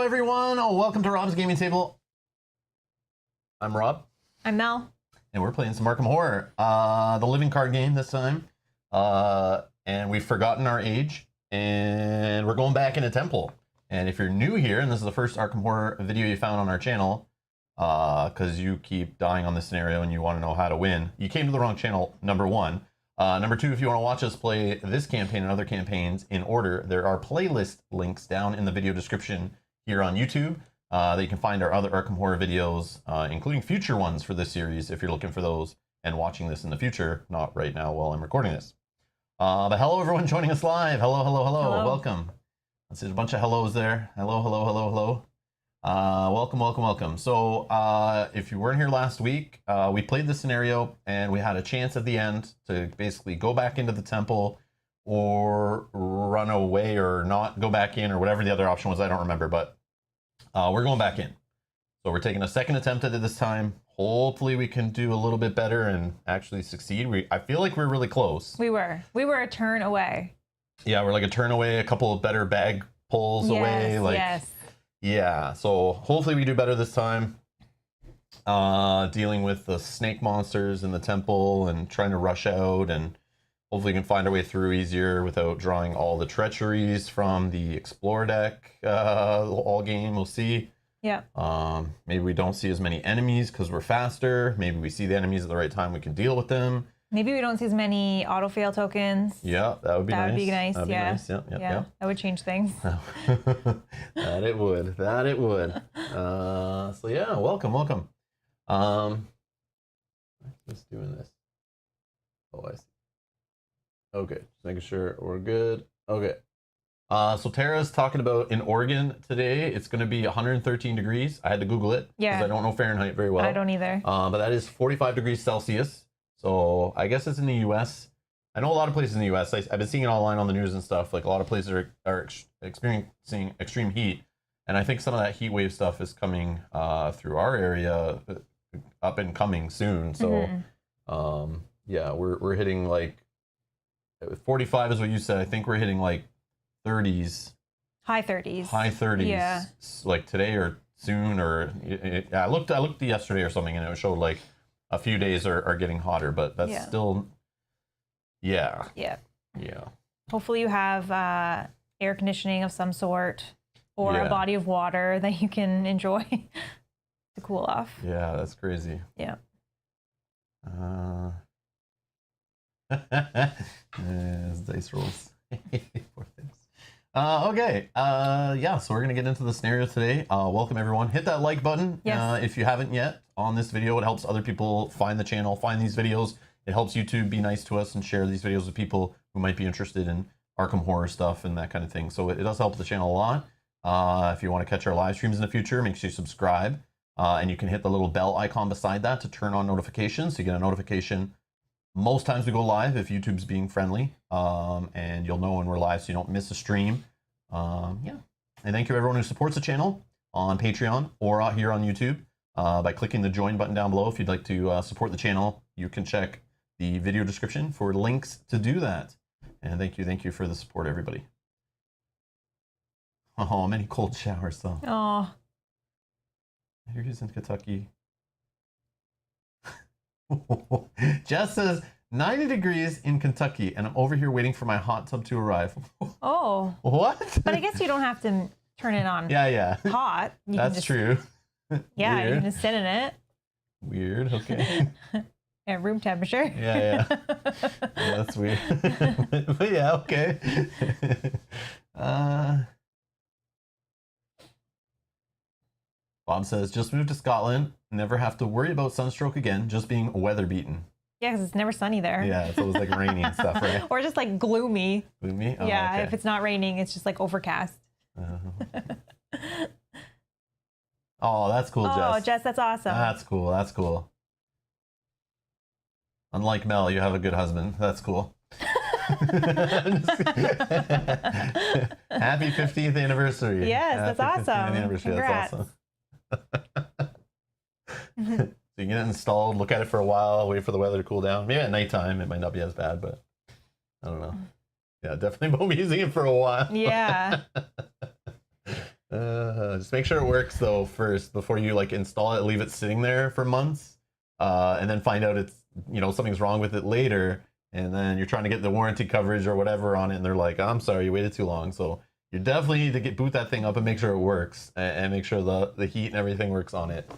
Hello, everyone. Welcome to Rob's Gaming Table. I'm Rob. I'm Mel. And we're playing some Arkham Horror, the living card game this time. And we've forgotten our age, and we're going back in a temple. And if you're new here, and this is the first Arkham Horror video you found on our channel, because you keep dying on this scenario and you want to know how to win, you came to the wrong channel, number one. Number two, if you want to watch us play this campaign and other campaigns in order, there are playlist links down in the video description here on YouTube that you can find our other Arkham Horror videos, including future ones for this series if you're looking for those and watching this in the future, not right now while I'm recording this. But hello, everyone joining us live. Hello, hello, hello. Hello. Welcome. Let's see, there's a bunch of hellos there. Hello, hello, hello, hello. Welcome, welcome, welcome. So if you weren't here last week, we played this scenario and we had a chance at the end to basically go back into the temple or run away or not go back in or whatever the other option was. I don't remember, but we're going back in. So we're taking a second attempt at it this time. Hopefully we can do a little bit better and actually succeed. I feel like we're really close. We were a turn away. Yeah, we're like a turn away, a couple of better bag pulls away. Like, yes. Yeah, so hopefully we do better this time. Dealing with the snake monsters in the temple and trying to rush out, and hopefully we can find our way through easier without drawing all the treacheries from the Explore deck all game. We'll see. Yeah. Maybe we don't see as many enemies because we're faster. Maybe we see the enemies at the right time. We can deal with them. Maybe we don't see as many auto fail tokens. Yeah, that would be nice. That would be nice. That'd Yeah. be nice. Yeah. That would change things. That it would. That it would. So yeah, welcome. Just doing this. Oh, I see. Okay, just making sure we're good. Okay. So Tara's talking about in Oregon today, it's going to be 113 degrees. I had to Google it because I don't know Fahrenheit very well. I don't either. But that is 45 degrees Celsius. So I guess it's in the U.S. I know a lot of places in the U.S. I've been seeing it online on the news and stuff. Like a lot of places are experiencing extreme heat. And I think some of that heat wave stuff is coming through our area up and coming soon. So yeah, we're hitting like 45 is what you said. I think we're hitting like 30s. High 30s. High 30s. Yeah. Like today or soon or I looked yesterday or something and it showed like a few days are getting hotter, but that's still, yeah. Hopefully you have air conditioning of some sort or a body of water that you can enjoy to cool off. Yeah, that's crazy. Yeah. Dice rolls. Poor things. Okay. Yeah, so we're going to get into the scenario today. Welcome, everyone. Hit that like button if you haven't yet on this video. It helps other people find the channel, find these videos. It helps YouTube be nice to us and share these videos with people who might be interested in Arkham Horror stuff and that kind of thing. So it does help the channel a lot. If you want to catch our live streams in the future, make sure you subscribe. And you can hit the little bell icon beside that to turn on notifications. So you get a notification most times we go live if YouTube's being friendly, and you'll know when we're live so you don't miss a stream. Yeah, and thank you everyone who supports the channel on Patreon or out here on YouTube by clicking the join button down below. If you'd like to support the channel, you can check the video description for links to do that. And thank you for the support, everybody. Oh, many cold showers though. Oh. Here's in Kentucky. Jess says 90 degrees in Kentucky, and I'm over here waiting for my hot tub to arrive. Oh. What? But I guess you don't have to turn it on. Yeah. Hot. That's true. Yeah, Weird. you can just sit in it. Weird. Okay. At room temperature. Yeah. That's weird. But yeah, okay. Bob says, just moved to Scotland. Never have to worry about sunstroke again. Just being weather beaten. Yeah, because it's never sunny there. Yeah, it's always like rainy and stuff, right? Or just like gloomy. Gloomy? Oh, yeah, okay. if it's not raining, it's just like overcast. Oh, that's cool, Jess. Oh, Jess, that's awesome. That's cool. Unlike Mel, you have a good husband. That's cool. Happy 50th anniversary. Yes, that's awesome. 50th anniversary. Congrats. That's awesome. So you get it installed, look at it for a while, wait for the weather to cool down. Maybe at nighttime it might not be as bad, but I don't know. Yeah, definitely won't be using it for a while. Yeah. Just make sure it works though first before you like install it. Leave it sitting there for months, and then find out it's something's wrong with it later, and then you're trying to get the warranty coverage or whatever on it, and they're like, "I'm sorry, you waited too long." So you definitely need to boot that thing up and make sure it works, and make sure the heat and everything works on it.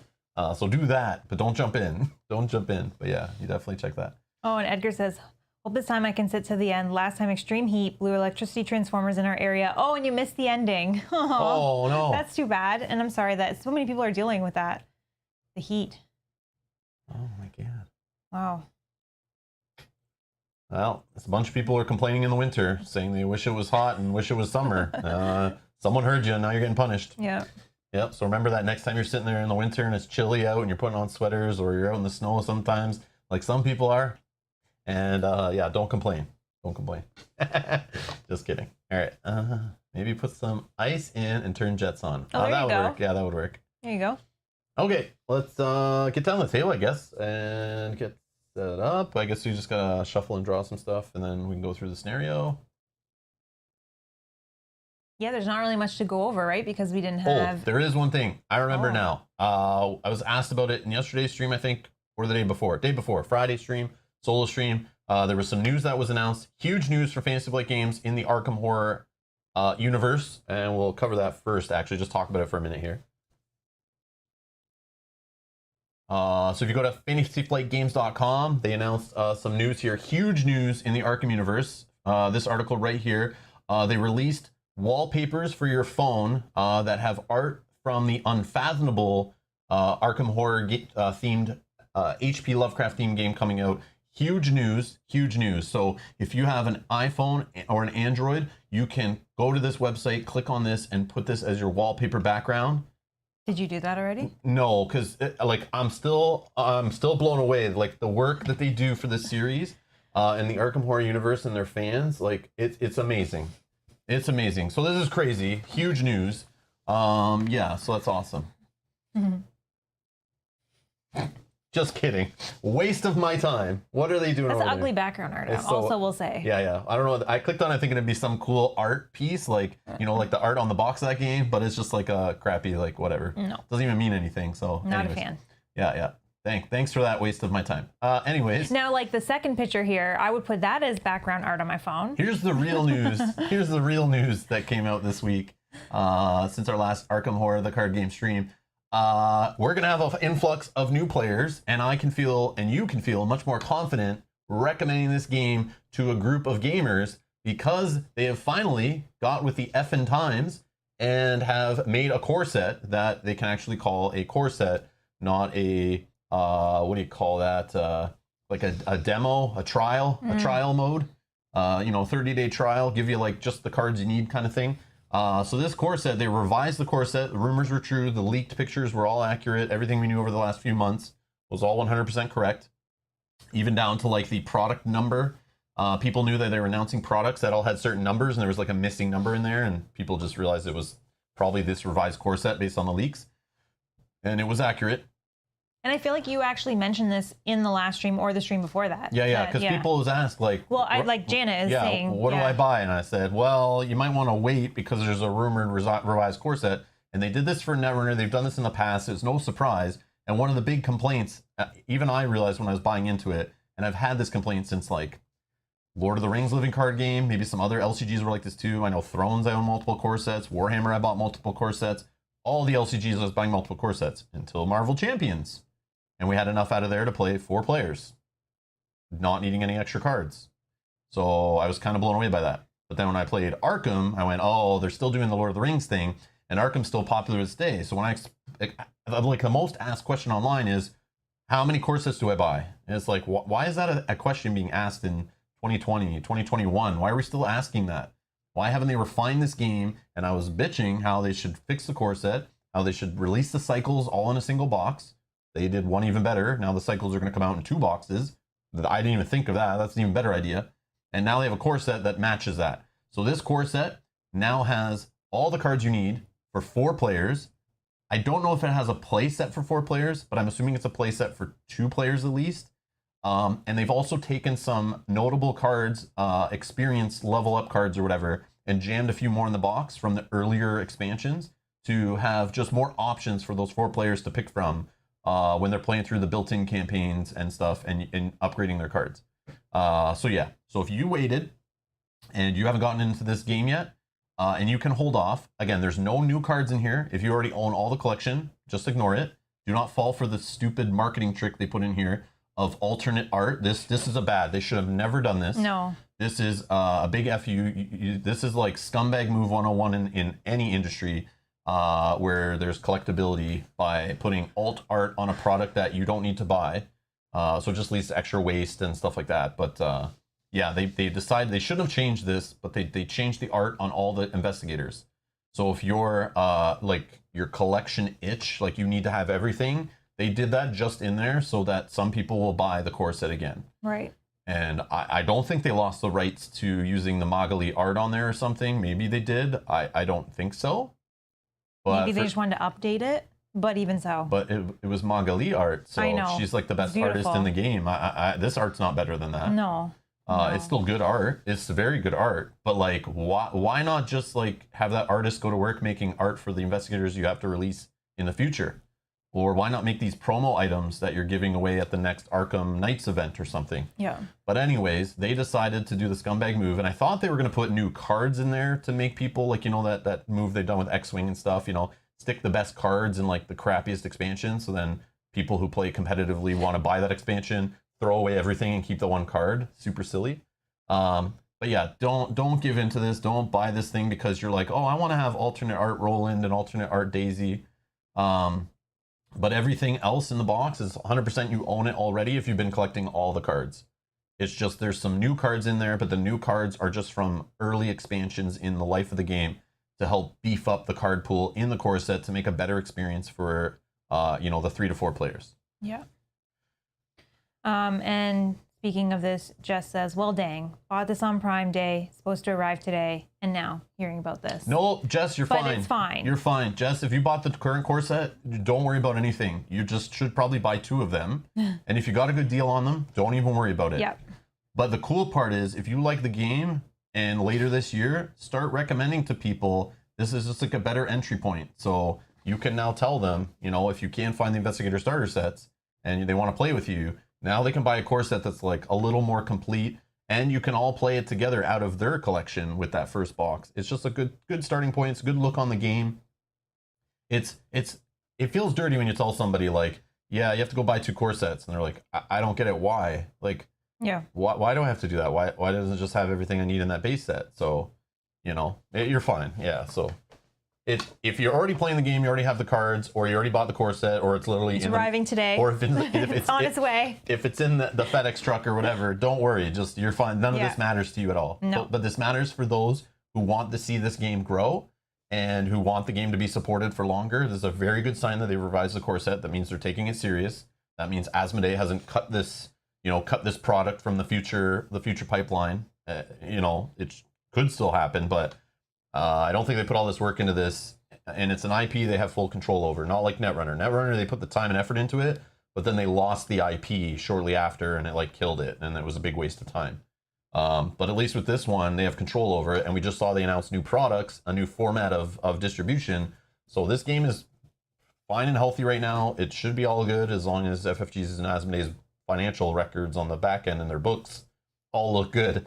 So do that, but don't jump in. Don't jump in. But yeah, you definitely check that. Oh, and Edgar says, hope this time I can sit to the end. Last time extreme heat blew electricity transformers in our area. Oh, and you missed the ending. Oh, no. That's too bad. And I'm sorry that so many people are dealing with that. The heat. Oh, my God. Wow. Well, a bunch of people are complaining in the winter, saying they wish it was hot and wish it was summer. Someone heard you, and now you're getting punished. Yeah. Yep, so remember that next time you're sitting there in the winter and it's chilly out and you're putting on sweaters or you're out in the snow sometimes, like some people are. And yeah, don't complain. Don't complain. Just kidding. All right. Maybe put some ice in and turn jets on. Oh, that would work. Yeah, that would work. There you go. Okay, let's get down the table, I guess, and get set up. I guess we just gotta shuffle and draw some stuff, and then we can go through the scenario. Yeah, there's not really much to go over, right? Because we didn't have... Oh, there is one thing. I remember now. I was asked about it in yesterday's stream, I think, or the day before. Day before, Friday stream, solo stream. There was some news that was announced. Huge news for Fantasy Flight Games in the Arkham Horror universe. And we'll cover that first, actually. Just talk about it for a minute here. So if you go to fantasyflightgames.com, they announced some news here. Huge news in the Arkham universe. This article right here. They released wallpapers for your phone that have art from the Unfathomable Arkham Horror themed HP Lovecraft themed game coming out. Huge news, huge news. So if you have an iPhone or an Android, you can go to this website, click on this, and put this as your wallpaper background. Did you do that already? No, because like I'm still blown away. Like the work that they do for this series and the Arkham Horror universe and their fans, like it's amazing. It's amazing. So this is crazy. Huge news. Yeah, so that's awesome. Mm-hmm. Just kidding. Waste of my time. What are they doing That's over ugly there? background art. Also, we'll say. Yeah. I don't know. I clicked on it thinking it'd be some cool art piece, like, like the art on the box of that game, but it's just like a crappy, like, whatever. No. Doesn't even mean anything, so. Not a fan. Yeah. Thanks for that waste of my time. Anyways. Now, like the second picture here, I would put that as background art on my phone. Here's the real news. Here's the real news that came out this week since our last Arkham Horror, the card game stream. We're going to have an influx of new players, and I can feel, and you can feel much more confident recommending this game to a group of gamers because they have finally got with the effing times and have made a core set that they can actually call a core set, not a, what do you call that? Like a demo, a trial mode, 30-day trial, give you like just the cards you need kind of thing. So this core set, they revised the core set. The rumors were true. The leaked pictures were all accurate. Everything we knew over the last few months was all 100% correct. Even down to like the product number. People knew that they were announcing products that all had certain numbers and there was like a missing number in there and people just realized it was probably this revised core set based on the leaks. And it was accurate. And I feel like you actually mentioned this in the last stream or the stream before that. Yeah, because people was asked like... Well, like Janet is saying... what do I buy? And I said, well, you might want to wait because there's a rumored revised core set. And they did this for Netrunner. They've done this in the past. It's no surprise. And one of the big complaints, even I realized when I was buying into it, and I've had this complaint since like Lord of the Rings living card game. Maybe some other LCGs were like this too. I know Thrones, I own multiple core sets. Warhammer, I bought multiple core sets. All the LCGs I was buying multiple core sets until Marvel Champions. And we had enough out of there to play 4 players, not needing any extra cards. So I was kind of blown away by that. But then when I played Arkham, I went, oh, they're still doing the Lord of the Rings thing, and Arkham's still popular to this day. So when like the most asked question online is, how many core sets do I buy? And it's like, why is that a question being asked in 2020, 2021? Why are we still asking that? Why haven't they refined this game? And I was bitching how they should fix the core set, how they should release the cycles all in a single box. They did one even better. Now the cycles are going to come out in 2 boxes. I didn't even think of that. That's an even better idea. And now they have a core set that matches that. So this core set now has all the cards you need for 4 players. I don't know if it has a play set for 4 players, but I'm assuming it's a play set for 2 players at least. And they've also taken some notable cards, experience level up cards or whatever, and jammed a few more in the box from the earlier expansions. to have just more options for those 4 players to pick from when they're playing through the built-in campaigns and stuff and upgrading their cards. So yeah, so if you waited and you haven't gotten into this game yet, and you can hold off, again, there's no new cards in here. If you already own all the collection, just ignore it. Do not fall for the stupid marketing trick they put in here of alternate art. This is a bad. They should have never done this. No. This is a big FU. This is like scumbag move 101 in any industry where there's collectability by putting alt art on a product that you don't need to buy. So it just leads to extra waste and stuff like that. But yeah, they decided they shouldn't have changed this, but they changed the art on all the investigators. So if you're like your collection itch, like you need to have everything, they did that just in there so that some people will buy the core set again. Right. And I don't think they lost the rights to using the Magali art on there or something. Maybe they did. I don't think so. But maybe they just wanted to update it. But even so. But it was Magali art, so I know. She's like the best artist in the game. This art's not better than that. No. It's still good art. It's very good art. But like, why not just like have that artist go to work making art for the investigators you have to release in the future? Or why not make these promo items that you're giving away at the next Arkham Knights event or something? Yeah. But anyways, they decided to do the scumbag move, and I thought they were going to put new cards in there to make people, like, you know, that move they've done with X-Wing and stuff, you know, stick the best cards in like the crappiest expansion, so then people who play competitively want to buy that expansion, throw away everything and keep the one card. Super silly. But yeah, don't give into this. Don't buy this thing because you're like, oh, I want to have alternate art Roland and alternate art Daisy. But everything else in the box is 100% you own it already if you've been collecting all the cards. It's just there's some new cards in there, but the new cards are just from early expansions in the life of the game to help beef up the card pool in the core set to make a better experience for you know, the 3 to 4 players. Yeah. And speaking of this, Jess says, well, dang, bought this on Prime Day, supposed to arrive today, and now hearing about this. No, Jess, you're fine. But it's fine. You're fine. Jess, if you bought the current core set, don't worry about anything. You just should probably buy 2 of them. And if you got a good deal on them, don't even worry about it. Yep. But the cool part is, if you like the game, and later this year, start recommending to people, this is just like a better entry point. So you can now tell them, you know, if you can't find the Investigator starter sets, and they want to play with you, now they can buy a core set that's like a little more complete, and you can all play it together out of their collection with that first box. It's just a good starting point. It's a good look on the game. It feels dirty when you tell somebody like, yeah, you have to go buy 2 core sets, and they're like, I don't get it. Why? Like, yeah. Why do I have to do that? Why doesn't it just have everything I need in that base set? So, you know, you're fine. Yeah. So if you're already playing the game, you already have the cards, or you already bought the core set, or it's literally arriving today, or if it's on its way. If it's in the FedEx truck or whatever, don't worry. Just you're fine. None of this matters to you at all. No. But this matters for those who want to see this game grow and who want the game to be supported for longer. This is a very good sign that they revised the core set. That means they're taking it serious. That means Asmodee hasn't cut this product from the future pipeline. You know, it could still happen, but I don't think they put all this work into this, and it's an IP they have full control over, not like Netrunner. Netrunner, they put the time and effort into it, but then they lost the IP shortly after, and it like killed it, and it was a big waste of time. But at least with this one, they have control over it, and we just saw they announced new products, a new format of distribution. So this game is fine and healthy right now. It should be all good as long as FFG's and Asmodee's financial records on the back end and their books all look good.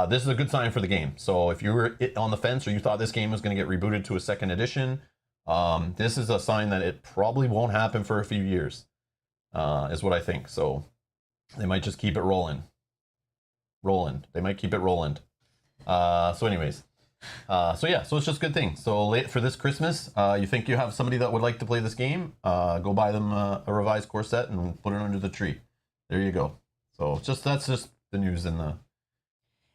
This is a good sign for the game. So if you were on the fence or you thought this game was going to get rebooted to a 2nd edition, this is a sign that it probably won't happen for a few years, is what I think. So they might just keep it rolling. They might keep it rolling. So anyways, so yeah, so it's just a good thing. So late for this Christmas, you think you have somebody that would like to play this game, go buy them a revised core set and put it under the tree. There you go. So that's just the news in the...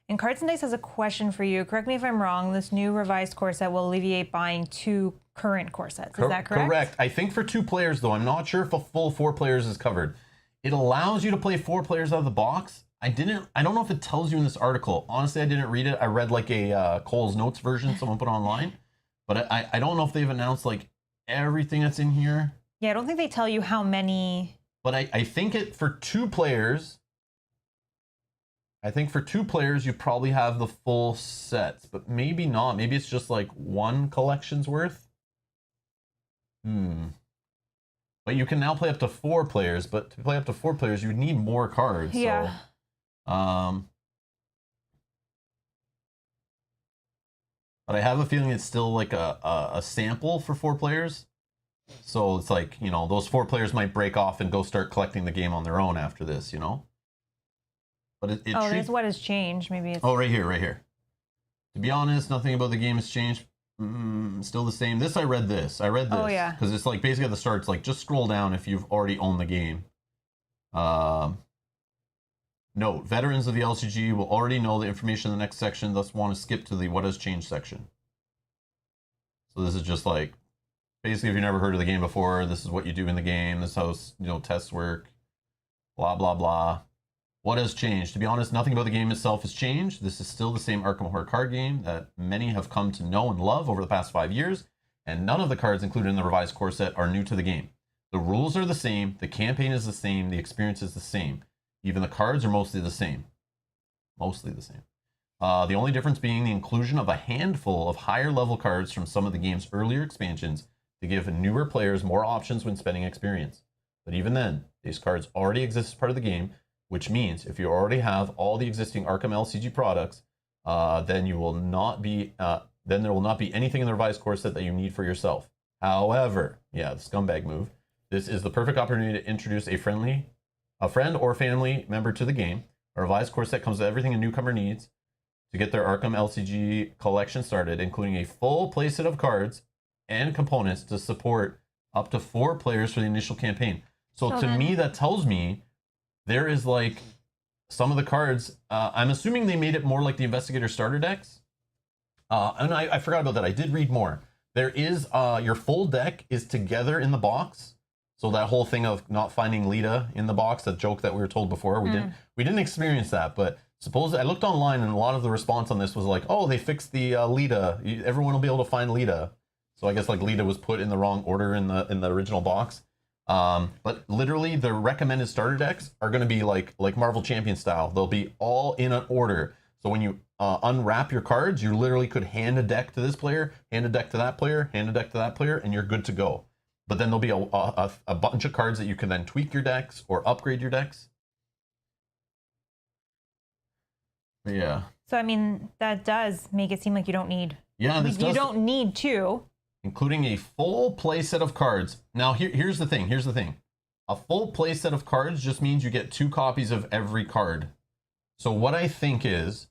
And Cards and Dice has a question for you. Correct me if I'm wrong. This new revised core set will alleviate buying 2 current core sets. Is that correct? Correct. I think for 2 players, though. I'm not sure if a full 4 players is covered. It allows you to play 4 players out of the box. I don't know if it tells you in this article. Honestly, I didn't read it. I read like a Cole's Notes version someone put online. But I don't know if they've announced like everything that's in here. Yeah, I don't think they tell you how many. But I think for 2 players... I think for 2 players, you probably have the full sets, but maybe not. Maybe it's just like 1 collection's worth. But you can now play up to 4 players. But to play up to 4 players, you would need more cards. Yeah. So, but I have a feeling it's still like a sample for 4 players. So it's like, you know, those 4 players might break off and go start collecting the game on their own after this, you know? But there's what has changed. Maybe it's... Oh, right here, right here. To be honest, nothing about the game has changed. Still the same. I read this. Oh, yeah. Because it's like basically at the start, it's like just scroll down if you've already owned the game. Note, veterans of the LCG will already know the information in the next section, thus want to skip to the what has changed section. So this is just like, basically if you've never heard of the game before, this is what you do in the game, this is how, you know, tests work, blah, blah, blah. What has changed? To be honest, nothing about the game itself has changed. This is still the same Arkham Horror card game that many have come to know and love over the past 5 years, and none of the cards included in the revised core set are new to the game. The rules are the same, the campaign is the same, the experience is the same. Even the cards are mostly the same. Mostly the same. The only difference being the inclusion of a handful of higher level cards from some of the game's earlier expansions to give newer players more options when spending experience. But even then, these cards already exist as part of the game, which means if you already have all the existing Arkham LCG products, then there will not be anything in the revised core set that you need for yourself. However, yeah, the scumbag move. This is the perfect opportunity to introduce a friend or family member to the game. A revised core set comes with everything a newcomer needs to get their Arkham LCG collection started, including a full playset of cards and components to support up to 4 players for the initial campaign. So to me, that tells me there is like some of the cards, I'm assuming they made it more like the Investigator starter decks. And I forgot about that. I did read more. There is, your full deck is together in the box. So that whole thing of not finding Lita in the box, that joke that we were told before, we didn't experience that. But suppose I looked online and a lot of the response on this was like, oh, they fixed the Lita. Everyone will be able to find Lita. So I guess like Lita was put in the wrong order in the original box. But literally the recommended starter decks are going to be like Marvel Champion style. They'll be all in an order. So when you unwrap your cards, you literally could hand a deck to this player, hand a deck to that player, hand a deck to that player, and you're good to go. But then there'll be a bunch of cards that you can then tweak your decks or upgrade your decks. Yeah. So I mean, that does make it seem like you don't need. Yeah, this does. You don't need to. Including a full play set of cards. Now, here's the thing. Here's the thing. A full play set of cards just means you get 2 copies of every card. So what I think is,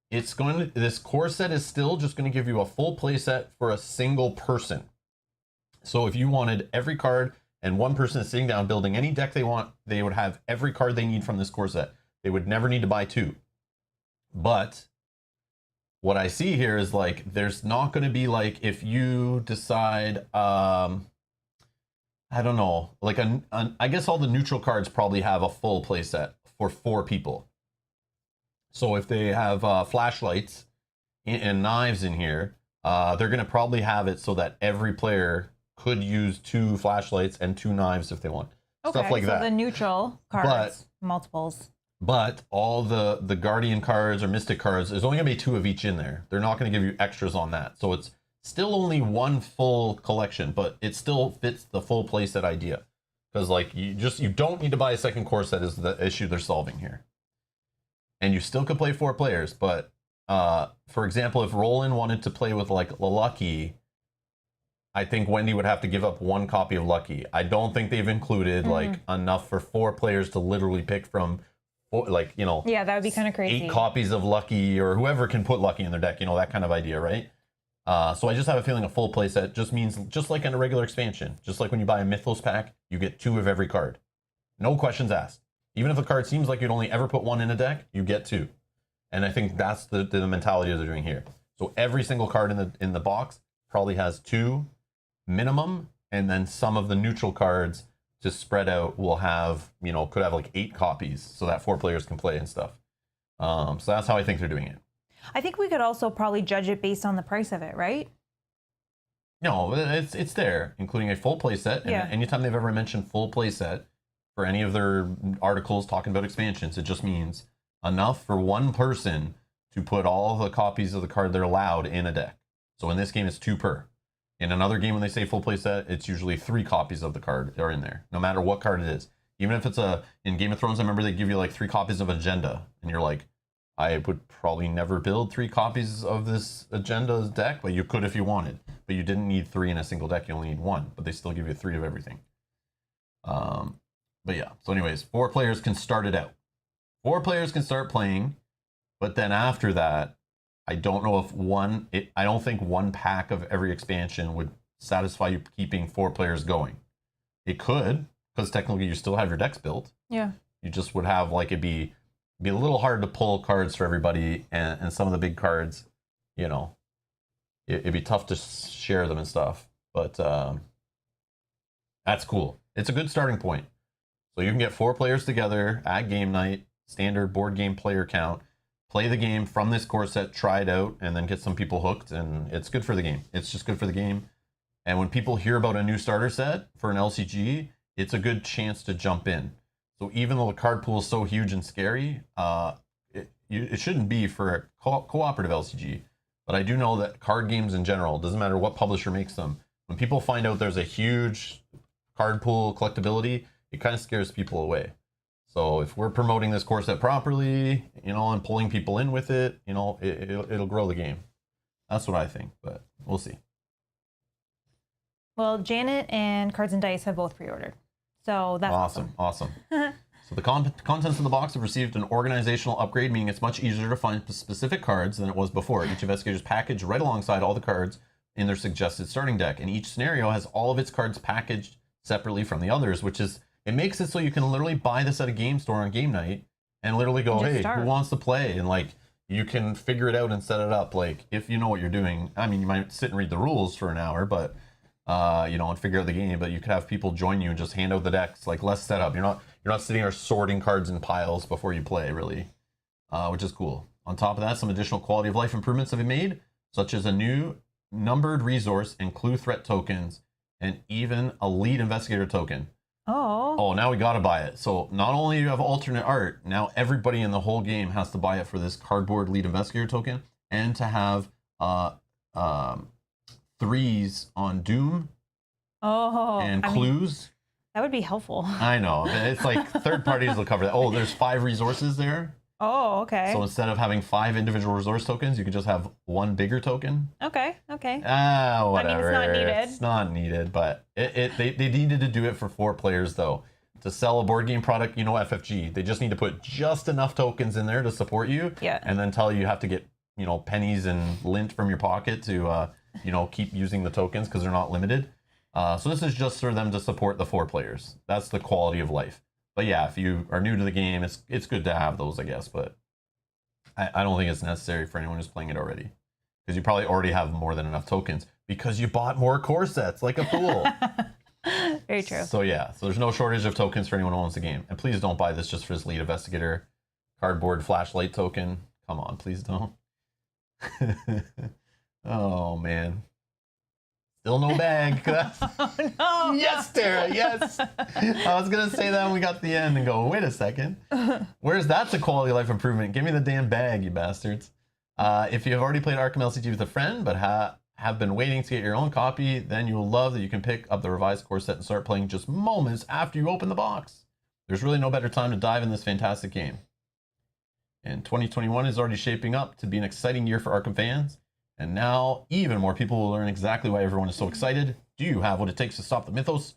this core set is still just going to give you a full play set for a single person. So if you wanted every card and one person is sitting down building any deck they want, they would have every card they need from this core set. They would never need to buy 2. But what I see here is like, there's not going to be like, if you decide, I don't know, like I guess all the neutral cards probably have a full play set for 4 people. So if they have flashlights and knives in here, they're going to probably have it so that every player could use 2 flashlights and 2 knives if they want. Okay, stuff like so that. The neutral cards, multiples. But all the Guardian cards or Mystic cards, there's only going to be 2 of each in there. They're not going to give you extras on that. So it's still only 1 full collection, but it still fits the full playset idea. Because like you don't need to buy a second core set is the issue they're solving here. And you still could play 4 players, but for example, if Roland wanted to play with like Lucky, I think Wendy would have to give up 1 copy of Lucky. I don't think they've included like enough for 4 players to literally pick from. Like, you know, yeah, that would be kind of crazy. 8 copies of Lucky, or whoever can put Lucky in their deck, you know, that kind of idea, right? So I just have a feeling a full playset just means, just like in a regular expansion, just like when you buy a Mythos pack, you get 2 of every card. No questions asked. Even if a card seems like you'd only ever put 1 in a deck, you get 2. And I think that's the mentality they're doing here. So every single card in the box probably has 2 minimum, and then some of the neutral cards to spread out will have, you know, could have like 8 copies so that 4 players can play and stuff. So that's how I think they're doing it. I think we could also probably judge it based on the price of it, right? No, it's there, including a full play set. And anytime they've ever mentioned full play set for any of their articles talking about expansions, it just means enough for 1 person to put all the copies of the card they're allowed in a deck. So in this game, it's 2 per. In another game, when they say full play set, it's usually 3 copies of the card are in there, no matter what card it is. Even if it's in Game of Thrones, I remember they give you like 3 copies of Agenda, and you're like, I would probably never build 3 copies of this Agenda deck, but you could if you wanted. But you didn't need 3 in a single deck, you only need 1, but they still give you 3 of everything. But yeah, so anyways, 4 players can start it out. 4 players can start playing, but then after that, I don't know if I don't think 1 pack of every expansion would satisfy you keeping 4 players going. It could, because technically you still have your decks built. Yeah. You just would have like it'd be a little hard to pull cards for everybody, and some of the big cards, you know, it'd be tough to share them and stuff. But that's cool. It's a good starting point. So you can get 4 players together at game night, standard board game player count, play the game from this core set, try it out, and then get some people hooked, and it's good for the game. It's just good for the game. And when people hear about a new starter set for an LCG, it's a good chance to jump in. So even though the card pool is so huge and scary, it shouldn't be for a cooperative LCG. But I do know that card games in general, doesn't matter what publisher makes them, when people find out there's a huge card pool collectability, it kind of scares people away. So if we're promoting this core set properly, you know, and pulling people in with it, you know, it'll grow the game. That's what I think, but we'll see. Well, Janet and Cards and Dice have both pre-ordered. So that's awesome. So the contents of the box have received an organizational upgrade, meaning it's much easier to find specific cards than it was before. Each investigator's packaged right alongside all the cards in their suggested starting deck, and each scenario has all of its cards packaged separately from the others, which is, it makes it so you can literally buy this at a game store on game night and literally go, hey, who wants to play? And like, you can figure it out and set it up. Like, if you know what you're doing, I mean, you might sit and read the rules for an hour, but you know, and figure out the game, but you could have people join you and just hand out the decks, like less setup. You're not sitting there sorting cards in piles before you play, really, which is cool. On top of that, some additional quality of life improvements have been made, such as a new numbered resource and clue threat tokens, and even a lead investigator token. Oh, now we gotta buy it. So not only do you have alternate art, now everybody in the whole game has to buy it for this cardboard lead investigator token, and to have 3s on Doom and clues. That would be helpful. I know. It's like third parties will cover that. Oh, there's 5 resources there. Oh, okay. So instead of having 5 individual resource tokens, you could just have 1 bigger token. Okay. Whatever. I mean, it's not needed. It's not needed, but they needed to do it for 4 players, though. To sell a board game product, you know, FFG, they just need to put just enough tokens in there to support you. Yeah. And then tell you have to get, you know, pennies and lint from your pocket to, you know, keep using the tokens because they're not limited. So this is just for them to support the 4 players. That's the quality of life. But yeah, if you are new to the game, it's good to have those, I guess. But I don't think it's necessary for anyone who's playing it already, because you probably already have more than enough tokens because you bought more core sets like a fool. Very true. So yeah, so there's no shortage of tokens for anyone who owns the game. And please don't buy this just for this lead investigator cardboard flashlight token. Come on, please don't. Oh man. Still no bag. Oh, no. Yes, Tara, yes. I was going to say that when we got to the end and go, wait a second. Where's that a quality of life improvement? Give me the damn bag, you bastards. If you have already played Arkham LCG with a friend, but have been waiting to get your own copy, then you will love that you can pick up the revised core set and start playing just moments after you open the box. There's really no better time to dive in this fantastic game. And 2021 is already shaping up to be an exciting year for Arkham fans. And now, even more people will learn exactly why everyone is so excited. Do you have what it takes to stop the mythos?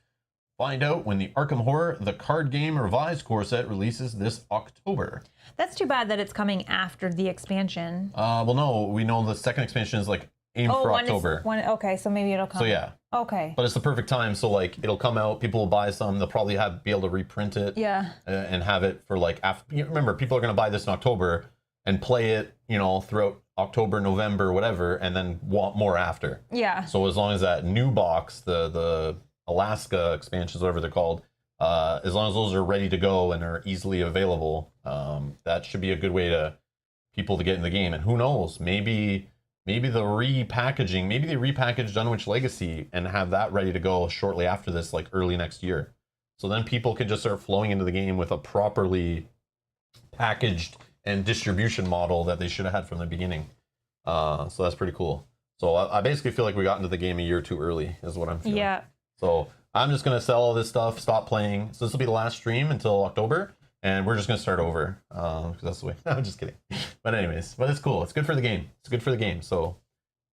Find out when the Arkham Horror, the card game revised core set, releases this October. That's too bad that it's coming after the expansion. Well, no, we know the second expansion is like aimed for October. Okay, so maybe it'll come. So yeah. Okay. But it's the perfect time. So like, it'll come out. People will buy some. They'll probably be able to reprint it. Yeah. And have it for like after. Remember, people are going to buy this in October and play it, you know, throughout October, November, whatever, and then want more after. Yeah. So as long as that new box, the Alaska expansions, whatever they're called, as long as those are ready to go and are easily available, that should be a good way to people to get in the game. And who knows, maybe the repackaging, maybe they repackage Dunwich Legacy and have that ready to go shortly after this, like early next year. So then people can just start flowing into the game with a properly packaged and distribution model that they should have had from the beginning. So that's pretty cool. So I basically feel like we got into the game a year too early, is what I'm feeling. Yeah. So I'm just going to sell all this stuff, stop playing. So this will be the last stream until October, and we're just going to start over. Because that's the way. No, I'm just kidding. But anyways, but it's cool. It's good for the game. It's good for the game. So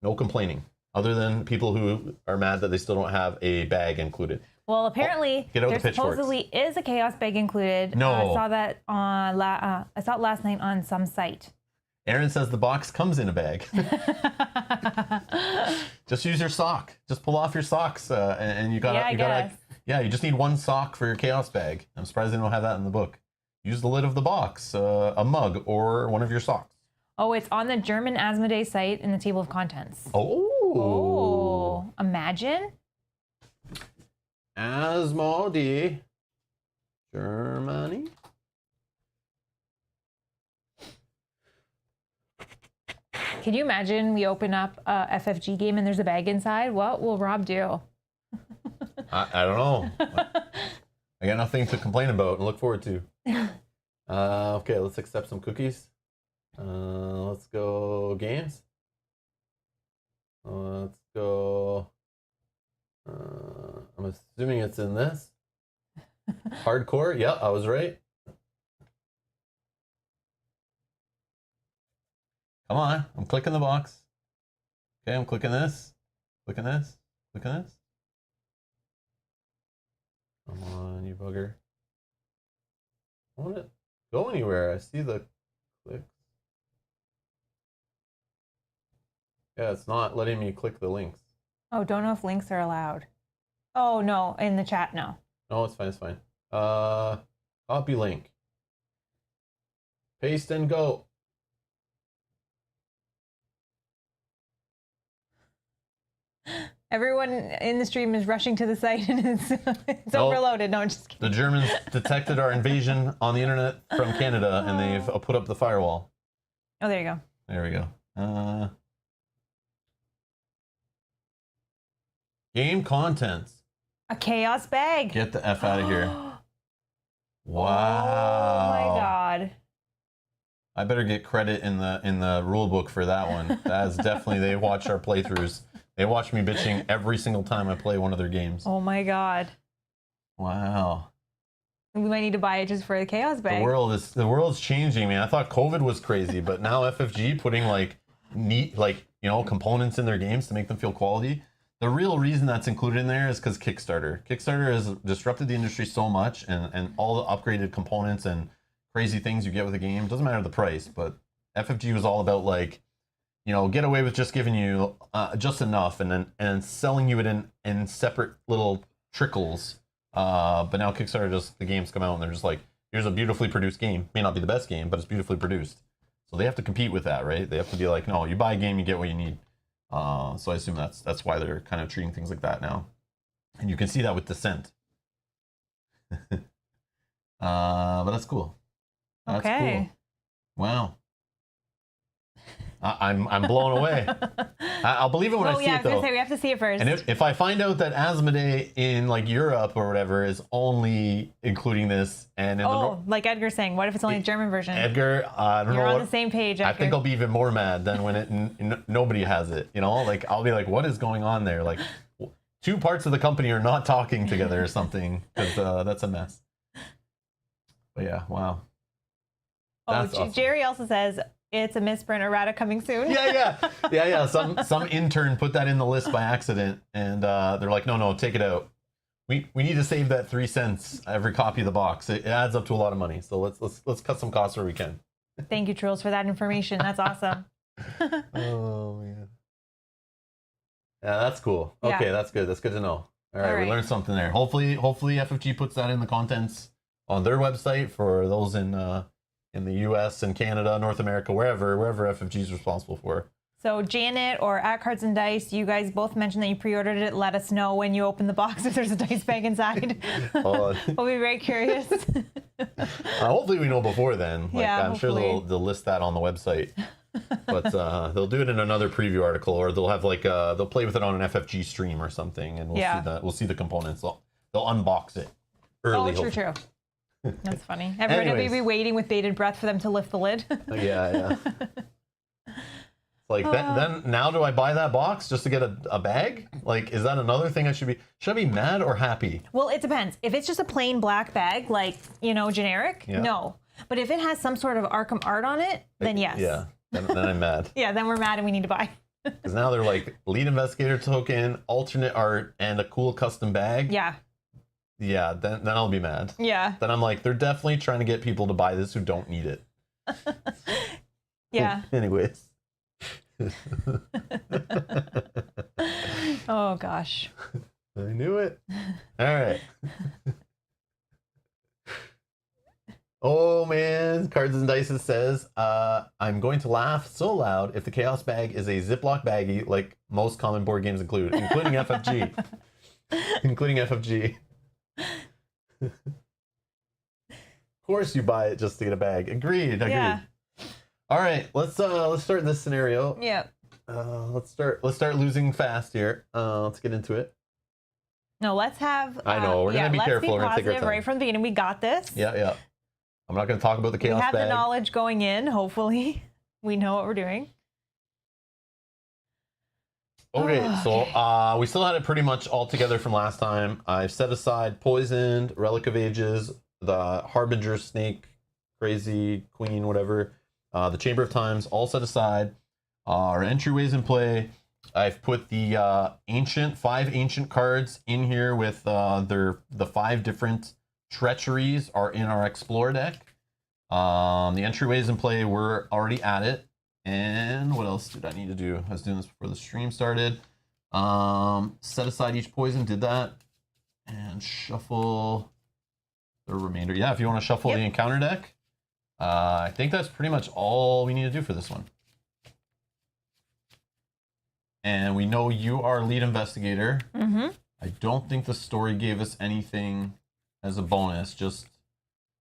no complaining. Other than people who are mad that they still don't have a bag included. Well, apparently there supposedly is a chaos bag included. No. I saw that on I saw it last night on some site. Aaron says the box comes in a bag. Just use your sock. Just pull off your socks, and you got. Yeah, you just need one sock for your chaos bag. I'm surprised they don't have that in the book. Use the lid of the box, a mug, or one of your socks. Oh, it's on the German Asmodee site in the table of contents. Oh, imagine. Asmodee, Germany. Can you imagine we open up a FFG game and there's a bag inside? What will Rob do? I don't know. I got nothing to complain about and look forward to. Okay, let's accept some cookies. Let's go games. Let's go. I'm assuming it's in this. Hardcore. Yep, I was right. Come on, I'm clicking the box. Okay, I'm clicking this. Clicking this. Clicking this. Come on, you bugger. I want it to go anywhere. I see the clicks. Yeah, it's not letting me click the links. Oh, don't know if links are allowed. Oh, no, in the chat, no. No, it's fine, it's fine. Copy link. Paste and go. Everyone in the stream is rushing to the site and it's overloaded. No, I'm just kidding. The Germans detected our invasion on the internet from Canada and they've put up the firewall. Oh, there you go. There we go. Game contents. A chaos bag. Get the F out of here. Wow. Oh my god. I better get credit in the rule book for that one. That's definitely, they watch our playthroughs. They watch me bitching every single time I play one of their games. Oh my god. Wow. We might need to buy it just for the chaos bag. The world's changing, man. I thought COVID was crazy, but now FFG putting like neat, like, you know, components in their games to make them feel quality. The real reason that's included in there is because Kickstarter. Kickstarter has disrupted the industry so much, and all the upgraded components and crazy things you get with the game. Doesn't matter the price, but FFG was all about, like, you know, get away with just giving you just enough and selling you it in separate little trickles. But now Kickstarter, just the games come out and they're just like, here's a beautifully produced game. May not be the best game, but it's beautifully produced. So they have to compete with that, right? They have to be like, no, you buy a game, you get what you need. So I assume that's why they're kind of treating things like that now. And you can see that with Descent. But that's cool. That's okay. Cool. Wow. I'm blown away. I'll believe it when I see it, though. I was gonna say, we have to see it first. And if I find out that Asmodee in, like, Europe or whatever is only including this, and in like Edgar's saying, what if it's only a German version? Edgar, I don't know. You're on the same page, Edgar. I think I'll be even more mad than when nobody has it. You know, like, I'll be like, what is going on there? Like, two parts of the company are not talking together or something, because that's a mess. But yeah, wow. That's awesome. Jerry also says, it's a misprint, errata coming soon. Yeah. Some intern put that in the list by accident, and they're like, no, take it out. We need to save that 3 cents every copy of the box. It adds up to a lot of money. So let's cut some costs where we can. Thank you, Trolls, for that information. That's awesome. Oh man. Yeah, that's cool. Okay, yeah. That's good. That's good to know. All right, we learned something there. Hopefully FFG puts that in the contents on their website for those in the U.S. and Canada, North America, wherever FFG is responsible for. So Janet or at Cards and Dice, you guys both mentioned that you pre-ordered it. Let us know when you open the box if there's a dice bag inside. We'll be very curious. Hopefully we know before then. Like, yeah, I'm sure they'll list that on the website. But they'll do it in another preview article, or they'll have like they'll play with it on an FFG stream or something, and see that. We'll see the components. They'll unbox it early. Oh, true. That's funny. Everybody will be waiting with bated breath for them to lift the lid. Yeah. Like then now do I buy that box just to get a bag? Like, is that another thing I should I be mad or happy? Well, it depends. If it's just a plain black bag, like, generic, no. But if it has some sort of Arkham art on it, then yes. Yeah, then I'm mad. Yeah, then we're mad and we need to buy. Because now they're like lead investigator token, alternate art, and a cool custom bag. Yeah. Yeah, then I'll be mad. Yeah. Then I'm like, they're definitely trying to get people to buy this who don't need it. Yeah. Anyways. Oh gosh. I knew it. All right. Oh man, Cards and Dice says, I'm going to laugh so loud if the Chaos Bag is a Ziploc baggie like most common board games include, including FFG. Including FFG. Of course you buy it just to get a bag. Agreed. Yeah. All right, let's start this scenario. Yeah. Let's start losing fast here. Let's get into it. No, let's have. I know we're gonna be careful. Be we're gonna take our time. right from the beginning. We got this. Yeah. I'm not gonna talk about the Chaos Bag. We have the knowledge going in. Hopefully, we know what we're doing. Okay, so we still had it pretty much all together from last time. I've set aside Poisoned, Relic of Ages, the Harbinger Snake, Crazy Queen, whatever. The Chamber of Times, all set aside. Our entryways in play. I've put the 5 ancient cards in here with the 5 different treacheries are in our Explore deck. The entryways in play, we're already at it. And what else did I need to do? I was doing this before the stream started. Set aside each poison, did that. And shuffle the remainder. Yeah, if you want to shuffle the encounter deck. I think that's pretty much all we need to do for this one. And we know you are lead investigator. Mm-hmm. I don't think the story gave us anything as a bonus, just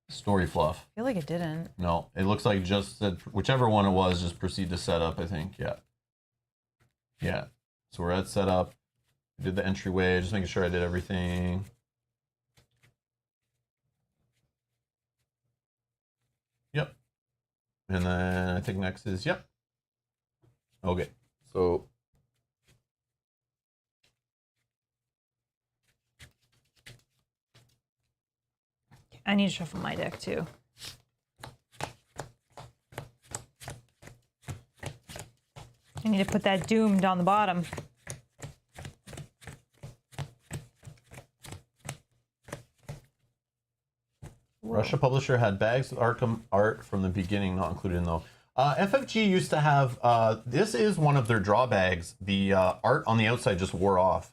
story fluff. I feel like it didn't. No, it looks like just that whichever one it was, just proceed to set up, I think. Yeah. So we're at setup. I did the entryway, just making sure I did everything. Yep. And then I think next is, yep. Okay. So I need to shuffle my deck too. I need to put that Doom down the bottom. Russia Publisher had bags with Arkham art from the beginning, not included in though. FFG used to have, this is one of their drawbacks. The art on the outside just wore off.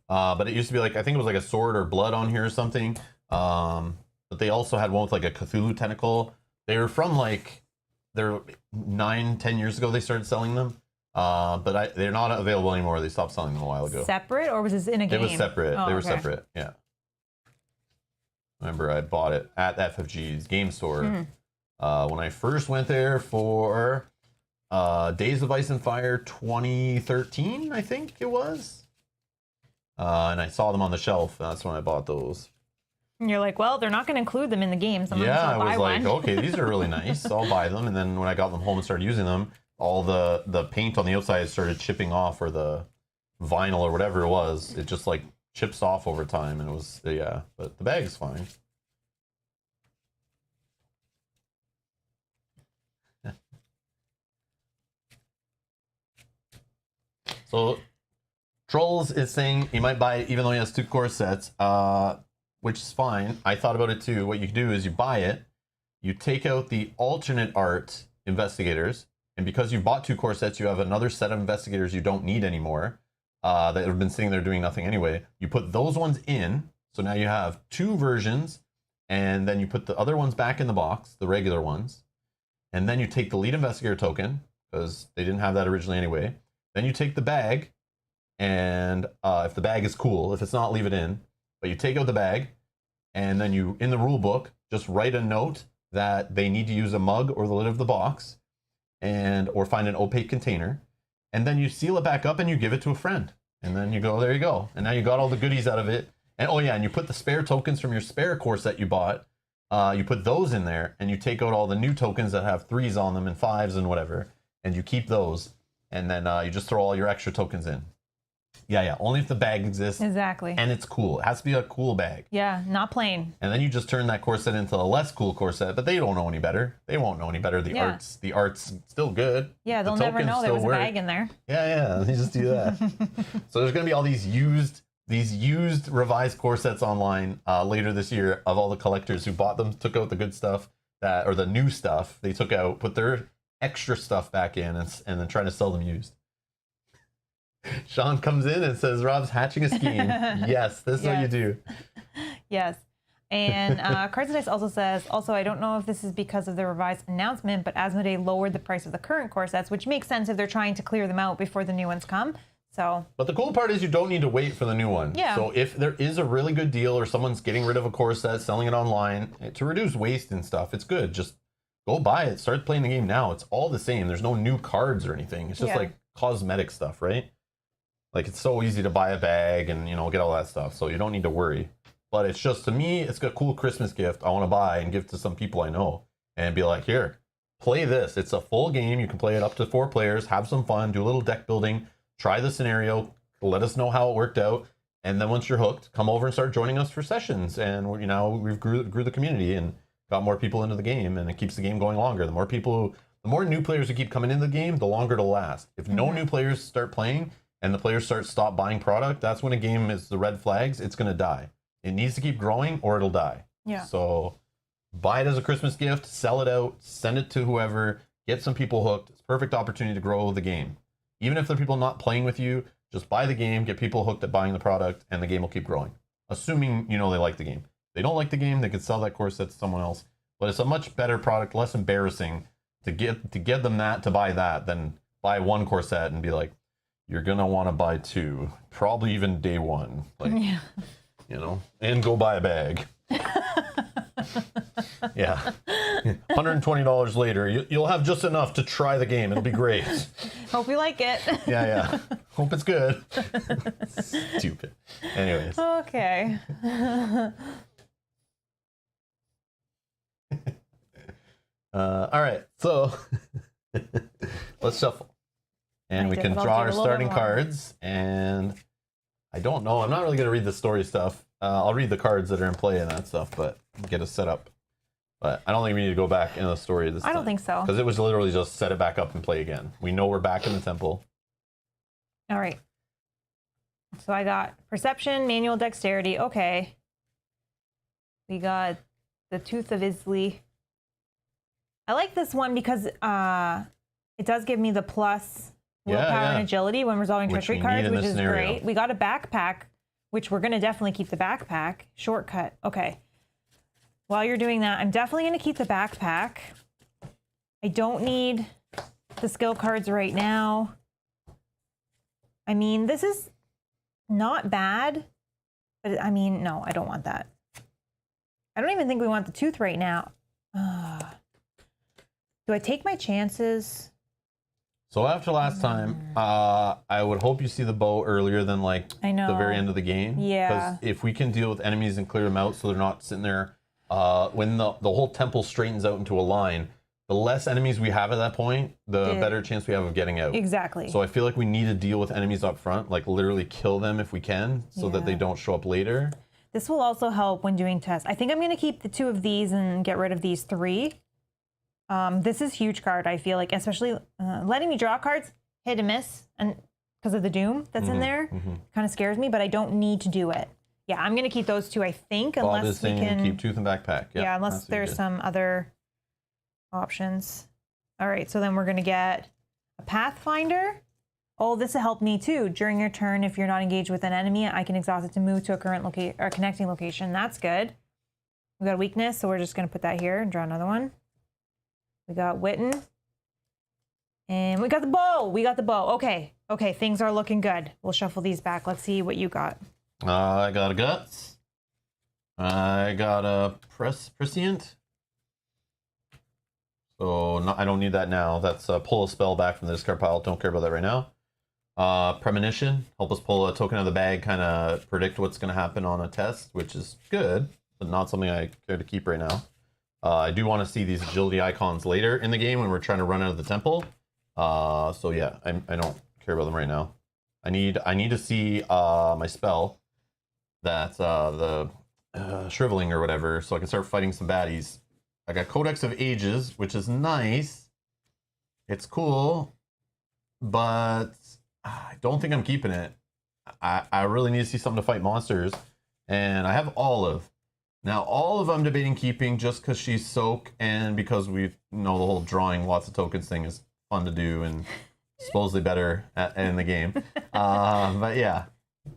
But it used to be like, I think it was like a sword or blood on here or something. But they also had one with like a Cthulhu tentacle. They were from like, they're 9-10 years ago they started selling them. But they're not available anymore. They stopped selling them a while ago. Separate, or was this in a game? It was separate. Oh, they were okay. separate, yeah. Remember, I bought it at FFG's game store when I first went there for Days of Ice and Fire 2013, I think it was. And I saw them on the shelf. That's when I bought those. And you're like, well, they're not going to include them in the game, so I'm yeah, I buy was like, one. okay, these are really nice. So I'll buy them. And then when I got them home and started using them, all the paint on the outside started chipping off, or the vinyl or whatever it was. It just like chips off over time, and it was, yeah. But the bag is fine. So Trolls is saying he might buy it even though he has 2 core sets, which is fine. I thought about it too. What you do is you buy it, you take out the alternate art investigators, and because you bought 2 core sets, you have another set of investigators you don't need anymore that have been sitting there doing nothing anyway. You put those ones in, so now you have 2 versions, and then you put the other ones back in the box, the regular ones, and then you take the lead investigator token, because they didn't have that originally anyway. Then you take the bag, and if the bag is cool, if it's not, leave it in. But you take out the bag, and then you, in the rule book, just write a note that they need to use a mug or the lid of the box, or find an opaque container, and then you seal it back up and you give it to a friend. And then you go, there you go. And now you got all the goodies out of it. And oh yeah, and you put the spare tokens from your spare core set you bought, you put those in there, and you take out all the new tokens that have 3s on them and 5s and whatever, and you keep those. and then you just throw all your extra tokens in. Yeah, only if the bag exists. Exactly. And it's cool. It has to be a cool bag. Yeah, not plain. And then you just turn that core set into a less cool core set, but they don't know any better. They won't know any better. The art's still good. Yeah, they'll never know there was a bag in there. Yeah, you just do that. So there's gonna be all these used revised core sets online later this year of all the collectors who bought them, took out the good stuff or the new stuff they took out, put their extra stuff back in, and then trying to sell them used. Sean comes in and says, Rob's hatching a scheme. Yes, this is what you do. Yes. And Cards and Dice also says, I don't know if this is because of the revised announcement, but Asmodee lowered the price of the current core sets, which makes sense if they're trying to clear them out before the new ones come. But the cool part is you don't need to wait for the new one. Yeah. So if there is a really good deal or someone's getting rid of a core set, selling it online, to reduce waste and stuff, it's good. Just go buy it. Start playing the game now. It's all the same. There's no new cards or anything. It's just like cosmetic stuff, right? Like, it's so easy to buy a bag and, get all that stuff. So you don't need to worry. But it's just, to me, it's a cool Christmas gift I want to buy and give to some people I know. And be like, here, play this. It's a full game. You can play it up to 4 players. Have some fun. Do a little deck building. Try the scenario. Let us know how it worked out. And then once you're hooked, come over and start joining us for sessions. And, we've grew the community and got more people into the game. And it keeps the game going longer. The more new players who keep coming into the game, the longer it'll last. If no new players start playing, and the players stop buying product, that's when a game is the red flags. It's going to die. It needs to keep growing or it'll die. Yeah. So buy it as a Christmas gift, sell it out, send it to whoever, get some people hooked. It's a perfect opportunity to grow the game. Even if the people not playing with you, just buy the game, get people hooked at buying the product, and the game will keep growing. Assuming, they like the game. If they don't like the game, they could sell that core set to someone else. But it's a much better product, less embarrassing to get them to buy that than buy one core set and be like, you're going to want to buy 2, probably even day 1, and go buy a bag. Yeah. $120 later, you'll have just enough to try the game. It'll be great. Hope you like it. Yeah. Hope it's good. Stupid. Anyways. Okay. All right. So let's shuffle. And we can draw our starting cards, and I don't know. I'm not really going to read the story stuff. I'll read the cards that are in play and that stuff, but get us set up. But I don't think we need to go back into the story this time. I don't think so. Because it was literally just set it back up and play again. We know we're back in the temple. All right. So I got Perception, Manual Dexterity. Okay. We got the Tooth of Eztli. I like this one because it does give me the plus willpower and agility when resolving treachery cards, which is great. We got a backpack, which we're going to definitely keep the backpack. Shortcut. Okay. While you're doing that, I'm definitely going to keep the backpack. I don't need the skill cards right now. I mean, this is not bad, but I mean, no, I don't want that. I don't even think we want the tooth right now. Do I take my chances? So after last time, I would hope you see the bow earlier than the very end of the game. Yeah. Because if we can deal with enemies and clear them out so they're not sitting there, when the whole temple straightens out into a line, the less enemies we have at that point, the better chance we have of getting out. Exactly. So I feel like we need to deal with enemies up front, literally kill them if we can, so that they don't show up later. This will also help when doing tests. I think I'm going to keep the 2 of these and get rid of these 3. This is huge card, I feel like, especially letting me draw cards, hit and miss, and because of the Doom that's in there, kind of scares me, but I don't need to do it. Yeah, I'm going to keep those 2, I think, unless we can... keep Tooth and Backpack. Yeah, unless there's some other options. All right, so then we're going to get a Pathfinder. Oh, this will help me too. During your turn, if you're not engaged with an enemy, I can exhaust it to move to a current connecting location. That's good. We got a weakness, so we're just going to put that here and draw another one. We got Witten. And we got the bow. We got the bow. Okay. Okay, things are looking good. We'll shuffle these back. Let's see what you got. I got a Guts. I got a Prescient. So I don't need that now. That's pull a spell back from the discard pile. Don't care about that right now. Premonition. Help us pull a token out of the bag, kind of predict what's going to happen on a test, which is good, but not something I care to keep right now. I do want to see these agility icons later in the game when we're trying to run out of the temple. So yeah, I don't care about them right now. I need to see my spell, that's the shriveling or whatever, so I can start fighting some baddies. I got Codex of Ages, which is nice. It's cool, but I don't think I'm keeping it. I really need to see something to fight monsters, and I have Olive. Now, Olive I'm debating keeping just because she's soak, and because we know the whole drawing lots of tokens thing is fun to do and supposedly better in the game. But yeah,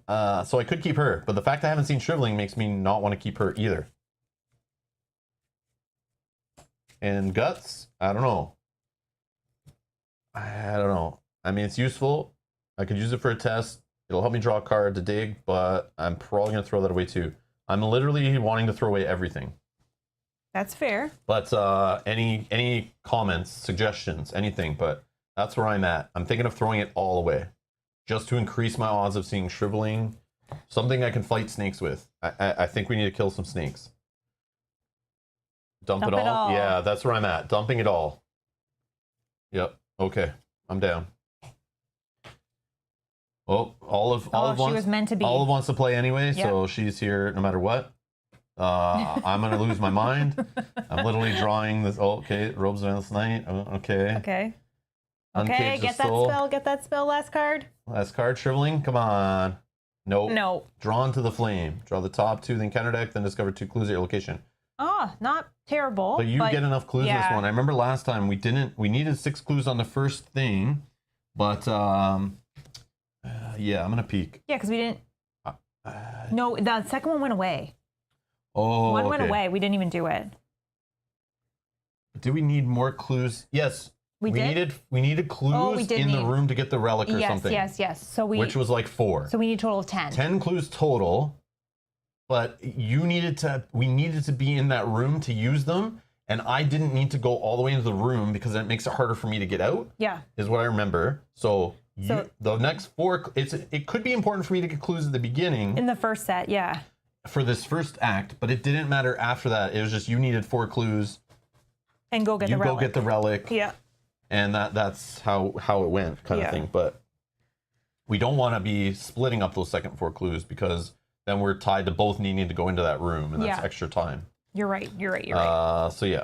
so I could keep her, but the fact I haven't seen Shriveling makes me not want to keep her either. And Guts, I don't know. I mean, it's useful. I could use it for a test. It'll help me draw a card to dig, but I'm probably going to throw that away too. I'm literally wanting to throw away everything. That's fair. But any comments, suggestions, anything, but that's where I'm at. I'm thinking of throwing it all away just to increase my odds of seeing Shriveling, something I can fight snakes with. I think we need to kill some snakes. Dump it all? Yeah, that's where I'm at. Dumping it all. Yep. Okay. I'm down. Oh, Olive wants to play anyway, yep. So she's here no matter what. I'm gonna lose my mind. I'm literally drawing this. Oh, okay, Robes of Endless Night. Okay. Okay. Okay, get that spell. Get that spell. Last card. Last card. Shriveling. Come on. Nope. No. Drawn to the Flame. Draw the top two, then counter deck, then discover 2 clues at your location. Oh, not terrible. But you get enough clues this one. I remember last time we needed 6 clues on the first thing, but yeah, I'm gonna peek. Yeah, because we didn't. No, the second one went away. Oh, one went away. We didn't even do it. Do we need more clues? Yes. We needed clues in the room to get the relic or something. Yes. So which was like 4. So we need a total of 10. 10 clues total. But we needed to be in that room to use them, and I didn't need to go all the way into the room because it makes it harder for me to get out. Yeah, is what I remember. So the next 4, it could be important for me to get clues at the beginning in the first set, yeah. For this first act, but it didn't matter after that. It was just you needed 4 clues, and go get the relic. Yeah, and that's how it went, kind of thing. But we don't want to be splitting up those second 4 clues because then we're tied to both needing to go into that room, and that's extra time. You're right. So yeah.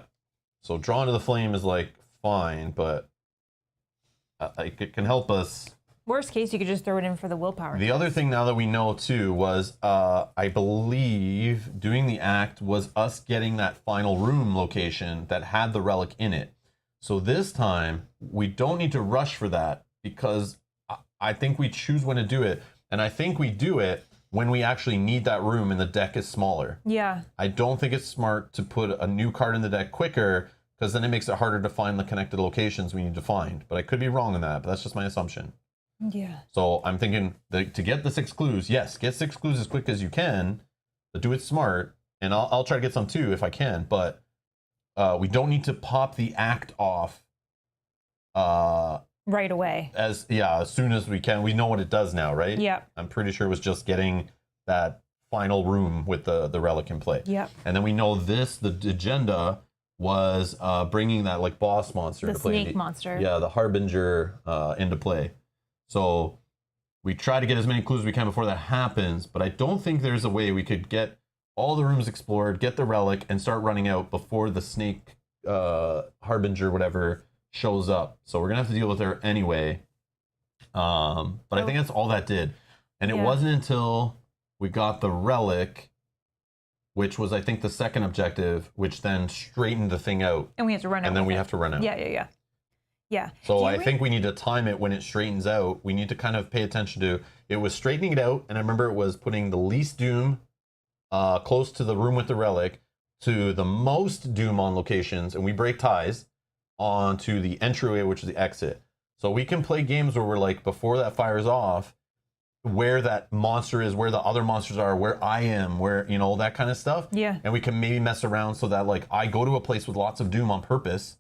So Drawn to the Flame is like fine, but it can help us. Worst case, you could just throw it in for the willpower. The other thing now that we know too was I believe doing the act was us getting that final room location that had the relic in it. So this time we don't need to rush for that because I think we choose when to do it, and I think we do it when we actually need that room and the deck is smaller. Yeah. I don't think it's smart to put a new card in the deck quicker because then it makes it harder to find the connected locations we need to find. But I could be wrong on that, but that's just my assumption. Yeah. So I'm thinking that to get the 6 clues, yes, get 6 clues as quick as you can, but do it smart. And I'll try to get some too if I can, but we don't need to pop the act off right away. As soon as we can. We know what it does now, right? Yeah. I'm pretty sure it was just getting that final room with the relic in play. Yeah. And then we know the agenda was bringing that like boss monster into play. The snake monster. Yeah, the Harbinger into play. So we try to get as many clues as we can before that happens, but I don't think there's a way we could get all the rooms explored, get the relic, and start running out before the snake Harbinger, whatever, shows up. So we're gonna have to deal with her anyway. But I think that's all that did. And it wasn't until we got the relic, which was I think the second objective, which then straightened the thing out. And we have to run out. And then we have to run out. Yeah. So I think we need to time it when it straightens out. We need to kind of pay attention to it was straightening it out, and I remember it was putting the least doom close to the room with the relic to the most doom on locations, and we break ties onto the entryway, which is the exit. So we can play games where we're like, before that fires off, where that monster is, where the other monsters are, where I am, where, you know, that kind of stuff. Yeah. And we can maybe mess around so that like I go to a place with lots of doom on purpose,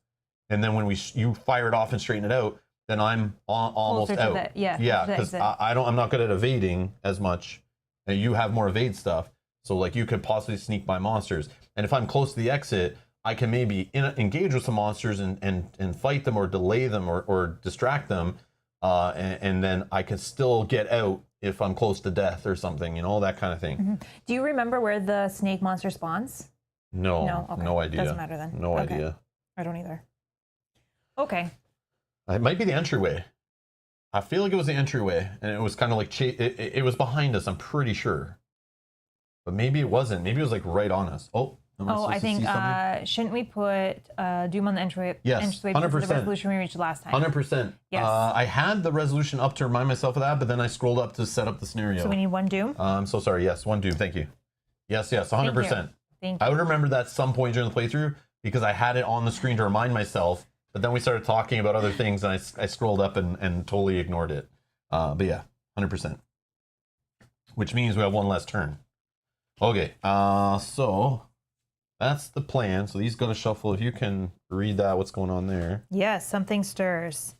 and then when you fire it off and straighten it out, then I'm almost out. Yeah, because I'm not good at evading as much, and you have more evade stuff. So like you could possibly sneak by monsters, and if I'm close to the exit, I can maybe engage with some monsters and fight them or delay them or distract them, and then I can still get out if I'm close to death or something, you know, that kind of thing. Mm-hmm. Do you remember where the snake monster spawns? No, okay. No idea. Doesn't matter then. No idea. I don't either. Okay. It might be the entryway. I feel like it was the entryway, and it was kind of like it was behind us. I'm pretty sure, but maybe it wasn't. Maybe it was like right on us. Oh, I think shouldn't we put Doom on the entryway? Yes, 100%. The resolution we reached last time. 100%. Yes. I had the resolution up to remind myself of that, but then I scrolled up to set up the scenario. So we need one Doom. I'm so sorry. Yes, one Doom. Thank you. Yes, 100%. Thank you. I would remember that at some point during the playthrough because I had it on the screen to remind myself. But then we started talking about other things, and I scrolled up and totally ignored it. But yeah, 100%. Which means we have one less turn. Okay, so that's the plan. So these go to shuffle. If you can read that, what's going on there? Yes, something stirs.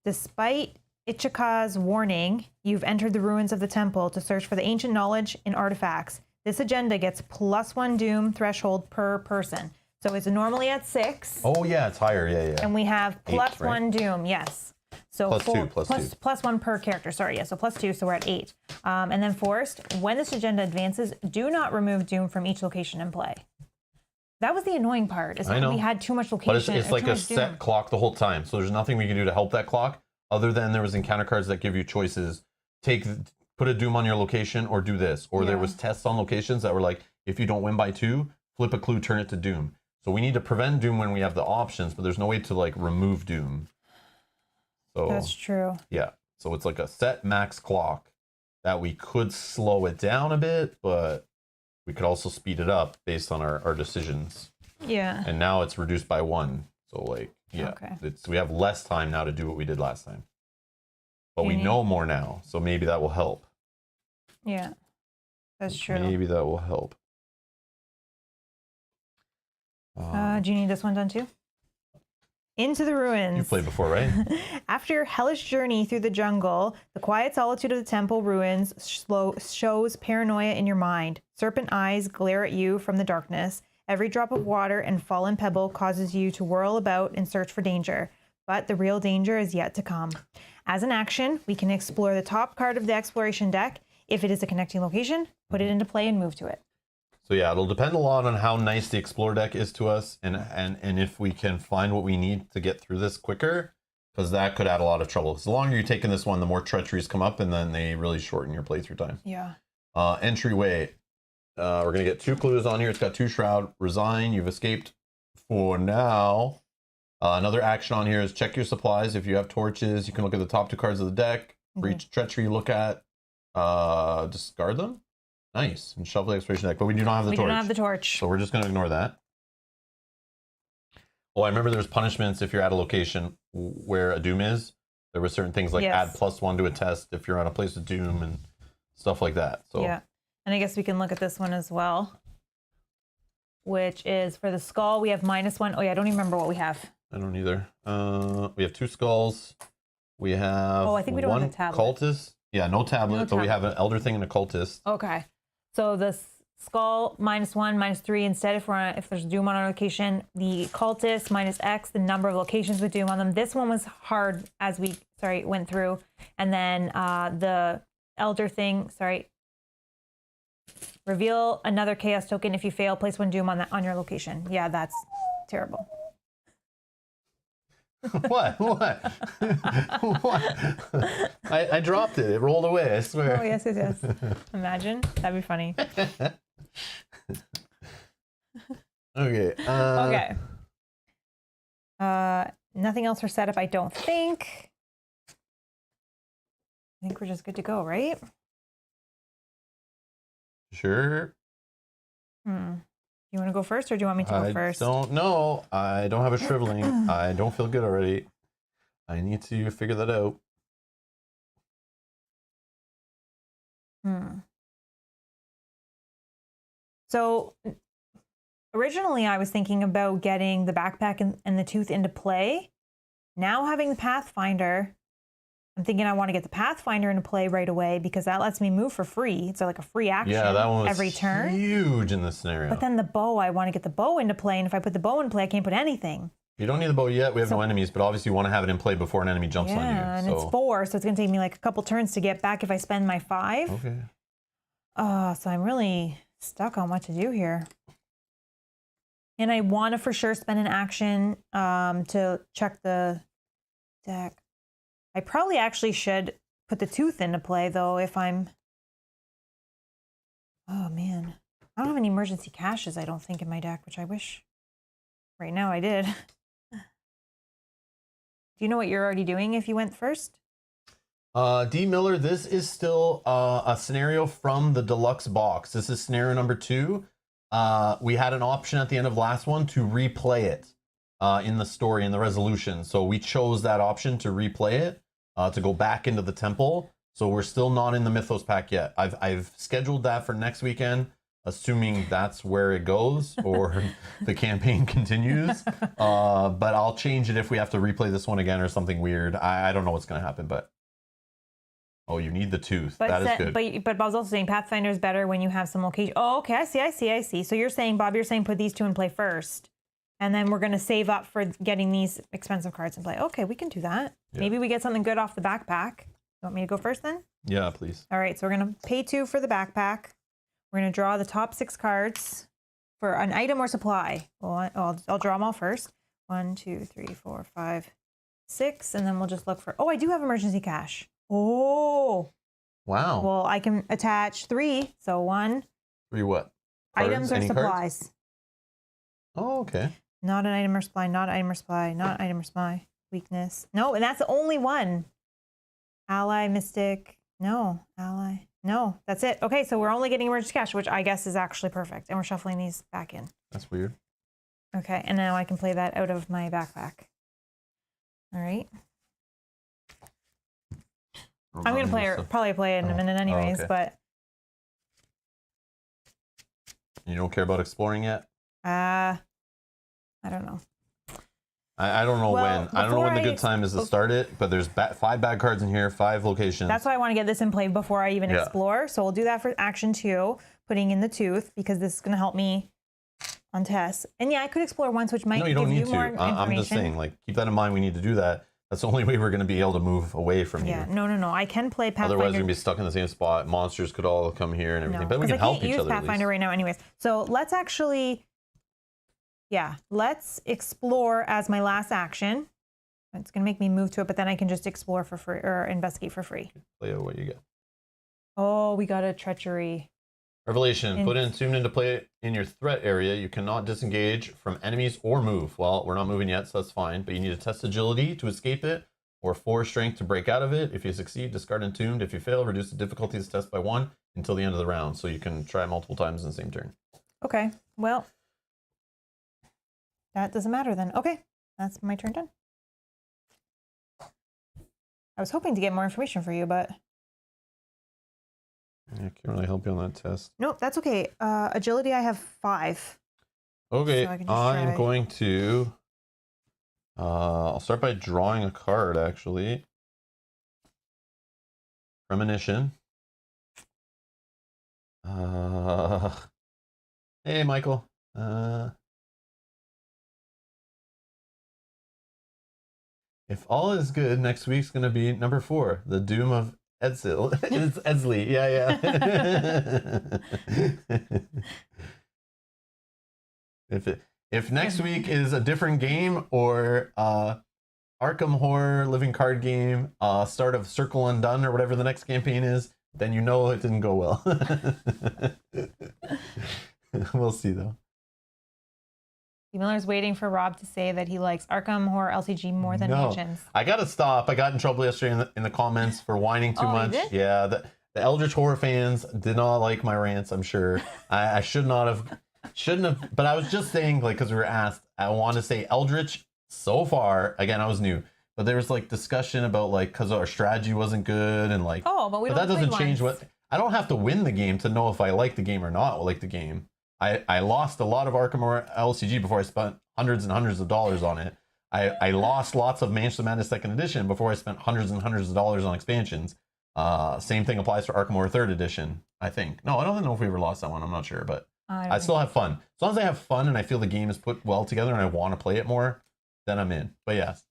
Despite Ichika's warning, you've entered the ruins of the temple to search for the ancient knowledge and artifacts. This agenda gets +1 Doom threshold per person. So it's normally at 6. Oh yeah, it's higher. Yeah. And we have +1 right? Doom. Yes. So +1 per character. Sorry. Yeah. So +2. So we're at 8. And then forced. When this agenda advances, do not remove Doom from each location in play. That was the annoying part. Is that we had too much location. But it's like a set clock the whole time. So there's nothing we can do to help that clock other than there was encounter cards that give you choices. Put a Doom on your location or do this. Or there was tests on locations that were like, if you don't win by 2, flip a clue, turn it to Doom. So we need to prevent Doom when we have the options, but there's no way to like remove Doom. So that's true. Yeah. So it's like a set max clock that we could slow it down a bit, but we could also speed it up based on our decisions. Yeah. And now it's reduced by 1. So like, yeah, we have less time now to do what we did last time. But we know more now, so maybe that will help. Yeah, that's true. Maybe that will help. Do you need this one done too? Into the ruins. You've played before, right? After your hellish journey through the jungle, the quiet solitude of the temple ruins shows paranoia in your mind. Serpent eyes glare at you from the darkness. Every drop of water and fallen pebble causes you to whirl about and search for danger. But the real danger is yet to come. As an action, we can explore the top card of the exploration deck. If it is a connecting location, put it into play and move to it. So yeah, it'll depend a lot on how nice the Explore deck is to us and if we can find what we need to get through this quicker, because that could add a lot of trouble. So the longer you're taking this one, the more treacheries come up, and then they really shorten your playthrough time. Yeah. Entryway. We're going to get 2 clues on here. It's got 2 Shroud. Resign. You've escaped for now. Another action on here is check your supplies. If you have torches, you can look at the top 2 cards of the deck. For each treachery you look at, discard them. Nice. And shuffle the exploration deck. But we do not have the torch. We don't have the torch. So we're just going to ignore that. Oh, I remember there's punishments if you're at a location where a Doom is. There were certain things like add +1 to a test if you're on a place of Doom and stuff like that. So yeah. And I guess we can look at this one as well, which is for the skull. We have -1. Oh, yeah. I don't even remember what we have. I don't either. We have 2 skulls. We have I think we don't have a tablet. Cultist. Yeah, no tablet, but we have an Elder Thing and a Cultist. Okay. So the skull -1, -3. Instead, if there's Doom on our location, the Cultist -X, the number of locations with Doom on them. This one was hard as we went through. And then the Elder Thing, reveal another Chaos token. If you fail, place 1 Doom on your location. Yeah, that's terrible. What? I dropped it. It rolled away, I swear. Oh, yes. Imagine. That'd be funny. Okay. Okay. Nothing else for setup, I don't think. I think we're just good to go, right? Sure. You want to go first, or do you want me to go first? I don't know. I don't have a shriveling. I don't feel good already. I need to figure that out. So originally I was thinking about getting the backpack and the tooth into play. Now having the Pathfinder, I'm thinking I want to get the Pathfinder into play right away because that lets me move for free. It's like a free action that one was every turn. Huge in this scenario. But then the bow, I want to get the bow into play, and if I put the bow in play, I can't put anything. You don't need the bow yet. We have no enemies, but obviously you want to have it in play before an enemy jumps on you. Yeah, and it's 4, so it's going to take me like a couple turns to get back if I spend my 5. Okay. So I'm really stuck on what to do here. And I want to for sure spend an action to check the deck. I probably actually should put the tooth into play, though, if I'm... Oh, man. I don't have any emergency caches, I don't think, in my deck, which I wish right now I did. Do you know what you're already doing if you went first? D. Miller, this is still a scenario from the deluxe box. This is scenario number 2. We had an option at the end of last one to replay it in the story, in the resolution. So we chose that option to replay it, to go back into the temple. So we're still not in the Mythos pack yet. I've scheduled that for next weekend, assuming that's where it goes or the campaign continues. But I'll change it if we have to replay this one again or something weird. I don't know what's going to happen, but... Oh, you need the tooth. But that is good. But Bob's also saying Pathfinder is better when you have some location. Oh, okay, I see. So you're saying, Bob, put these 2 in play first. And then we're going to save up for getting these expensive cards in play. Okay, we can do that. Yeah. Maybe we get something good off the backpack. You want me to go first then? Yeah, please. All right, so we're going to pay 2 for the backpack. We're going to draw the top 6 cards for an item or supply. Well, I'll draw them all first. 1, 2, 3, 4, 5, 6. And then we'll just look for... Oh, I do have emergency cash. Oh. Wow. Well, I can attach 3. So 1. 3 what? Cards? Items or Any supplies. Cards? Oh, okay. Not an item or supply, not item or supply, not item or supply. Weakness. No, and that's the only one. Ally, mystic. No. Ally. No, that's it. Okay, so we're only getting emergency cash, which I guess is actually perfect. And we're shuffling these back in. That's weird. Okay, and now I can play that out of my backpack. All right. I'm going to probably play it in a minute anyways, but... You don't care about exploring yet? I don't know. I don't know when. I don't know when the good time is to start it, but there's 5 bad cards in here, 5 locations. That's why I want to get this in play before I even explore. So we'll do that for action 2, putting in the tooth, because this is going to help me on tests. And yeah, I could explore once, which might give you more information. I'm just saying, like, keep that in mind. We need to do that. That's the only way we're going to be able to move away from here. Yeah, no. I can play Pathfinder. Otherwise, we're going to be stuck in the same spot. Monsters could all come here and everything. But we can help each other. I can't use Pathfinder right now anyways. So let's actually, let's explore as my last action. It's going to make me move to it, but then I can just explore for free or investigate for free. Play out what you get. Oh, we got a treachery. Revelation. Put Entombed into play in your threat area. You cannot disengage from enemies or move. Well, we're not moving yet, so that's fine. But you need to test agility to escape it, or 4 strength to break out of it. If you succeed, discard Entombed. If you fail, reduce the difficulty of this test by 1 until the end of the round. So you can try multiple times in the same turn. Okay. Well, that doesn't matter then. Okay. That's my turn done. I was hoping to get more information for you, but... I can't really help you on that test. Nope, that's okay. Agility, I have 5. Okay, so I'm going to... I'll start by drawing a card, actually. Premonition. Hey, Michael. If all is good, next week's going to be number 4, the Doom of Eztli. It's Eztli. Yeah. If next week is a different game or Arkham Horror Living Card Game, start of Circle Undone or whatever the next campaign is, then you know it didn't go well. We'll see though. Miller's waiting for Rob to say that he likes Arkham Horror LCG more than Mansions. I gotta stop. I got in trouble yesterday in the comments for whining too much. You did? Yeah, the Eldritch Horror fans did not like my rants, I'm sure. I shouldn't have, but I was just saying, like, because we were asked, I want to say Eldritch so far, again, I was new, but there was like discussion about like, because our strategy wasn't good and like, but that doesn't change what, I don't have to win the game to know if I like the game or not like the game. I lost a lot of Arkham or LCG before I spent hundreds and hundreds of dollars on it. I lost lots of Mansion of Madness Second Edition before I spent hundreds and hundreds of dollars on expansions. Same thing applies for Arkham Horror Third Edition, I think. No, I don't know if we ever lost that one. I'm not sure, but I still have fun. As long as I have fun and I feel the game is put well together and I want to play it more, then I'm in. But yes,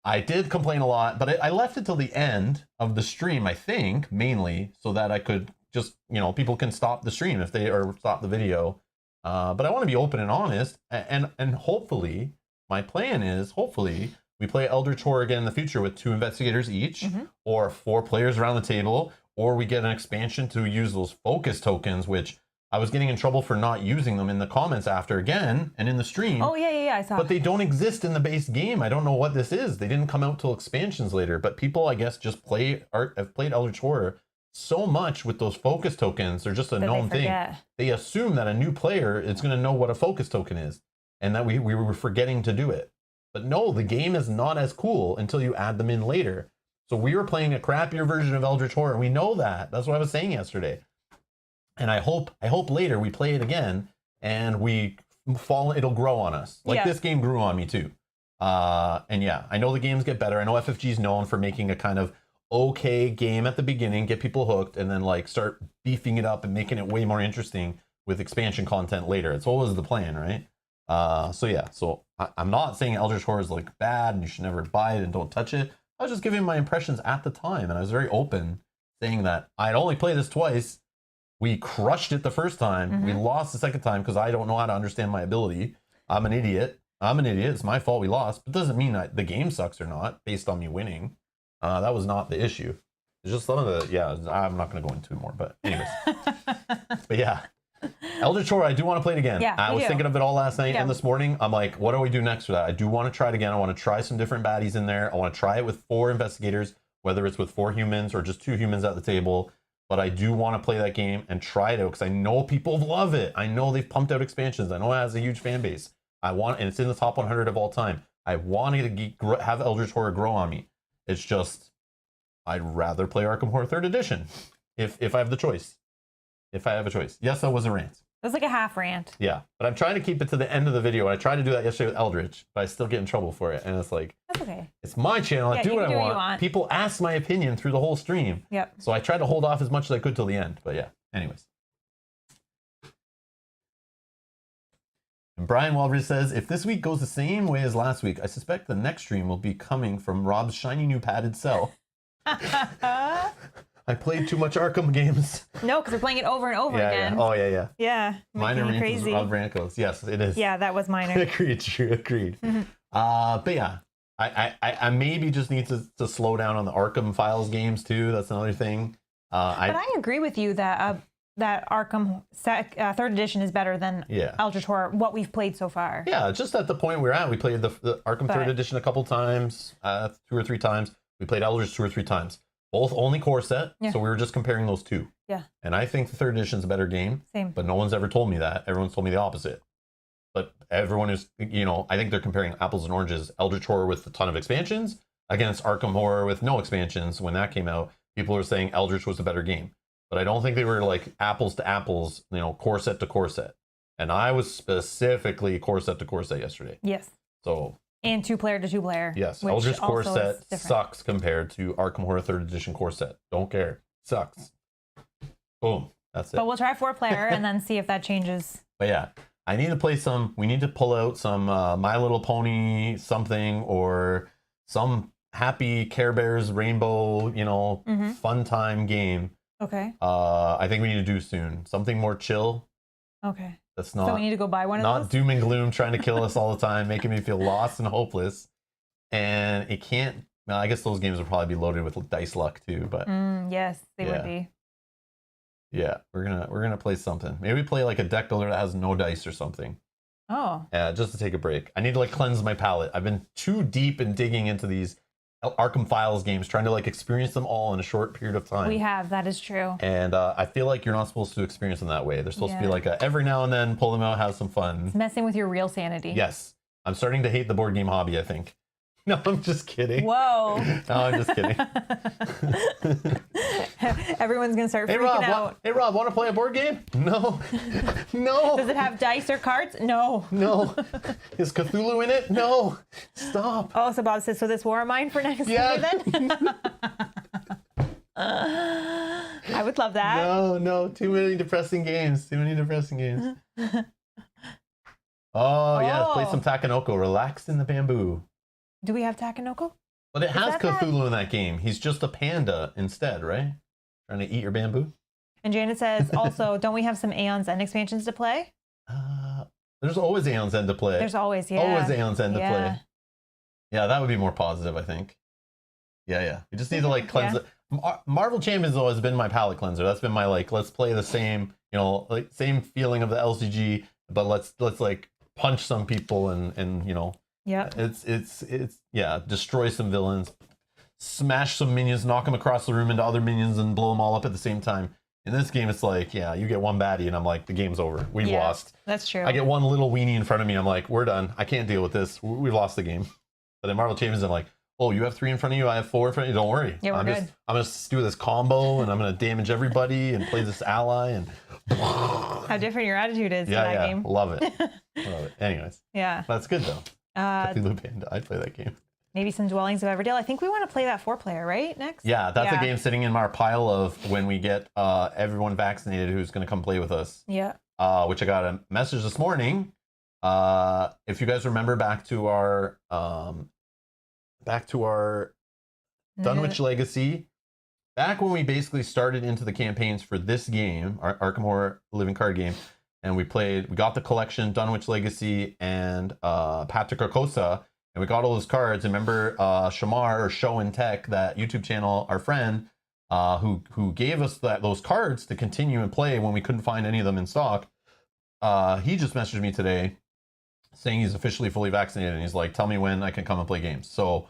I did complain a lot, but I left it till the end of the stream, I think, mainly so that I could just, people can stop the stream if they, or stop the video. But I want to be open and honest, and hopefully, my plan is, hopefully, we play Eldritch Horror again in the future with 2 investigators each, or 4 players around the table, or we get an expansion to use those focus tokens, which I was getting in trouble for not using them in the comments after again, and in the stream. Oh, yeah, I saw. But they don't exist in the base game. I don't know what this is. They didn't come out till expansions later, but people, I guess, just have played Eldritch Horror so much with those focus tokens. They're just a known thing. They assume that a new player is going to know what a focus token is, and that we were forgetting to do it. But no, the game is not as cool until you add them in later. So we were playing a crappier version of Eldritch Horror, and we know that. That's what I was saying yesterday. And I hope later we play it again and it'll grow on us. Like this game grew on me too. And yeah, I know the games get better. I know FFG is known for making a kind of okay game at the beginning, get people hooked, and then like start beefing it up and making it way more interesting with expansion content later. It's always the plan, right? So I'm not saying Eldritch Horror is like bad and you should never buy it and don't touch it. I was just giving my impressions at the time, and I was very open, saying that I'd only play this twice. We crushed it the first time. We lost the second time because I don't know how to understand my ability. I'm an idiot. It's my fault we lost. But it doesn't mean that the game sucks or not based on me winning. That was not the issue. It's just some of the, I'm not going to go into it more. But anyways. But yeah. Eldritch Horror, I do want to play it again. I was thinking of it all last night and this morning. I'm like, what do we do next for that? I do want to try it again. I want to try some different baddies in there. I want to try it with 4 investigators, whether it's with 4 humans or just 2 humans at the table. But I do want to play that game and try it out because I know people love it. I know they've pumped out expansions. I know it has a huge fan base. And it's in the top 100 of all time. I wanted to have Eldritch Horror grow on me. It's just, I'd rather play Arkham Horror 3rd Edition if I have the choice. If I have a choice. Yes, that was a rant. It was like a half rant. Yeah, but I'm trying to keep it to the end of the video. I tried to do that yesterday with Eldritch, but I still get in trouble for it. And it's like, that's okay. It's my channel. I do what I want. People ask my opinion through the whole stream. Yep. So I tried to hold off as much as I could till the end. But yeah, anyways. And Brian Walbridge says, if this week goes the same way as last week, I suspect the next stream will be coming from Rob's shiny new padded cell. I played too much Arkham games. No, because we're playing it over and over again. Yeah. Oh, yeah. Yeah. Minor wrinkles, Rob Rankles. Yes, it is. Yeah, that was minor. Agreed. But yeah, I maybe just need to slow down on the Arkham Files games too. That's another thing. But I agree with you that Arkham 3rd Edition is better than Eldritch Horror, what we've played so far. Yeah, just at the point we're at. We played the Arkham 3rd Edition a couple times, 2 or 3 times. We played Eldritch 2 or 3 times. Both only core set, so we were just comparing those 2. Yeah. And I think the 3rd edition is a better game. Same. But no one's ever told me that. Everyone's told me the opposite. But everyone is, I think they're comparing apples and oranges. Eldritch Horror with a ton of expansions against Arkham Horror with no expansions. When that came out, people were saying Eldritch was a better game. But I don't think they were like apples to apples, core set to core set. And I was specifically core set to core set yesterday. Yes. So... And 2-player to 2-player. Yes, Eldritch core set sucks compared to Arkham Horror 3rd Edition core set. Don't care. Sucks. Boom. That's it. But we'll try 4-player and then see if that changes. But yeah, I need to play some. We need to pull out some My Little Pony something or some Happy Care Bears Rainbow, fun time game. Okay. I think we need to do soon. Something more chill. Okay. That's not. So we need to go buy one of those? Not doom and gloom trying to kill us all the time, making me feel lost and hopeless. And it can't. Well, I guess those games would probably be loaded with dice luck too. But yes, they would be. Yeah, we're gonna play something. Maybe play like a deck builder that has no dice or something. Oh. Yeah, just to take a break. I need to cleanse my palate. I've been too deep in digging into these Arkham Files games, trying to experience them all in a short period of time. We have, that is true. And I feel like you're not supposed to experience them that way. They're supposed to be like every now and then, pull them out, have some fun. It's messing with your real sanity. Yes. I'm starting to hate the board game hobby, I think. No, I'm just kidding. Whoa. No, I'm just kidding. Everyone's everyone's gonna start freaking out. Hey Rob, want to play a board game? No. No. Does it have dice or cards? No. No. Is Cthulhu in it? No. Stop. Oh, so Bob says, so this war of mine for next Sunday then? I would love that. No. Too many depressing games. Oh, yeah. Play some Takenoko. Relax in the bamboo. Do we have Takenoko? But it has Cthulhu in that game. He's just a panda instead, right? Trying to eat your bamboo. And Janet says, also, don't we have some Aeon's End expansions to play? There's always Aeon's End to play. There's always, yeah. Always Aeon's End to play. Yeah, that would be more positive, I think. Yeah. We just need to like cleanse it. Marvel Champions though has been my palate cleanser. That's been my like, let's play the same, like same feeling of the LCG, but let's like punch some people and it's destroy some villains, smash some minions, knock them across the room into other minions and blow them all up at the same time. In this game, it's like, you get one baddie and I'm like, the game's over. We've lost. That's true. I get one little weenie in front of me. I'm like, we're done. I can't deal with this. We've lost the game. But in Marvel Champions, I'm like, oh, you have 3 in front of you. I have 4 in front of you. Don't worry. Yeah, we're good. I'm just do this combo and I'm going to damage everybody and play this ally. And how different your attitude is to that game. Love it. Anyways. Yeah. That's good though. Cthulhu Panda. I'd play that game. Maybe some Dwellings of Everdale. I think we want to play that 4-player, right? Next? Yeah, that's a game sitting in our pile of when we get everyone vaccinated who's going to come play with us. Yeah. Which I got a message this morning. If you guys remember back to our Dunwich Legacy, back when we basically started into the campaigns for this game, our Arkham Horror Living Card game, and we got the collection, Dunwich Legacy and Patrick Arcosa, and we got all those cards. And remember Shamar or Show and Tech, that YouTube channel, our friend, who gave us those cards to continue and play when we couldn't find any of them in stock. He just messaged me today saying he's officially fully vaccinated, and he's like, tell me when I can come and play games. So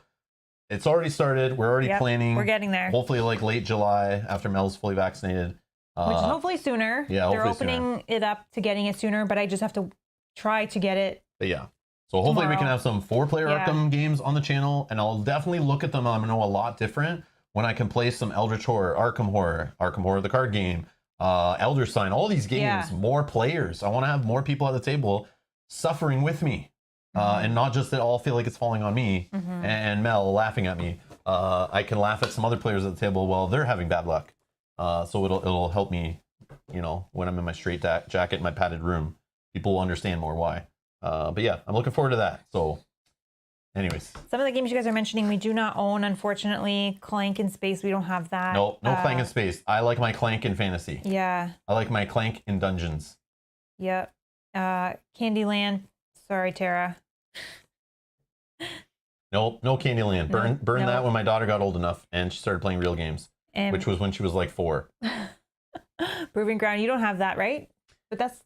it's already started. We're already planning. We're getting there. Hopefully like late July after Mel's fully vaccinated. Which is hopefully sooner. Yeah, they're opening it up to getting it sooner, but I just have to try to get it. But yeah. So hopefully we can have some 4-player Arkham games on the channel, and I'll definitely look at them. I'm going to know a lot different when I can play some Eldritch Horror, Arkham Horror, the card game, Elder Sign, all these games, more players. I want to have more people at the table suffering with me, and not just that all feel like it's falling on me and Mel laughing at me. I can laugh at some other players at the table while they're having bad luck. So it'll help me, when I'm in my straight jacket in my padded room. People will understand more why. But yeah, I'm looking forward to that. So anyways. Some of the games you guys are mentioning, we do not own, unfortunately. Clank in Space, we don't have that. No Clank in Space. I like my Clank in Fantasy. Yeah. I like my Clank in Dungeons. Yep. Candyland. Sorry, Tara. Nope, no Candyland. Burn that when my daughter got old enough and she started playing real games, which was when she was like 4. Proving Ground, you don't have that, right? But that's...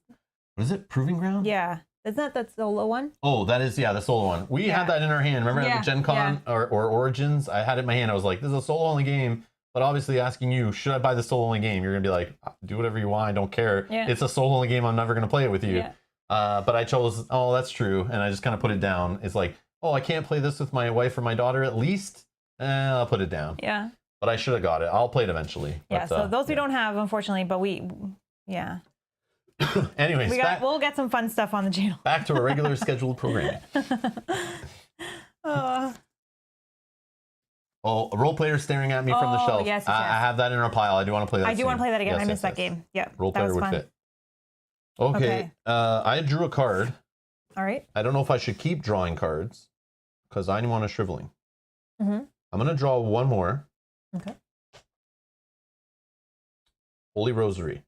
What is it? Proving Ground? Yeah. Isn't that the solo one? Oh, that is, the solo one. We had that in our hand. Remember at the Gen Con or Origins? I had it in my hand. I was like, this is a solo-only game, but obviously asking you, should I buy the solo-only game? You're going to be like, do whatever you want. I don't care. Yeah. It's a solo-only game. I'm never going to play it with you. Yeah. But I chose, that's true. And I just kind of put it down. It's like, I can't play this with my wife or my daughter at least. I'll put it down. Yeah. But I should have got it. I'll play it eventually. Yeah, so those we don't have, unfortunately, but Anyways, we'll get some fun stuff on the channel. Back to our regular scheduled programming. A role player staring at me from the shelf. Yes. I have that in our pile. I do want to play that. I do want to play that again. I missed that game. Yeah. Role player would fit. Okay. I drew a card. All right. I don't know if I should keep drawing cards because I want a shriveling. I'm going to draw one more. Okay. Holy Rosary.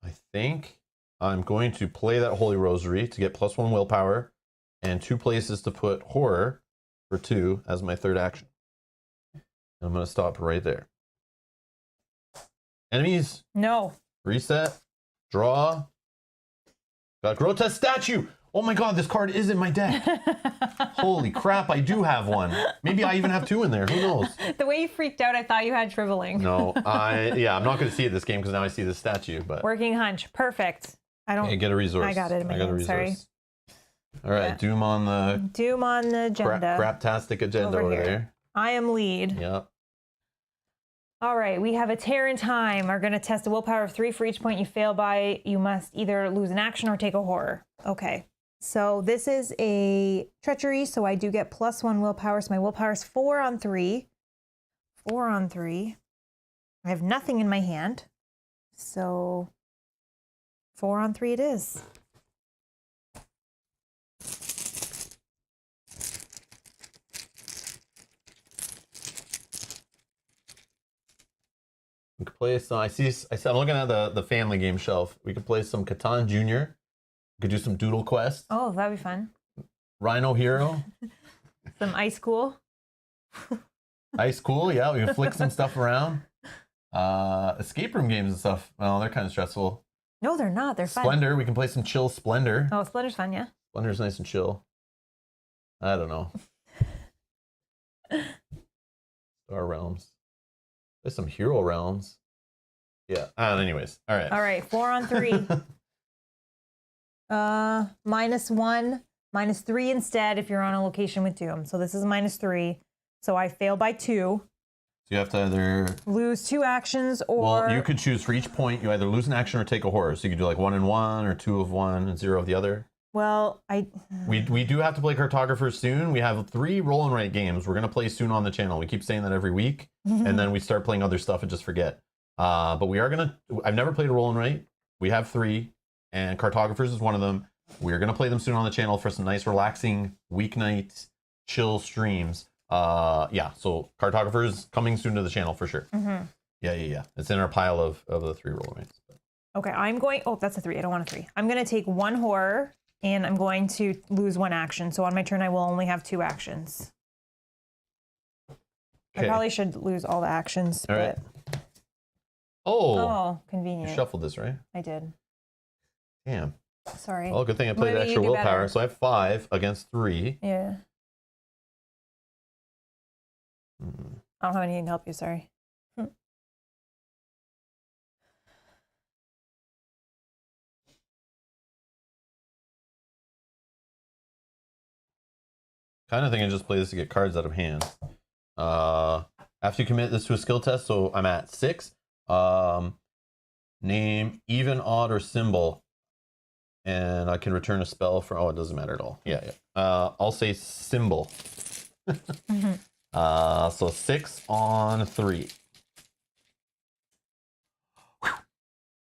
I think I'm going to play that Holy Rosary to get +1 willpower and 2 places to put horror for 2 as my third action. And I'm going to stop right there. Enemies. No. Reset. Draw. Got grotesque statue. Oh my god, this card is in my deck. Holy crap, I do have one. Maybe I even have 2 in there. Who knows? The way you freaked out, I thought you had shriveling. No, I'm not going to see it this game because now I see the statue. But working hunch, perfect. I don't. Hey, get a resource. I got it in my hand. Sorry. All right, Doom on the agenda. Craptastic agenda over there. I am lead. Yep. All right, we have a tear in time. We're going to test a willpower of 3 for each point you fail by. You must either lose an action or take a horror. Okay, so this is a treachery, so I do get +1 willpower. So my willpower is 4 on 3. 4 on 3. I have nothing in my hand, so 4 on 3 it is. We could play some. I'm looking at the family game shelf. We could play some Catan Junior. We could do some Doodle Quest. Oh, that'd be fun. Rhino Hero. Some Ice Cool. Ice Cool, yeah. We can flick some stuff around. Escape room games and stuff. Well, they're kind of stressful. No, they're not. They're fun. Splendor. We can play some chill Splendor. Oh, Splendor's fun, yeah. Splendor's nice and chill. I don't know. Star Realms. There's some Hero Realms. Yeah. Anyways. All right. All right. 4 on 3. -1, -3 instead if you're on a location with Doom. So this is -3. So I fail by 2. So you have to either lose 2 actions or. Well, you could choose for each point. You either lose an action or take a horror. So you could do like 1 and 1 or 2 of 1 and 0 of the other. Well, we do have to play Cartographers soon. We have 3 roll and write games we're gonna play soon on the channel. We keep saying that every week, and then we start playing other stuff and just forget. But we are gonna. I've never played a roll and write. We have 3, and Cartographers is one of them. We're gonna play them soon on the channel for some nice, relaxing weeknight chill streams. Yeah. So Cartographers coming soon to the channel for sure. Yeah. It's in our pile of the 3 roll and writes. Okay, I'm going. Oh, that's a 3. I don't want a 3. I'm gonna take 1 horror. And I'm going to lose 1 action. So on my turn, I will only have 2 actions. Okay. I probably should lose all the actions. All right. Oh, convenient. You shuffled this, right? I did. Damn. Sorry. Well, good thing I played extra willpower. Better. So I have 5 against 3. Yeah. I don't have anything to help you, sorry. Kind of think I just play this to get cards out of hand. After you commit this to a skill test, so I'm at 6. Name even, odd, or symbol, and I can return a spell from. Oh, it doesn't matter at all. Yeah. I'll say symbol. So 6 on 3.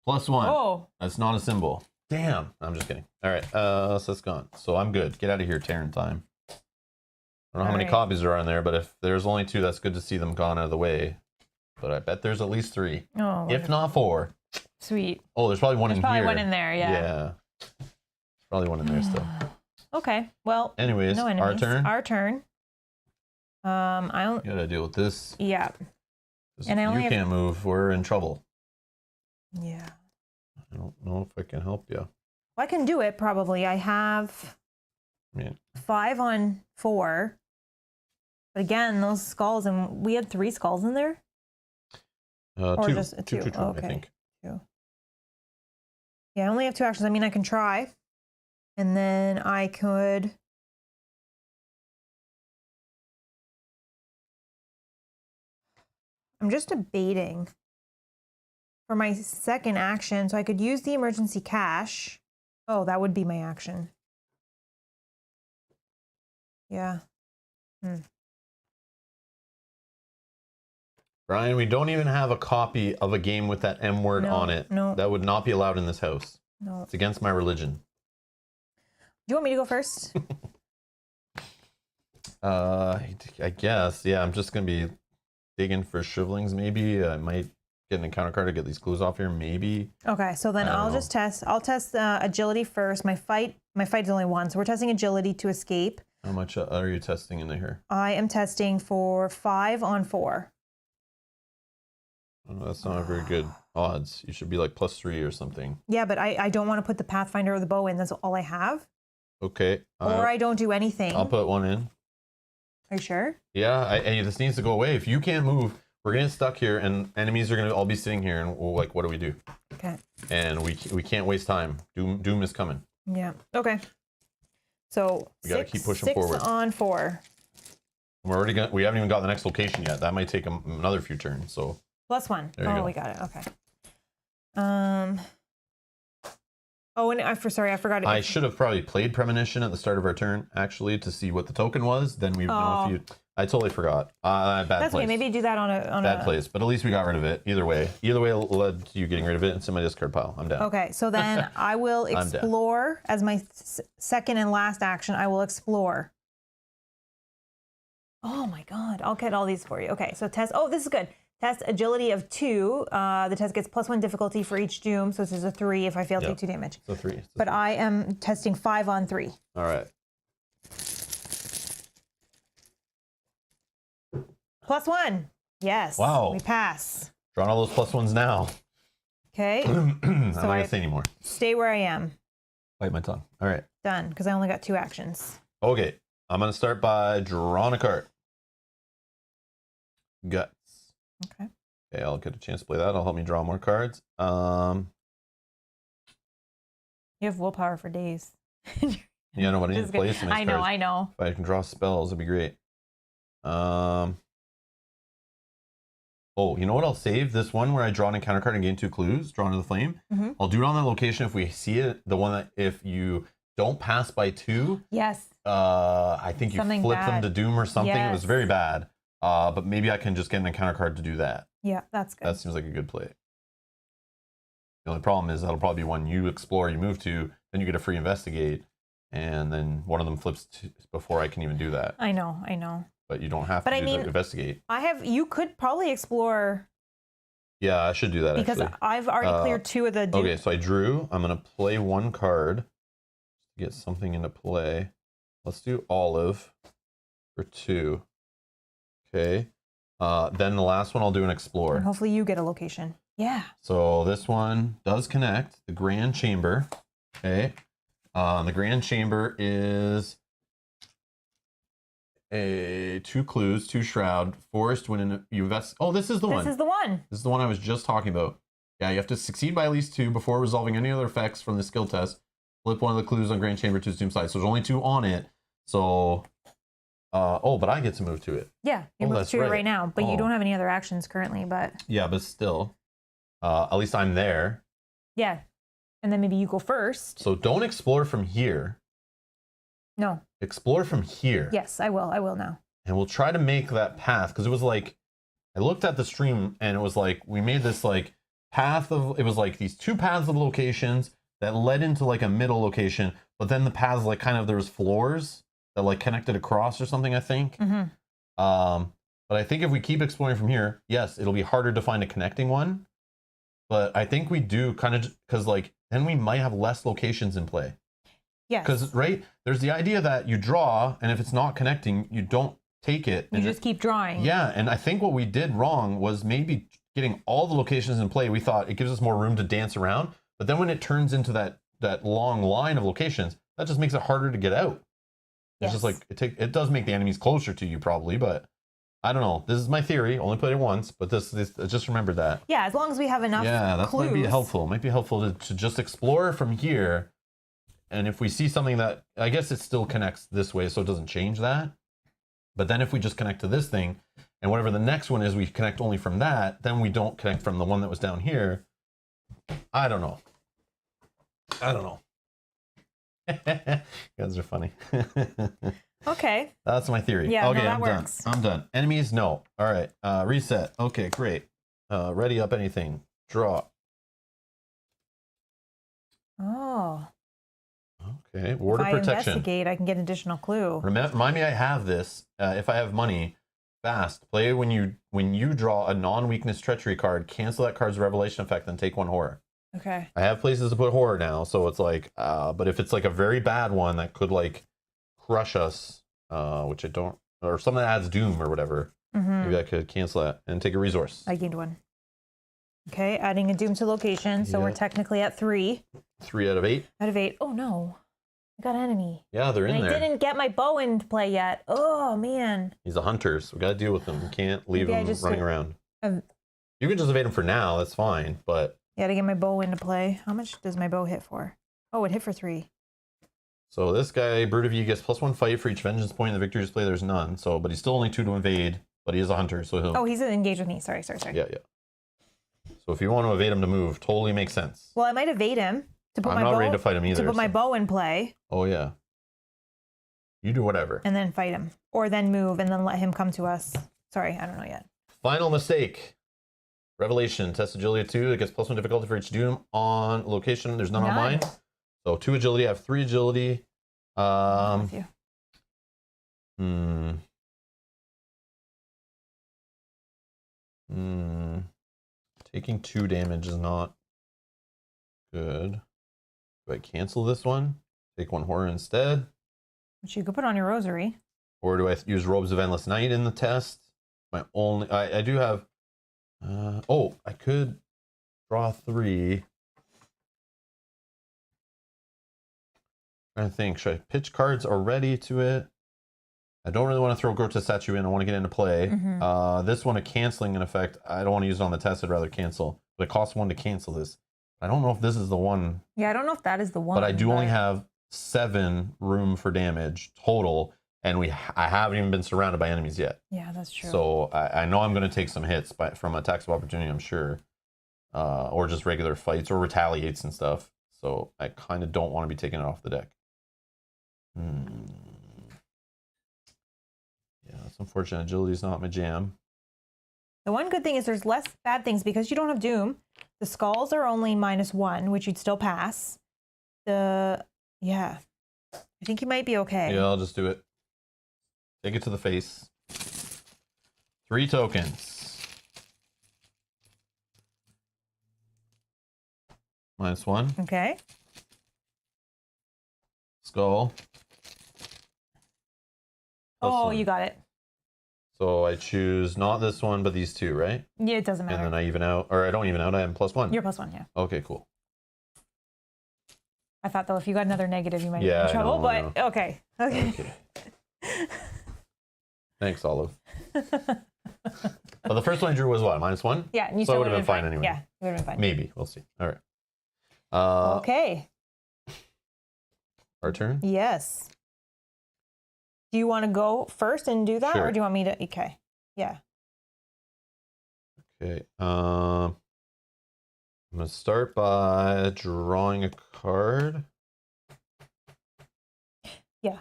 +1. Oh. That's not a symbol. Damn. I'm just kidding. All right. So that's gone. So I'm good. Get out of here, Terran time. I don't know how many copies there are in there, but if there's only 2, that's good to see them gone out of the way. But I bet there's at least 3, if not 4. Sweet. Oh, there's probably one in here. There's probably one in there, yeah. Yeah. There's probably one in there still. Okay, well. Anyways, no our turn. Our turn. I don't. You gotta deal with this. Yeah. And you can't move. We're in trouble. Yeah. I don't know if I can help you. Well, I can do it probably. I have 5 on 4. But again, those skulls, and we had 3 skulls in there? Or 2. just a 2? Two, okay. I think. 2. Yeah, I only have 2 actions. I mean, I can try. And then I could... I'm just debating for my second action. So I could use the emergency cash. Oh, that would be my action. Yeah. Brian, we don't even have a copy of a game with that M word on it. No. That would not be allowed in this house. No. It's against my religion. Do you want me to go first? I guess. Yeah, I'm just going to be digging for shrivelings, maybe. I might get an encounter card to get these clues off here, maybe. Okay, so then I'll just test. I'll test agility first. My fight is only 1, so we're testing agility to escape. How much are you testing in here? I am testing for 5 on 4. Oh, that's not a very good odds. You should be like +3 or something. Yeah, but I don't want to put the Pathfinder or the bow in. That's all I have. Okay. Or I don't do anything. I'll put 1 in. Are you sure? Yeah, this needs to go away. If you can't move, we're gonna get stuck here, and enemies are gonna all be sitting here, and we'll, like, what do we do? Okay. And we can't waste time. Doom is coming. Yeah. Okay. So we gotta keep pushing forward. 6 on 4. We haven't even got the next location yet. That might take another few turns. So +1. There you go. We got it. Okay. Oh, and I forgot it. I should have probably played Premonition at the start of our turn, actually, to see what the token was. Then we would know if you... I totally forgot. Bad That's place. okay. Maybe do that on bad place, but at least we got rid of it. Either way led to you getting rid of it. It's in my discard pile. I'm down. Okay, so then I will explore as my second and last action. I will explore. Oh my God! I'll get all these for you. Okay, so test. Oh, this is good. Test agility of 2. The test gets +1 difficulty for each doom. So this is a 3 if I fail, take 2 damage. So 3. But I am testing 5 on 3. All right. +1. Yes. Wow. We pass. Drawing all those +1s now. Okay. I'm not going to say anymore. Stay where I am. Bite my tongue. All right. Done, because I only got 2 actions. Okay. I'm going to start by drawing a card. Guts. Okay. Okay, I'll get a chance to play that. It'll help me draw more cards. You have willpower for days. Yeah, no, but I need to play some I know, cards. I know. If I can draw spells, it'd be great. Oh, you know what? I'll save this one where I draw an encounter card and gain 2 clues, drawn to the flame. Mm-hmm. I'll do it on that location if we see it. The one that if you don't pass by 2, yes. I think you Something flip bad. them to doom or something. Yes. It was very bad. But maybe I can just get an encounter card to do that. Yeah, that's good. That seems like a good play. The only problem is that'll probably be one you explore, you move to, then you get a free investigate, and then one of them flips before I can even do that. I know, I know. But you don't have to do the investigate. You could probably explore. Yeah, I should do that because actually. I've already cleared 2 of the. Okay, so I drew. I'm gonna play 1 card to get something into play. Let's do olive for 2. Okay. Then the last one I'll do an explore. And hopefully you get a location. Yeah. So this one does connect the Grand Chamber. Okay. The Grand Chamber is a 2 clues, 2 shroud, forest when you invest. Oh, this is the one. This is the one. This is the one I was just talking about. Yeah, you have to succeed by at least 2 before resolving any other effects from the skill test. Flip one of the clues on Grand Chamber to its doom side. So there's only 2 on it. So, but I get to move to it. Yeah, you move to it right now, but you don't have any other actions currently. But yeah, but still, at least I'm there. Yeah, and then maybe you go first. So don't explore from here. No. Explore from here. Yes, I will. I will now. And we'll try to make that path because it was like, I looked at the stream and it was like we made this like path of. It was like these 2 paths of locations that led into like a middle location, but then the paths like kind of there was floors that like connected across or something. I think. Mm-hmm. But I think if we keep exploring from here, yes, it'll be harder to find a connecting one. But I think we do kind of because like then we might have less locations in play. Yes. Because right there's the idea that you draw and if it's not connecting, you don't take it. You just keep drawing. Yeah, and I think what we did wrong was maybe getting all the locations in play. We thought it gives us more room to dance around, but then when it turns into that long line of locations, that just makes it harder to get out. It's just like it does make the enemies closer to you probably, but I don't know. This is my theory. Only played it once, but this just remember that. Yeah, as long as we have enough. Yeah, that clues. might be helpful. It might be helpful to just explore from here. And if we see something that, I guess it still connects this way, so it doesn't change that. But then if we just connect to this thing, and whatever the next one is, we connect only from that, then we don't connect from the one that was down here. I don't know. You guys are funny. Okay. That's my theory. Yeah, okay, no, that I'm works. done. I'm done. Enemies, no. All right. Reset. Okay, great. Ready up anything. Draw. Oh. Okay. Ward of if I protection. investigate, I can get an additional clue. Remind me I have this. If I have money, fast. Play when you draw a non-weakness treachery card, cancel that card's revelation effect, then take 1 horror. Okay. I have places to put horror now, so it's like, but if it's like a very bad one that could like crush us, which I don't, or something that adds doom or whatever, maybe I could cancel that and take a resource. I gained 1. Okay, adding a doom to location, so we're technically at 3. 3 out of 8. Out of 8. Oh no, I got an enemy. Yeah, they're in there. I didn't get my bow into play yet. Oh man. He's a hunter, so we got to deal with him. We can't leave him running around. You can just evade him for now. That's fine, but. Yeah, to get my bow into play. How much does my bow hit for? Oh, it hit for 3. So this guy, Brute of Ye, gets +1 fight for each vengeance point in the victory display. There's none. So, but he's still only 2 to invade. But he is a hunter, so he'll. Oh, he's engaged with me. Sorry. Yeah. So if you want to evade him to move, totally makes sense. Well, I might evade him to put I'm not ready to fight him either. To put my bow in play. Oh, yeah. You do whatever. And then fight him. Or then move and then let him come to us. Sorry, I don't know yet. Final mistake. Revelation. Test agility 2. It gets +1 difficulty for each doom on location. There's none on mine. So 2 agility. I have 3 agility. With you. Taking 2 damage is not good. Do I cancel this one? Take 1 horror instead? Which you could put on your rosary. Or do I use Robes of Endless Night in the test? My only... I do have... oh, I could draw 3. I think, should I pitch cards already to it? I don't really want to throw Grotesque Statue in. I want to get into play. This one, a canceling in effect. I don't want to use it on the test. I'd rather cancel. But it costs 1 to cancel this. I don't know if this is the one. Yeah, I don't know if that is the one. But I do only have 7 room for damage total. And I haven't even been surrounded by enemies yet. Yeah, that's true. So I know I'm going to take some hits from attacks of opportunity, I'm sure. Or just regular fights or retaliates and stuff. So I kind of don't want to be taking it off the deck. Yeah, that's unfortunate. Agility is not my jam. The one good thing is there's less bad things because you don't have Doom. The skulls are only -1, which you'd still pass. Yeah, I think you might be okay. Yeah, I'll just do it. Take it to the face. 3 tokens. -1. Okay. Skull. Oh, you got it. So I choose not this one, but these 2, right? Yeah, it doesn't matter. And then I even out, or I don't even out, I am +1. You're +1, yeah. Okay, cool. I thought, though, if you got another negative, you might be in trouble, but okay. Okay. Thanks, Olive. But the first one I drew was what, -1? Yeah, and you so still it would have been fine anyway. Yeah, it would have been fine. Maybe, we'll see. All right. Okay. Our turn? Yes. Do you want to go first and do that, Sure. or do you want me to? Okay. Yeah. Okay. I'm gonna start by drawing a card. Yeah.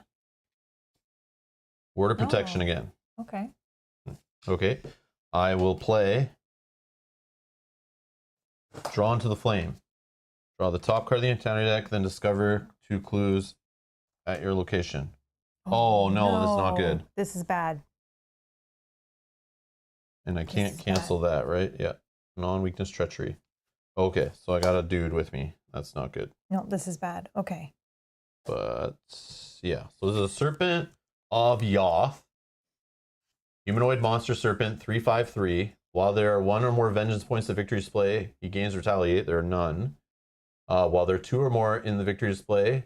Word of Protection again. Okay. Okay. I will play Drawn to the Flame. Draw the top card of the encounter deck, then discover 2 clues at your location. Oh no, this is not good. This is bad. And I can't cancel that, right? Yeah. Non-weakness treachery. Okay, so I got a dude with me. That's not good. No, this is bad. Okay. But yeah, so this is a Serpent of Yoth. Humanoid monster serpent, 3/5/3. While there are 1 or more vengeance points in the victory display, he gains retaliate. There are none. While there are 2 or more in the victory display,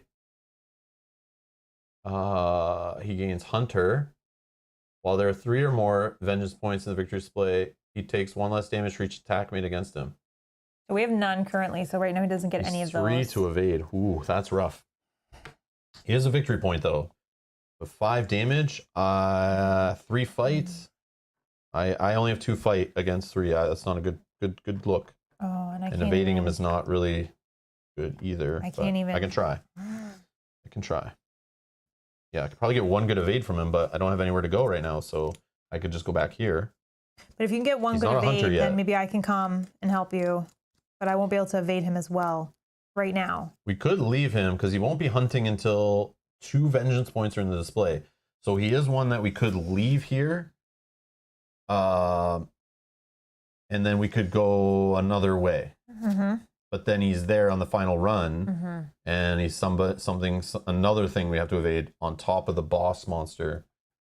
he gains Hunter. While there are 3 or more vengeance points in the victory display, he takes 1 less damage for each attack made against him. So we have none currently, so right now he doesn't get any of those. 3 to evade. Ooh, that's rough. He has a victory point though. With 5 damage, 3 fights. I only have 2 fight against 3. That's not a good look. Oh, and evading him is not really good either. I can't even. I can try. I can try. Yeah, I could probably get 1 good evade from him, but I don't have anywhere to go right now, so I could just go back here. But if you can get 1 good evade, then maybe I can come and help you. But I won't be able to evade him as well right now. We could leave him because he won't be hunting until 2 vengeance points are in the display. So he is one that we could leave here. And then we could go another way. But then he's there on the final run, and he's another thing we have to evade on top of the boss monster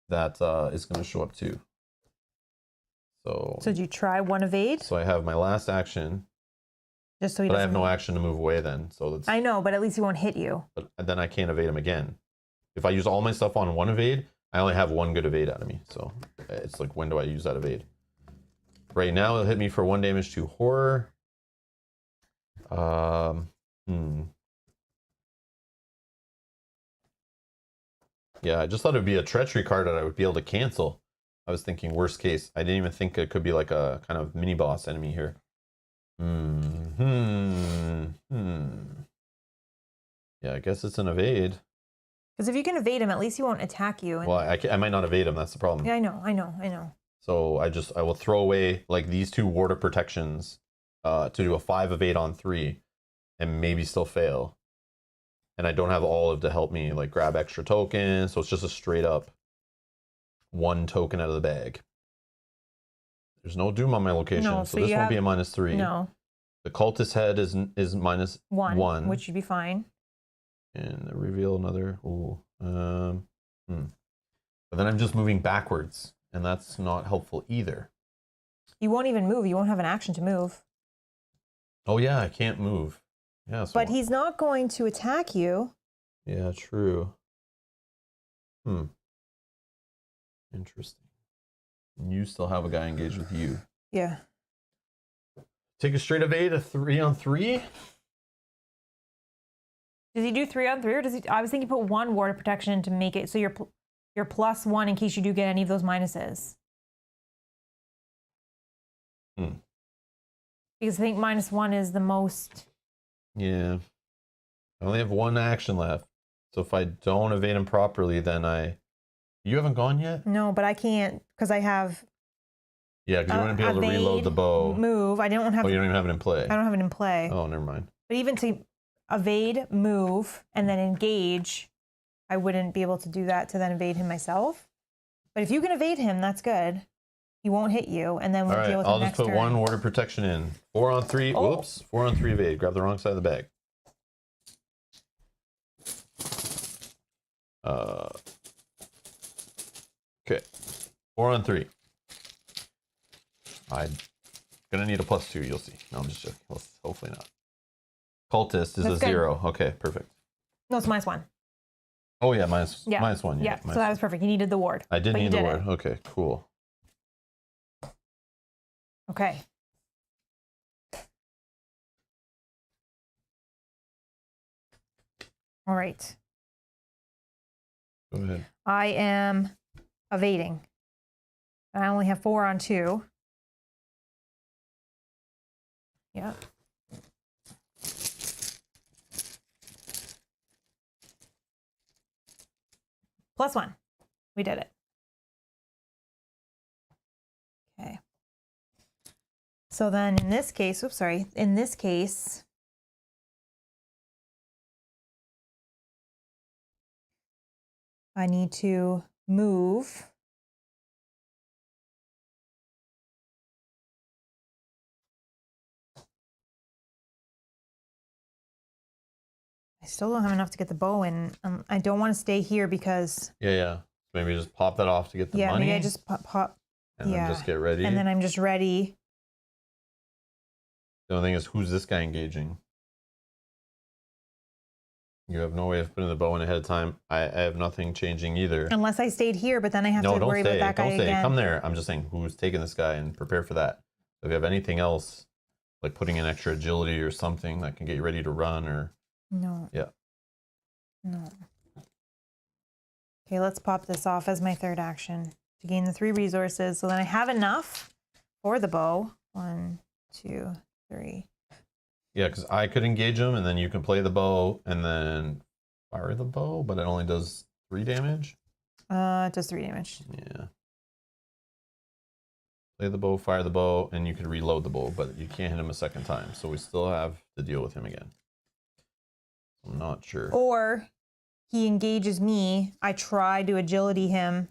that is going to show up too. So do you try 1 evade? So I have my last action. Just so he but doesn't. I have no action to move away then. So that's. I know, but at least he won't hit you. But then I can't evade him again. If I use all my stuff on 1 evade, I only have 1 good evade out of me. So it's like, when do I use that evade? Right now, it'll hit me for 1 damage to horror. Yeah, I just thought it would be a treachery card that I would be able to cancel. I was thinking worst case. I didn't even think it could be like a kind of mini boss enemy here. Yeah, I guess it's an evade. Because if you can evade him, at least he won't attack you. Well, I might not evade him. That's the problem. Yeah, I know. So I will throw away like these 2 ward of protections to do a 5 evade on 3 and maybe still fail. And I don't have Olive to help me like grab extra tokens. So it's just a straight up 1 token out of the bag. There's no Doom on my location. No, so this won't be a -3. No. The cultist head is -1, which should be fine. And reveal another. Ooh. But then I'm just moving backwards, and that's not helpful either. You won't even move. You won't have an action to move. Oh yeah, I can't move. Yeah. So but he's not going to attack you. Yeah, true. Interesting. You still have a guy engaged with you. Yeah. Take a straight evade, a 3 on 3. Does he do 3 on 3, or does he? I was thinking put 1 ward of protection to make it so you're +1 in case you do get any of those minuses. Because I think -1 is the most. Yeah. I only have 1 action left. So if I don't evade him properly, then You haven't gone yet? No, but I can't because I have. Yeah, because you wouldn't be able to reload the bow. Move. I don't have. Oh, you don't even have it in play. I don't have it in play. Oh, never mind. But even to evade, move, and then engage, I wouldn't be able to do that to then evade him myself. But if you can evade him, that's good. He won't hit you, and then we'll deal with him next turn. I'll just put 1 ward of protection in. 4 on 3. Oh. Whoops. 4 on 3 evade. Grab the wrong side of the bag. Okay. 4 on 3. I'm gonna need a +2. You'll see. No, I'm just joking. Hopefully not. Cultist is a 0. Okay, perfect. No, it's -1. Oh yeah, -1. Yeah. So that was perfect. You needed the ward. I did need the ward. Okay, cool. Okay. All right. Go ahead. I am evading. I only have 4 on 2. Yep. +1. We did it. Okay. So then in this case, in this case, I need to move. I still don't have enough to get the bow in. I don't want to stay here because... Yeah. Maybe just pop that off to get the money. Yeah, maybe I just pop. And then just get ready. And then I'm just ready. The only thing is, who's this guy engaging? You have no way of putting the bow in ahead of time. I have nothing changing either. Unless I stayed here, but then I have to worry about that guy again. Don't stay. Come there. I'm just saying, who's taking this guy and prepare for that. If you have anything else, like putting in extra agility or something that can get you ready to run or... No. Yeah. No. Okay, let's pop this off as my 3rd action to gain the 3 resources. So then I have enough for the bow. 1, 2, 3. Yeah, because I could engage him, and then you can play the bow, and then fire the bow, but it only does 3 damage. It does 3 damage. Yeah. Play the bow, fire the bow, and you can reload the bow, but you can't hit him a 2nd time. So we still have to deal with him again. I'm not sure. Or he engages me. I try to agility him.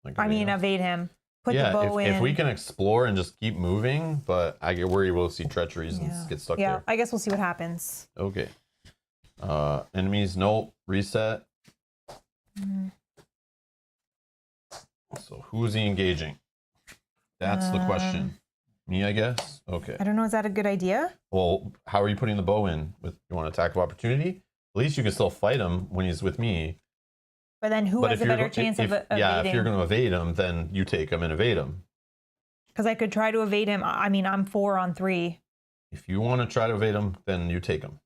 Evade him. Put the bow in. If we can explore and just keep moving, but I get worried we'll see treacheries and get stuck there. Yeah, I guess we'll see what happens. Okay. Enemies, nope. Reset. So who's he engaging? That's the question. Me, I guess? Okay. I don't know. Is that a good idea? Well, how are you putting the bow in? You want attack of opportunity? At least you can still fight him when he's with me. But then who has a better chance of evading? Yeah, if you're going to evade him, then you take him and evade him. Because I could try to evade him. I'm 4 on 3. If you want to try to evade him, then you take him.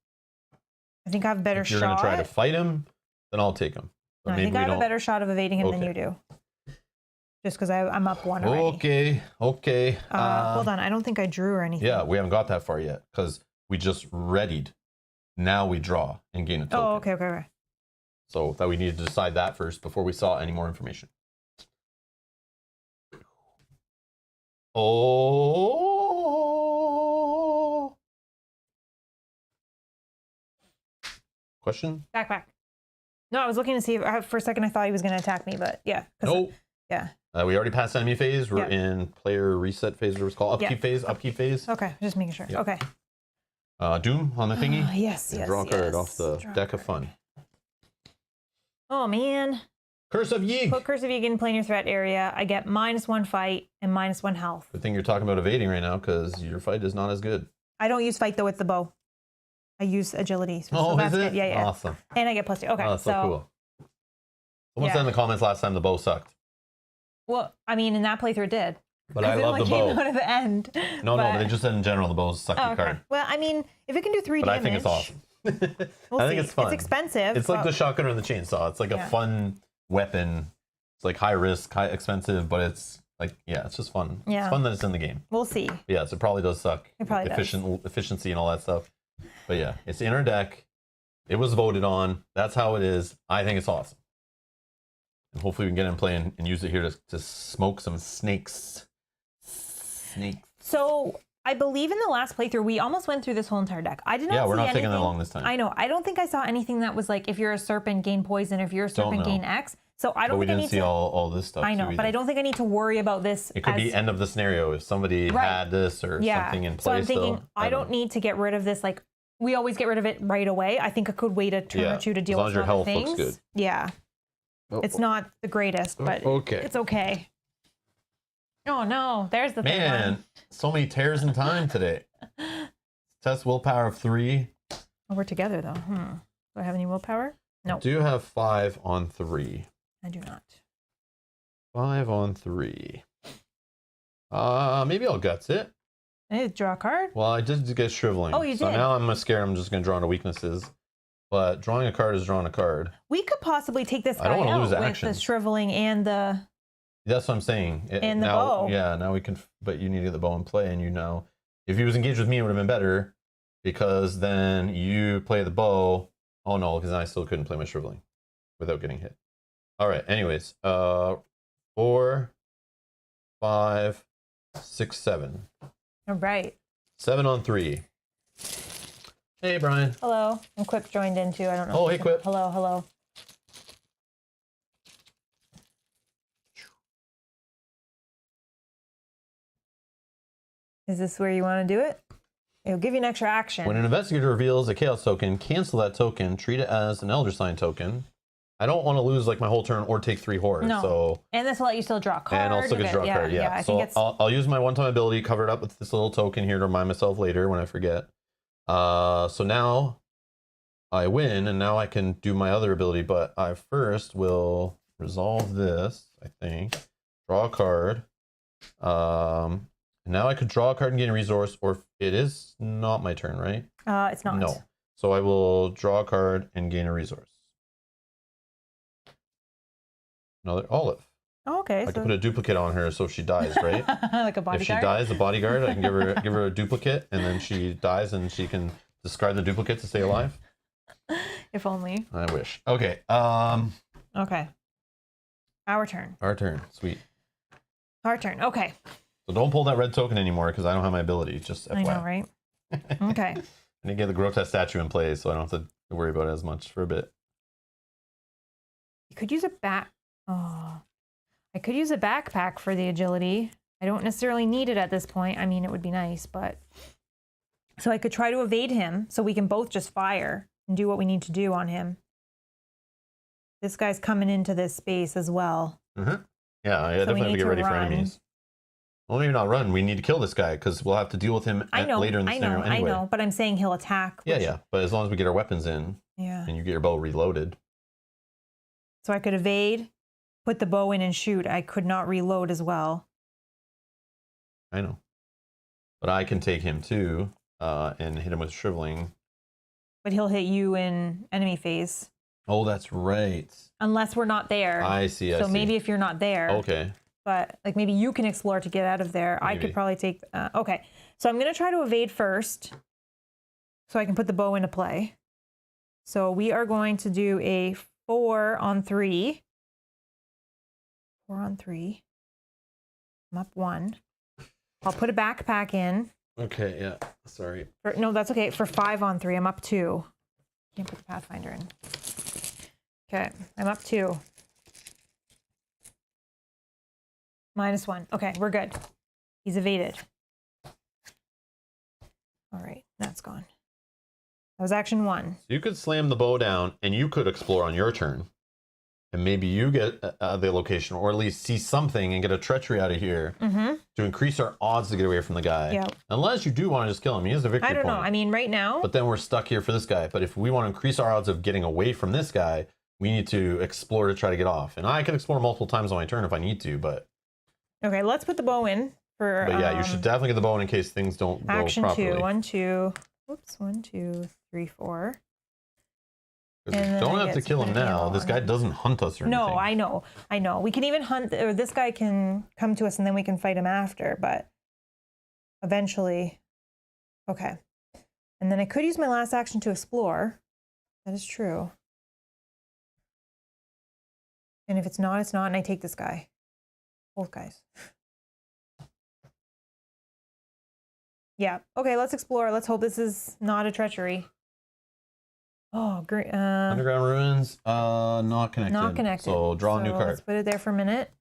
I think I have a better shot. If you're going to try to fight him, then I'll take him. No, I think I have a better shot of evading him than you do. just because I'm up one already. Okay. Hold on. I don't think I drew or anything. Yeah, we haven't got that far yet because we just readied. Now we draw and gain a token. Oh, okay. So that we needed to decide that first before we saw any more information. Oh. Question? Back. No, I was looking to see if, for a second I thought he was going to attack me, but yeah. Nope. Yeah. We already passed enemy phase. We're in player reset phase, whatever it's called. Upkeep phase. Okay, just making sure. Yep. Okay. Doom on the thingy. Yes. Draw a card off the deck of fun. Oh, man. Curse of Yeeg. Put Curse of Yeeg in planar threat area. I get -1 fight and -1 health. Good thing you're talking about evading right now because your fight is not as good. I don't use fight though with the bow. I use agility. So that's is it? good. Yeah. Awesome. And I get +2. Okay. Oh, that's so cool. Someone said in the comments last time the bow sucked. Well, I mean, in that playthrough it did. But I love the bow. It came out at the end. No, but they just said in general the bow's sucky card. Well, I mean, if it can do 3 but damage. I think it's awesome. We'll I think see. it's fun. It's expensive. It's like the shotgun or the chainsaw. It's like a fun weapon. It's like high risk, high expensive, but it's like, it's just fun. Yeah. It's fun that it's in the game. We'll see. But yes, it probably does suck. It probably does. Efficiency and all that stuff. But yeah, it's in our deck. It was voted on. That's how it is. I think it's awesome. And hopefully we can get in play and use it here to smoke some snakes. So I believe in the last playthrough, we almost went through this whole entire deck. I did not see we're not anything. taking that long this time. I know. I don't think I saw anything that was like, if you're a serpent, gain poison. If you're a serpent, gain X. So I don't think I need to... we didn't see all this stuff. I know, but I don't think I need to worry about this. It could be end of the scenario if somebody had this or something in place. So I'm thinking, I don't need to get rid of this. Like, we always get rid of it right away. I think I could wait a turn or two to deal with some other things. As long as your health looks good. Yeah. It's not the greatest, but it's okay. Oh no, there's the third one. Man, so many tears in time today. Test willpower of 3. Oh, we're together though. Do I have any willpower? No. I do have 5 on 3. I do not. 5 on 3. Maybe I'll guts it. I need to draw a card? Well, I did get shriveling. Oh, you did? So now I'm scared I'm just going to draw into weaknesses. But drawing a card is drawing a card. We could possibly take this guy I don't want to lose out action. with the shriveling and the... That's what I'm saying. And the bow. Yeah, now we can... But you need to get the bow in play, and you know... If he was engaged with me, it would have been better. Because then you play the bow. Oh, no, because I still couldn't play my shriveling without getting hit. All right, anyways. 4, 5, 6, 7. All right. 7 on 3. Hey, Brian. Hello. And Quip joined in too. I don't know. Oh, hey, Quip. Hello. Is this where you want to do it? It'll give you an extra action. When an investigator reveals a chaos token, cancel that token, treat it as an elder sign token. I don't want to lose like my whole turn or take 3 horror. No. So and this will let you still draw a card. And I'll still get to draw a card, yeah. I so think it's... I'll use my one-time ability, cover it up with this little token here to remind myself later when I forget. So now I win, and now I can do my other ability, but I first will resolve this, I think. Draw a card. Now I could draw a card and gain a resource, or it is not my turn, right? It's not. No. So I will draw a card and gain a resource. Another olive. Oh, okay. I can put a duplicate on her so if she dies, right? Like a bodyguard? If she dies, the bodyguard, I can give her a duplicate, and then she dies, and she can discard the duplicate to stay alive. If only. I wish. Okay. Okay. Our turn. Our turn. Sweet. Our turn. Okay. So don't pull that red token anymore because I don't have my ability. Just FYI. I know, right? Okay. I need to get the grotesque statue in place so I don't have to worry about it as much for a bit. You could use a I could use a backpack for the agility. I don't necessarily need it at this point. I mean, it would be nice, but... So I could try to evade him so we can both just fire and do what we need to do on him. This guy's coming into this space as well. Mm-hmm. Yeah, I definitely have to get ready for enemies. Well, maybe not run. We need to kill this guy because we'll have to deal with him later in the scenario anyway. I know, but I'm saying he'll attack. Yeah. But as long as we get our weapons in and you get your bow reloaded. So I could evade, put the bow in and shoot. I could not reload as well. I know. But I can take him too and hit him with shriveling. But he'll hit you in enemy phase. Oh, that's right. Unless we're not there. I see. So maybe if you're not there. Okay. but like maybe you can explore to get out of there. Maybe. I could probably take, okay. So I'm going to try to evade first so I can put the bow into play. So we are going to do a 4 on 3. 4 on 3. I'm up 1. I'll put a backpack in. Okay, yeah, sorry. No, that's okay. For 5 on 3, I'm up 2. Can't put the Pathfinder in. Okay, I'm up 2. -1. Okay, we're good. He's evaded. All right, that's gone. That was action 1. So you could slam the bow down and you could explore on your turn. And maybe you get the location, or at least see something and get a treachery out of here to increase our odds to get away from the guy. Yep. Unless you do want to just kill him. He has a victory point. I don't know. I mean, right now. But then we're stuck here for this guy. But if we want to increase our odds of getting away from this guy, we need to explore to try to get off. And I can explore multiple times on my turn if I need to, but... Okay, let's put the bow in for... But yeah, you should definitely get the bow in case things don't go properly. Action 2. 1, 2... Whoops. 1, 2, 3, 4... And we don't have to kill him now. This guy doesn't hunt us or anything. No, I know. We can even hunt, or this guy can come to us and then we can fight him after, but eventually, okay. And then I could use my last action to explore. That is true. And if it's not, it's not, and I take this guy. Both guys. Yeah, okay, let's explore. Let's hope this is not a treachery. Oh, great. Underground ruins, not connected. Not connected. So draw a new card. Let's put it there for a minute.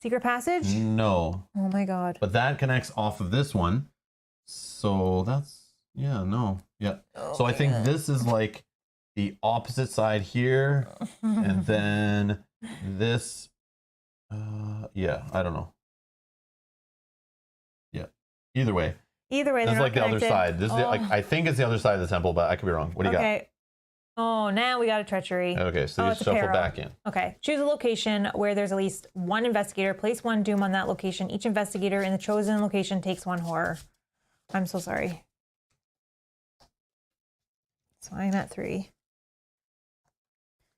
Secret passage? No. Oh my god. But that connects off of this one. So that's, yeah, no. Yeah. Oh, so I think this is like the opposite side here. And then this, yeah, I don't know. Yeah. Either way. Either way, this is like connected. The other side. This is like, I think it's the other side of the temple, but I could be wrong. What do you got? Oh, now we got a treachery. Okay, so these shuffle back in. Okay, choose a location where there's at least 1 investigator. Place 1 doom on that location. Each investigator in the chosen location takes 1 horror. I'm so sorry. So I'm at 3.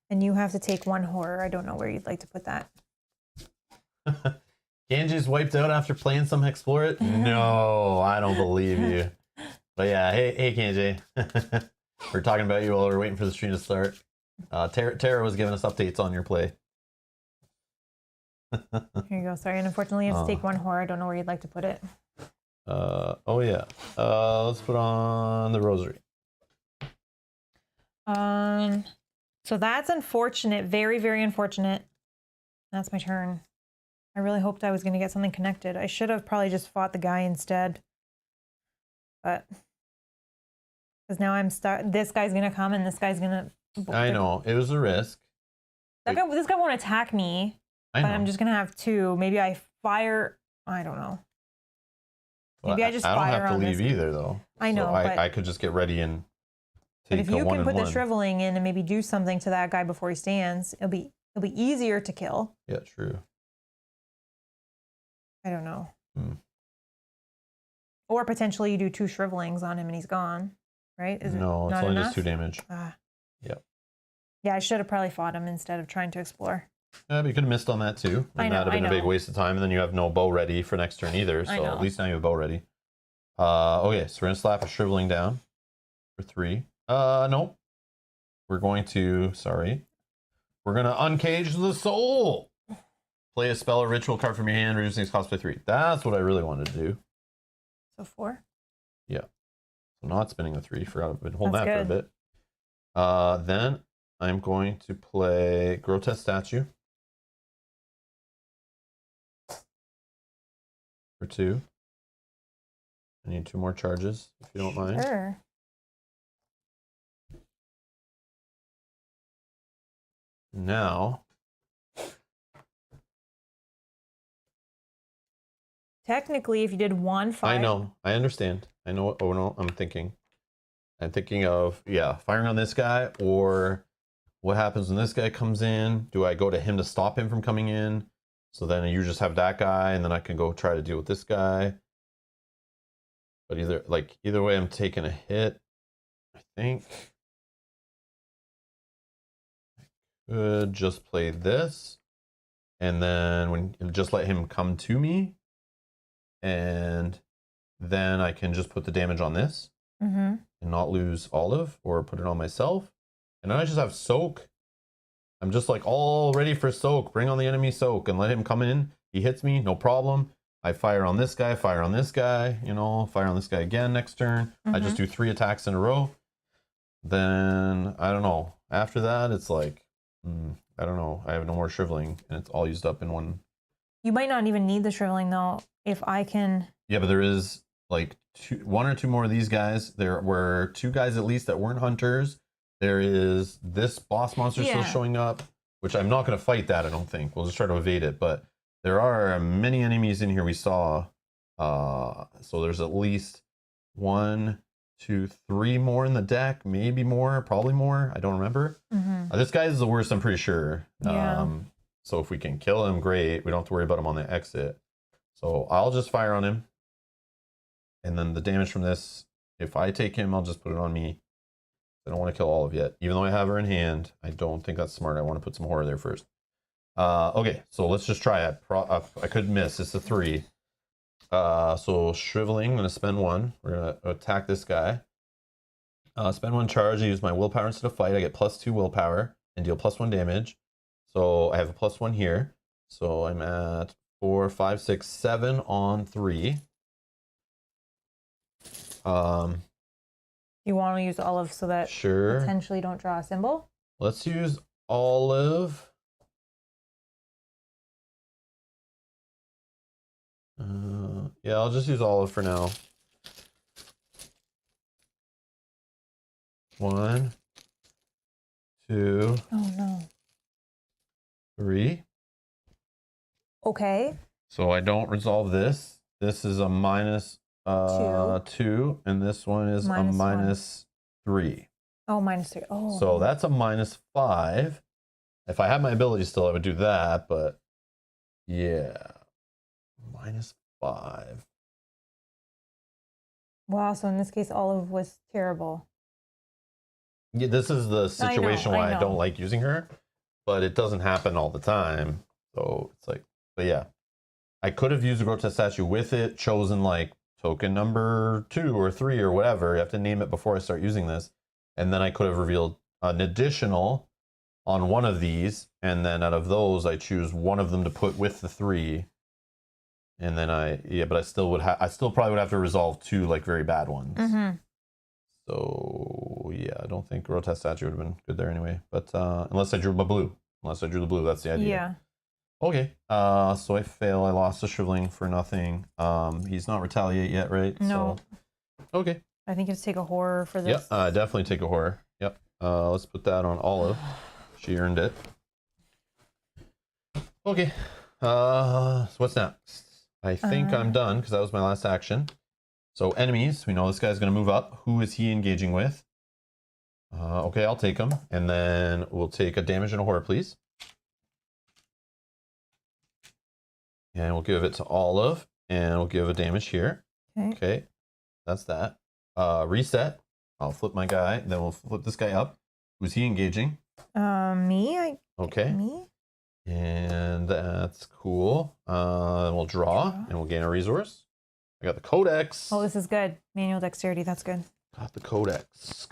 And you have to take 1 horror. I don't know where you'd like to put that. Kanji's wiped out after playing some Explore It? No, I don't believe you. But yeah, hey Kanji. We're talking about you while we're waiting for the stream to start. Tara was giving us updates on your play. Here you go. Sorry, and unfortunately you have to take 1 horror. I don't know where you'd like to put it. Oh yeah. Let's put on the rosary. So that's unfortunate. Very, very unfortunate. That's my turn. I really hoped I was going to get something connected. I should have probably just fought the guy instead. But because now I'm stuck. This guy's going to come and this guy's going to... I know. It was a risk. This guy won't attack me. But I'm just going to have 2. Maybe I fire... I don't know. Maybe I just fire on this. I don't have to leave either, though. I know, so I could just get ready and take but if you can put the shriveling in and maybe do something to that guy before he stands, it'll be easier to kill. Yeah, true. I don't know. Or potentially you do 2 shrivelings on him and he's gone, right? No, it's only just 2 damage. Yep. Yeah, I should have probably fought him instead of trying to explore. Yeah, but you could have missed on that too. And that would have been a big waste of time. And then you have no bow ready for next turn either. So at least now you have a bow ready. Okay, so we're going to slap a shriveling down for 3. Nope. We're going to, we're going to uncage the soul. Play a spell or ritual card from your hand, reducing its cost by 3. That's what I really wanted to do. So 4? Yeah. So not spinning the 3. Forgot I've been holding that for a bit. Then I'm going to play Grotesque Statue for 2. I need 2 more charges, if you don't mind. Sure. Now, technically, if you did 1 fire... I know. I understand. I know what I'm thinking. I'm thinking of, firing on this guy, or what happens when this guy comes in? Do I go to him to stop him from coming in? So then you just have that guy, and then I can go try to deal with this guy. But either way, I'm taking a hit, I think. I could just play this, and then when just let him come to me, and then I can just put the damage on this and not lose Olive, or put it on myself, and then I just have soak. I'm just like all ready for soak. Bring on the enemy soak and let him come in. He hits me, no problem. I fire on this guy, fire on this guy, you know, fire on this guy again next turn. I just do 3 attacks in a row. Then, I don't know. After that, it's like, I don't know. I have no more shriveling, and it's all used up in one. You might not even need the shriveling, though, if I can... Yeah, but there is, like, 1 or 2 more of these guys. There were 2 guys at least that weren't hunters. There is this boss monster still showing up, which I'm not going to fight that, I don't think. We'll just try to evade it, but there are many enemies in here we saw. So there's at least 1, 2, 3 more in the deck, maybe more, probably more. I don't remember. This guy is the worst, I'm pretty sure. So if we can kill him, great. We don't have to worry about him on the exit. So I'll just fire on him. And then the damage from this, if I take him, I'll just put it on me. I don't want to kill Olive yet. Even though I have her in hand, I don't think that's smart. I want to put some horror there first. Okay, so let's just try it. I could miss. It's a 3. So shriveling, I'm going to spend 1. We're going to attack this guy. Spend 1 charge. I use my willpower instead of fight. I get +2 willpower and deal +1 damage. So I have a +1 here. So I'm at 4, 5, 6, 7 on 3. You want to use Olive so that potentially don't draw a symbol? Let's use Olive. Yeah, I'll just use Olive for now. 1, 2. Oh no. 3. Okay. So I don't resolve this. This is a -2, and this one is a -3. Oh, -3. Oh. So that's a -5. If I had my ability still, I would do that, but yeah. -5. Wow, so in this case, Olive was terrible. Yeah, this is the situation why I don't like using her, but it doesn't happen all the time. So it's like, but yeah. I could have used a grotesque statue with it, chosen like token number 2 or 3 or whatever. You have to name it before I start using this. And then I could have revealed an additional on one of these. And then out of those, I choose one of them to put with the 3. And then but I still probably would have to resolve 2 like very bad ones. So yeah, I don't think grotesque statue would have been good there anyway. But unless I drew the blue. Unless I drew the blue, that's the idea. Yeah. Okay, so I fail. I lost the shriveling for nothing. He's not retaliate yet, right? No. So, okay. I think you have to take a horror for this. Yep, definitely take a horror. Yep. Let's put that on Olive. She earned it. Okay. So what's next? I think I'm done because that was my last action. So enemies, we know this guy's going to move up. Who is he engaging with? Okay, I'll take him. And then we'll take a damage and a horror, please. And we'll give it to Olive, and we'll give a damage here. Okay, that's that. Reset. I'll flip my guy, then we'll flip this guy up. Who's he engaging? Me. Okay. Me. And that's cool. We'll draw, and we'll gain a resource. I got the Codex. Oh, this is good. Manual dexterity, that's good. Got the Codex.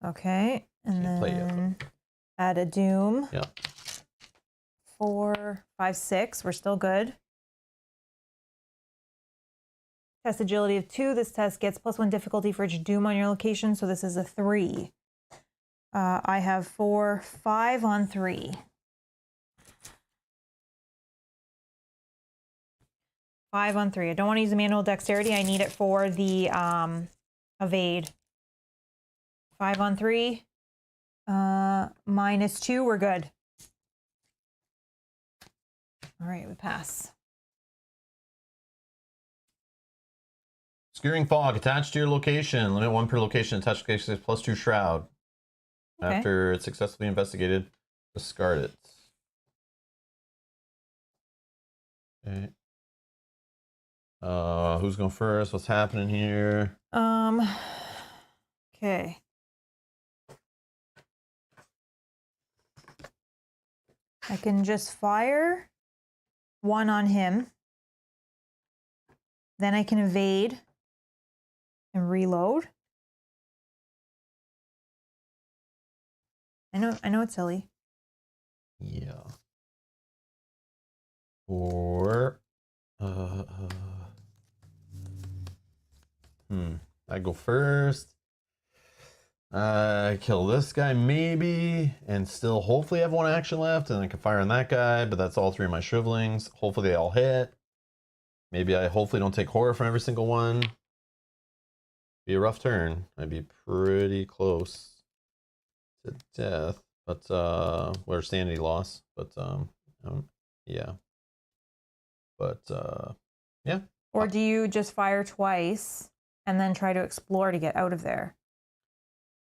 Okay, and then add a Doom. Yeah. 4, 5, 6. We're still good. Test agility of 2. This test gets +1 difficulty for each Doom on your location, so this is a 3. I have 4, 5 on 3. 5 on 3. I don't want to use the manual dexterity. I need it for the evade. 5 on 3. -2. We're good. All right, we pass. Obscuring fog attached to your location. Limit 1 per location. Attached location +2 shroud. Okay. After it's successfully investigated, discard it. Okay. Who's going first? What's happening here? Okay. I can just fire 1 on him. Then I can evade and reload. I know it's silly. Yeah. Or I go first. Kill this guy maybe, and still hopefully have 1 action left, and I can fire on that guy, but that's all 3 of my shrivelings. Hopefully they all hit. Maybe I hopefully don't take horror from every single one. Be a rough turn. I'd be pretty close to death, but or sanity loss, but yeah. But yeah. Or do you just fire twice and then try to explore to get out of there?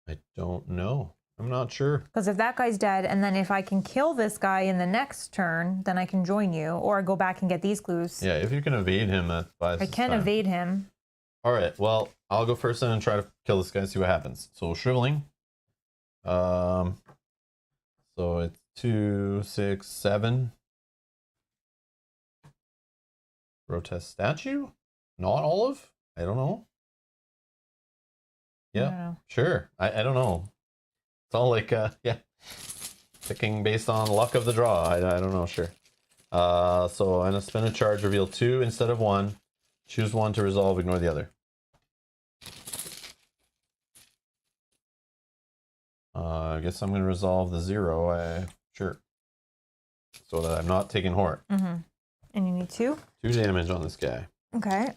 I don't know. I'm not sure. Because if that guy's dead, and then if I can kill this guy in the next turn, then I can join you, or go back and get these clues. Yeah, if you can evade him, that buys. I can evade him. All right. Well, I'll go first then and try to kill this guy and see what happens. So shriveling. So it's 2, 6, 7. Grotesque statue? Not olive? I don't know. Yeah, sure. I don't know. It's all like, yeah, picking based on luck of the draw. I don't know, sure. So I'm going to spend a charge, reveal 2 instead of 1. Choose 1 to resolve, ignore the other. I guess I'm going to resolve the 0. Sure. So that I'm not taking horror. And you need 2? 2 damage on this guy. Okay.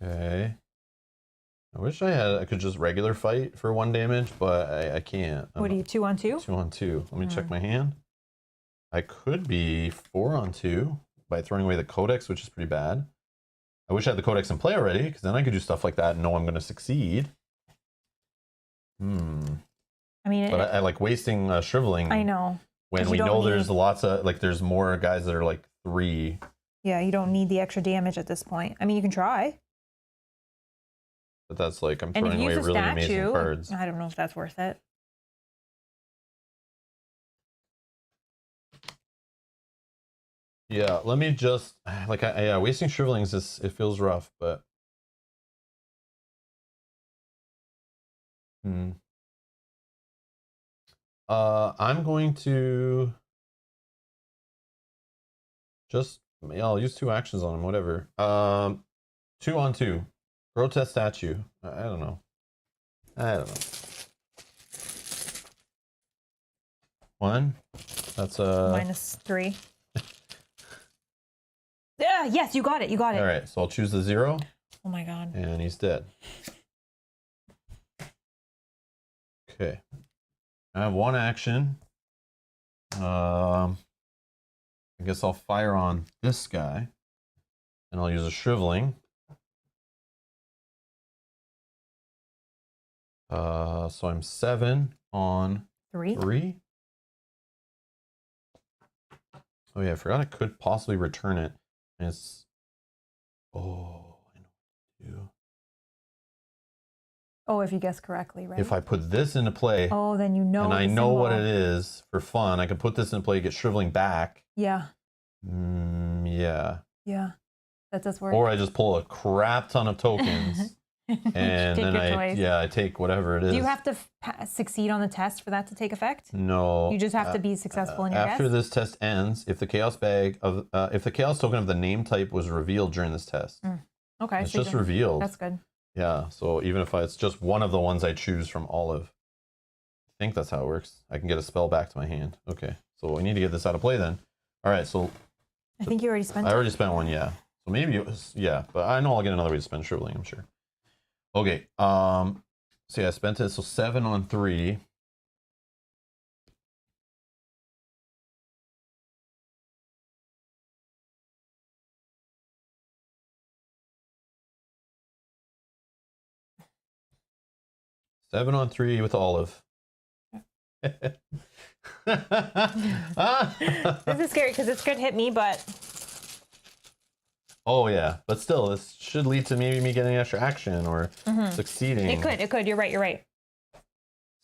Okay. I wish I could just regular fight for 1 damage, but I can't. What are you, 2 on 2? 2 on 2. Let me check my hand. I could be 4 on 2 by throwing away the codex, which is pretty bad. I wish I had the codex in play already, because then I could do stuff like that and know I'm going to succeed. I mean, but I like wasting shriveling. I know. When we know there's lots of, like, there's more guys that are like 3. Yeah, you don't need the extra damage at this point. I mean, you can try. But that's like, I'm throwing away really amazing cards. I don't know if that's worth it. Yeah, let me just, like, yeah, wasting shrivelings it feels rough, but. I'm going to just, yeah, I'll use 2 actions on him, whatever. 2 on 2. Grotesque statue. I don't know. I don't know. 1. That's -3. Yeah, yes, you got it. You got it. All right, so I'll choose the 0. Oh my god. And he's dead. Okay. I have 1 action. I guess I'll fire on this guy. And I'll use a shriveling. So I'm 7 on 3. Oh yeah, I forgot I could possibly return it. And it's, oh, I know what to do. Oh, if you guess correctly, right? If I put this into play, oh, then you know. And I know what it is for fun. I can put this into play, get shriveling back. Yeah. Yeah. Yeah, that does work. Or I just pull a crap ton of tokens. And then I take whatever it is. Do you have to succeed on the test for that to take effect? No. You just have to be successful in your after guess? this test ends, if the chaos bag of if the chaos token of the name type was revealed during this test. Okay. It's just revealed. That's good. Yeah, so even if it's just one of the ones I choose from Olive. I think that's how it works. I can get a spell back to my hand. Okay. So we need to get this out of play then. All right, so I think you already spent it. I already spent 1, yeah. So maybe it was, yeah, but I know I'll get another way to spend shriveling, I'm sure. Okay, so yeah, I spent it, so 7 on 3. Seven on 3 with Olive. This is scary because it's could hit me, but oh yeah, but still, this should lead to maybe me getting extra action or succeeding. It could. You're right.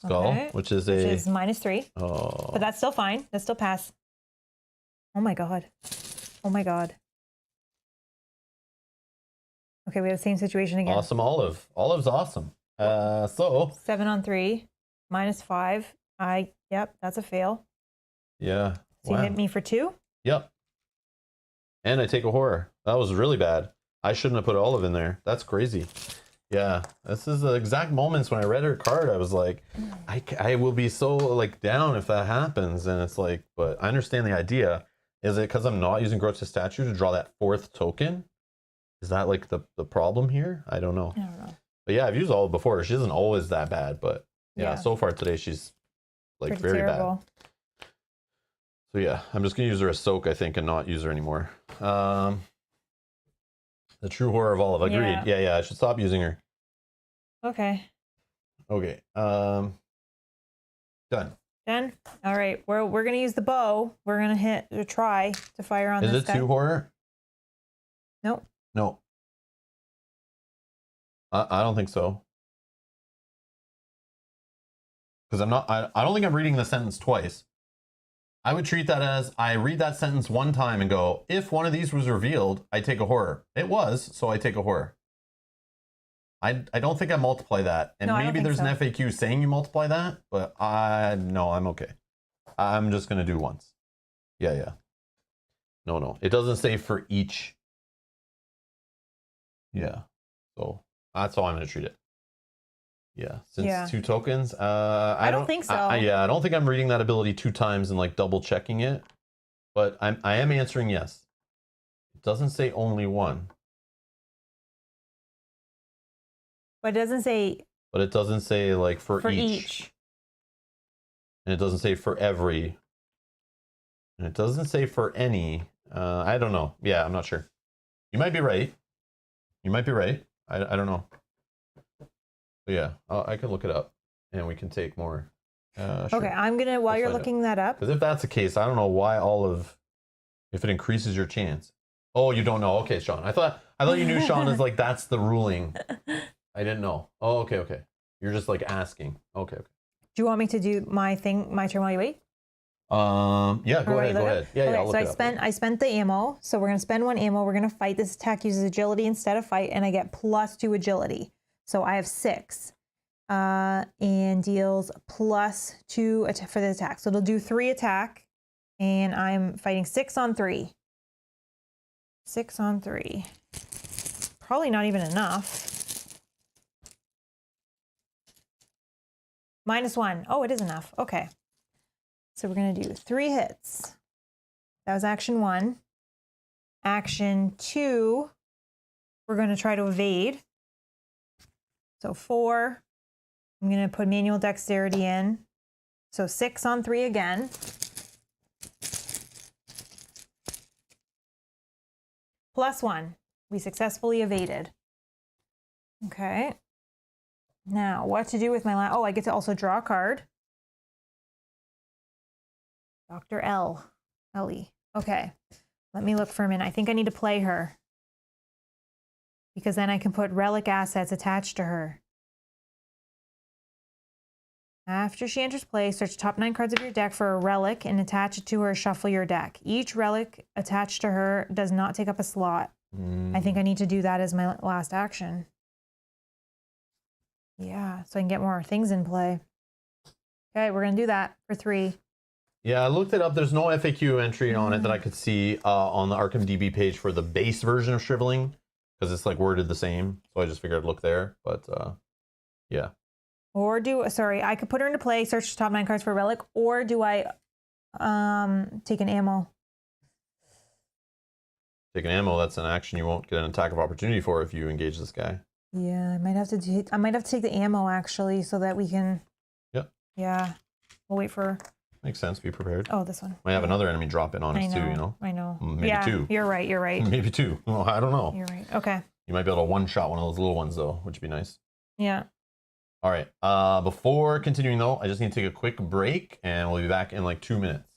Skull, Okay. which is Which is -3. Oh. But that's still fine. That's still pass. Oh my god. Oh my god. Okay, we have the same situation again. Awesome Olive. Olive's awesome. So 7 on 3, -5. Yep, that's a fail. Yeah. So you hit me for 2? Yep. And I take a horror. That was really bad. I shouldn't have put Olive in there. That's crazy. Yeah, this is the exact moments when I read her card. I was like, I will be so like down if that happens. And it's like, but I understand the idea. Is it because I'm not using Grotesque Statue to draw that 4th token? Is that like the problem here? I don't know. I don't know. But yeah, I've used Olive before. She isn't always that bad, but yeah, so far today she's like pretty very terrible. bad. So yeah, I'm just gonna use her as soak, I think, and not use her anymore. The true horror of Olive. Agreed. Yeah, I should stop using her. Okay. Okay. Done. Done. All right. We're gonna use the bow. We're gonna try to fire on this. Is it guy. 2 horror? Nope. No. I don't think so. Because I'm not. I don't think I'm reading the sentence twice. I would treat that as I read that sentence one time and go, if one of these was revealed, I take a horror. It was, so I take a horror. I don't think I multiply that. And no, maybe there's an FAQ saying you multiply that, but no, I'm okay. I'm just going to do once. Yeah. No. It doesn't say for each. Yeah. So that's how I'm going to treat it. Yeah. Since 2 tokens. I don't think so. I don't think I'm reading that ability 2 times and like double checking it. But I am answering yes. It doesn't say only 1. But it doesn't say. But it doesn't say like for each. And it doesn't say for every. And it doesn't say for any. I don't know. Yeah, I'm not sure. You might be right. I don't know. But yeah, I can look it up and we can take more. Sure. Okay, I'm gonna while you're looking that up. Because if that's the case, I don't know why Olive, if it increases your chance. Oh, you don't know? Okay, Sean. I thought you knew. Sean is like that's the ruling. I didn't know. Oh, okay. You're just like asking. Okay. Do you want me to do my turn while you wait? Yeah, go ahead. Yeah, okay, I'll look it up. I spent the ammo, so we're gonna spend 1 ammo. We're gonna fight. This attack uses agility instead of fight, and I get +2 agility. So I have 6. And deals +2 for the attack. So it'll do 3 attack, and I'm fighting 6 on 3. 6 on 3. Probably not even enough. -1. Oh, it is enough. Okay. So we're going to do 3 hits. That was action 1. Action 2, we're going to try to evade. So 4. I'm going to put manual dexterity in. So 6 on 3 again. +1. We successfully evaded. Okay. Now, what to do with my last... Oh, I get to also draw a card. Dr. Ellie. Okay. Let me look for a minute. I think I need to play her. Because then I can put relic assets attached to her. After she enters play, search the top 9 cards of your deck for a relic and attach it to her. Shuffle your deck. Each relic attached to her does not take up a slot. I think I need to do that as my last action. Yeah, so I can get more things in play. Okay, we're going to do that for 3. Yeah, I looked it up. There's no FAQ entry on it that I could see on the Arkham DB page for the base version of Shriveling, because it's like worded the same. So I just figured I'd look there. But yeah. Or I could put her into play, search the top 9 cards for a relic, or do I take an ammo? Take an ammo, that's an action you won't get an attack of opportunity for if you engage this guy. Yeah, I might have to take the ammo actually so that we can. Yep. Yeah. We'll wait for. Makes sense. Be prepared. Oh, this one. Might have another enemy drop in on us too, you know? I know. Maybe 2. You're right. Maybe 2. Well, I don't know. You're right. Okay. You might be able to one-shot one of those little ones though, which would be nice. Yeah. All right. Before continuing though, I just need to take a quick break and we'll be back in like 2 minutes.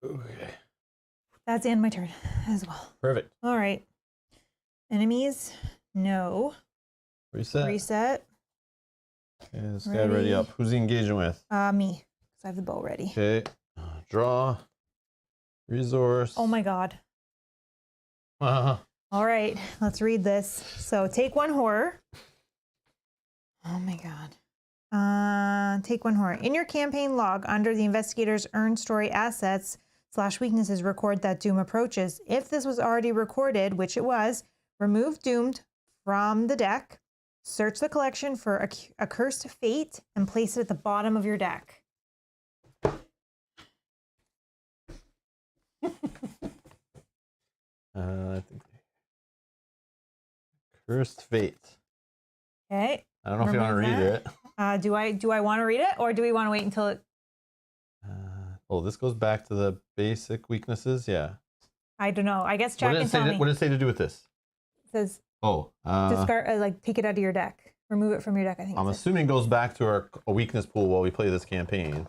Okay. That's the end of my turn as well. Perfect. All right. Enemies? No. Reset. Reset. Okay, this guy ready up. Who's he engaging with? Me. Because I have the bow ready. Okay. Draw. Resource. Oh my god. All right, let's read this. So take one horror. Oh my god. Take one horror. In your campaign log, under the investigator's earned story assets / weaknesses, record that Doom approaches. If this was already recorded, which it was, remove Doomed from the deck, search the collection for a cursed fate, and place it at the bottom of your deck. I think Cursed Fate. Okay. I don't know if you want to read it. Do I want to read it, or do we want to wait until it? Oh, this goes back to the basic weaknesses. Yeah. I don't know. I guess Jack can tell me. What did it say to do with this? It says discard, like take it out of your deck. Remove it from your deck. I think. I'm assuming it goes back to a weakness pool while we play this campaign.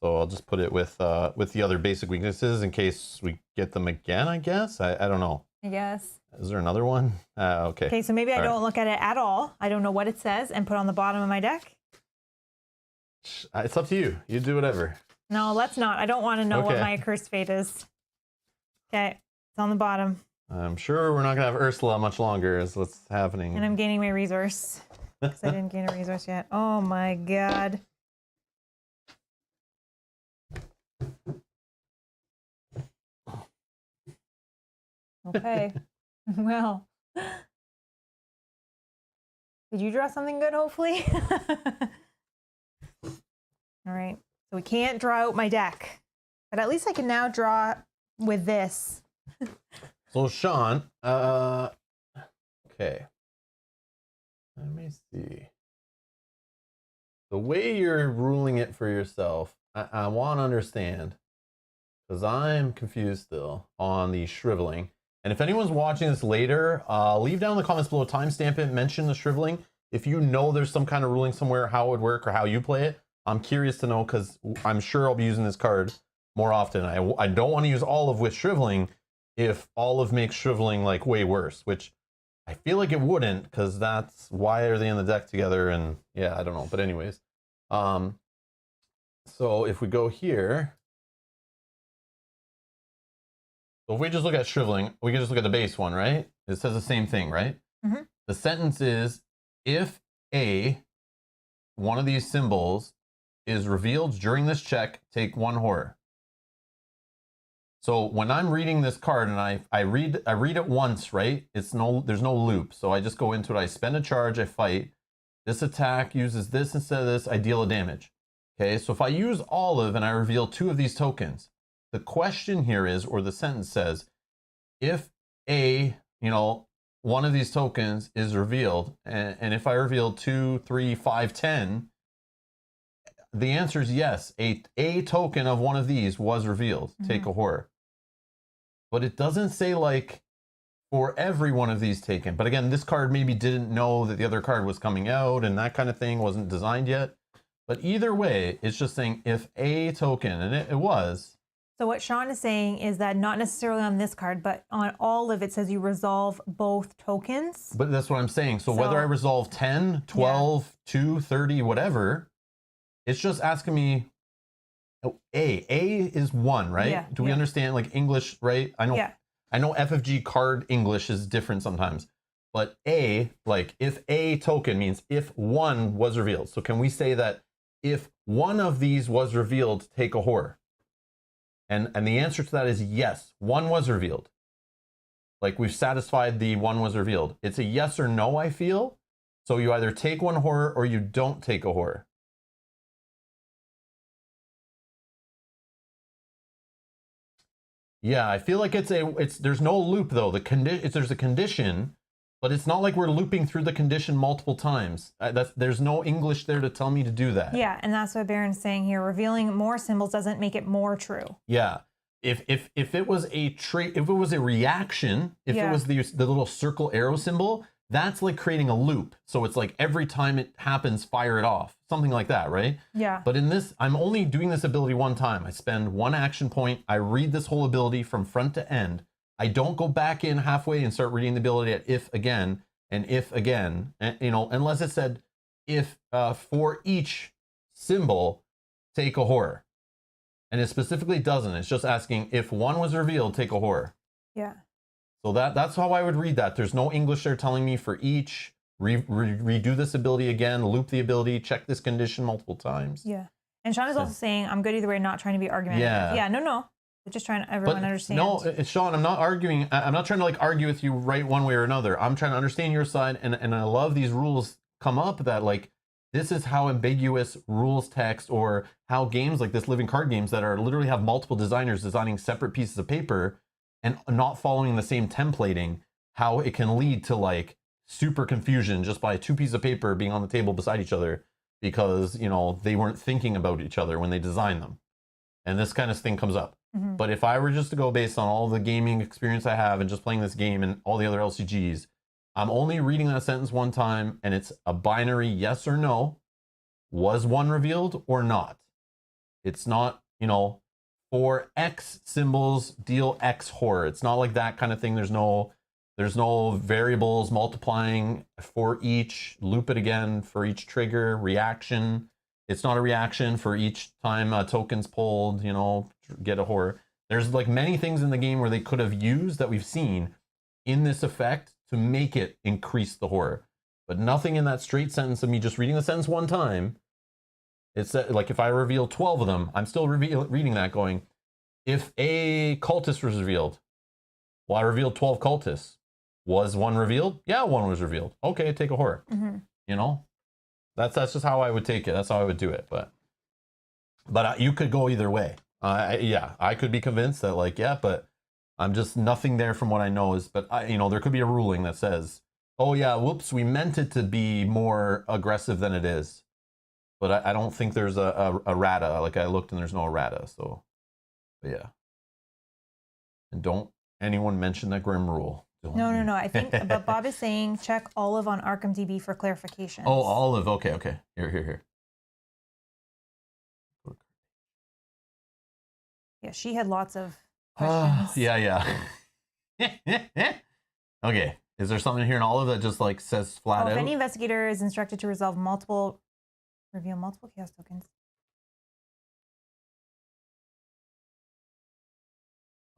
So I'll just put it with the other basic weaknesses in case we get them again. I guess. I don't know. I guess. Is there another one? Okay. Okay, so maybe I don't look at it at all. I don't know what it says and put it on the bottom of my deck. It's up to you. You do whatever. No, let's not. I don't want to know what my cursed fate is. Okay, it's on the bottom. I'm sure we're not gonna have Ursula much longer. Is what's happening. And I'm gaining my resource because I didn't gain a resource yet. Oh my god. Okay. Well. Did you draw something good, hopefully? All right. So we can't draw out my deck. But at least I can now draw with this. So, Sean, okay. Let me see. The way you're ruling it for yourself, I want to understand, because I'm confused still on the shriveling. And if anyone's watching this later, leave down in the comments below, timestamp it, mention the shriveling. If you know there's some kind of ruling somewhere, how it would work or how you play it, I'm curious to know, because I'm sure I'll be using this card more often. I don't want to use Olive with shriveling if Olive makes shriveling like way worse, which I feel like it wouldn't, because that's why are they in the deck together? And yeah, I don't know. But anyways, so if we go here, so if we just look at shriveling, we can just look at the base one, right? It says the same thing, right? Mm-hmm. The sentence is, if one of these symbols is revealed during this check, take one horror. So when I'm reading this card and I read it once, right? There's no loop. So I just go into it, I spend a charge, I fight. This attack uses this instead of this, I deal a damage. Okay, so if I use Olive and I reveal 2 of these tokens, the question here is, or the sentence says, if one of these tokens is revealed, and if I reveal 2, 3, 5, 10, the answer is yes. A token of one of these was revealed. Mm-hmm. Take a horror. But it doesn't say like for every one of these taken. But again, this card maybe didn't know that the other card was coming out and that kind of thing, wasn't designed yet. But either way, it's just saying if a token, and it was. So what Sean is saying is that not necessarily on this card, but on Olive, it says you resolve both tokens. But that's what I'm saying. So whether I resolve 10, 12, 2, 30, whatever, it's just asking me, A is 1, right? Yeah, Do we understand like English, right? I know FFG card English is different sometimes. But A, like if a token means if 1 was revealed. So can we say that if one of these was revealed, take a horror? And the answer to that is yes, 1 was revealed. Like we've satisfied the 1 was revealed. It's a yes or no, I feel. So you either take 1 horror or you don't take a horror. Yeah, I feel like there's no loop though. There's a condition, but it's not like we're looping through the condition multiple times. There's no English there to tell me to do that. Yeah, and that's what Baron's saying here. Revealing more symbols doesn't make it more true. Yeah, if it was a trait, if it was a reaction, if it was the little circle arrow symbol, that's like creating a loop. So it's like every time it happens, fire it off. Something like that, right? Yeah. But in this, I'm only doing this ability one time. I spend one action point. I read this whole ability from front to end. I don't go back in halfway and start reading the ability at if again and if again, and, you know, unless it said if for each symbol, take a horror. And it specifically doesn't. It's just asking if one was revealed, take a horror. Yeah. So that's how I would read that. There's no English there telling me for each, redo this ability again, loop the ability, check this condition multiple times. Yeah. And Sean is also saying, I'm good either way, not trying to be argumentative. Yeah, no. We're just trying to everyone understand. No, Sean, I'm not arguing. I'm not trying to like argue with you right one way or another. I'm trying to understand your side. And I love these rules come up that like, this is how ambiguous rules text or how games like this living card games that are literally have multiple designers designing separate pieces of paper and not following the same templating, how it can lead to like super confusion just by two pieces of paper being on the table beside each other because, you know, they weren't thinking about each other when they designed them. And this kind of thing comes up. Mm-hmm. But if I were just to go based on all the gaming experience I have and just playing this game and all the other LCGs, I'm only reading that sentence one time and it's a binary yes or no. Was one revealed or not? It's not, you know, for X symbols deal X horror. It's not like that kind of thing. There's no variables multiplying for each, loop it again for each trigger, reaction. It's not a reaction for each time a token's pulled, you know, get a horror. There's like many things in the game where they could have used that we've seen in this effect to make it increase the horror. But nothing in that straight sentence of me just reading the sentence one time. It's like if I reveal 12 of them, I'm still reading that going, if a cultist was revealed, well, I revealed 12 cultists. Was one revealed? Yeah, one was revealed. Okay, take a horror. Mm-hmm. You know, that's just how I would take it. That's how I would do it. But you could go either way. Yeah, I could be convinced that like, yeah, but I'm just nothing there from what I know is, but you know, there could be a ruling that says, oh yeah, whoops, we meant it to be more aggressive than it is. But I don't think there's a errata. Like I looked and there's no errata. So, but yeah. And don't anyone mention that Grim rule. No. I think, but Bob is saying check Olive on Arkham DB for clarification. Oh, Olive. Okay. Here. Yeah, she had lots of questions. Yeah. Okay. Is there something here in Olive that just like says flat out? If any investigator is instructed to reveal multiple chaos tokens.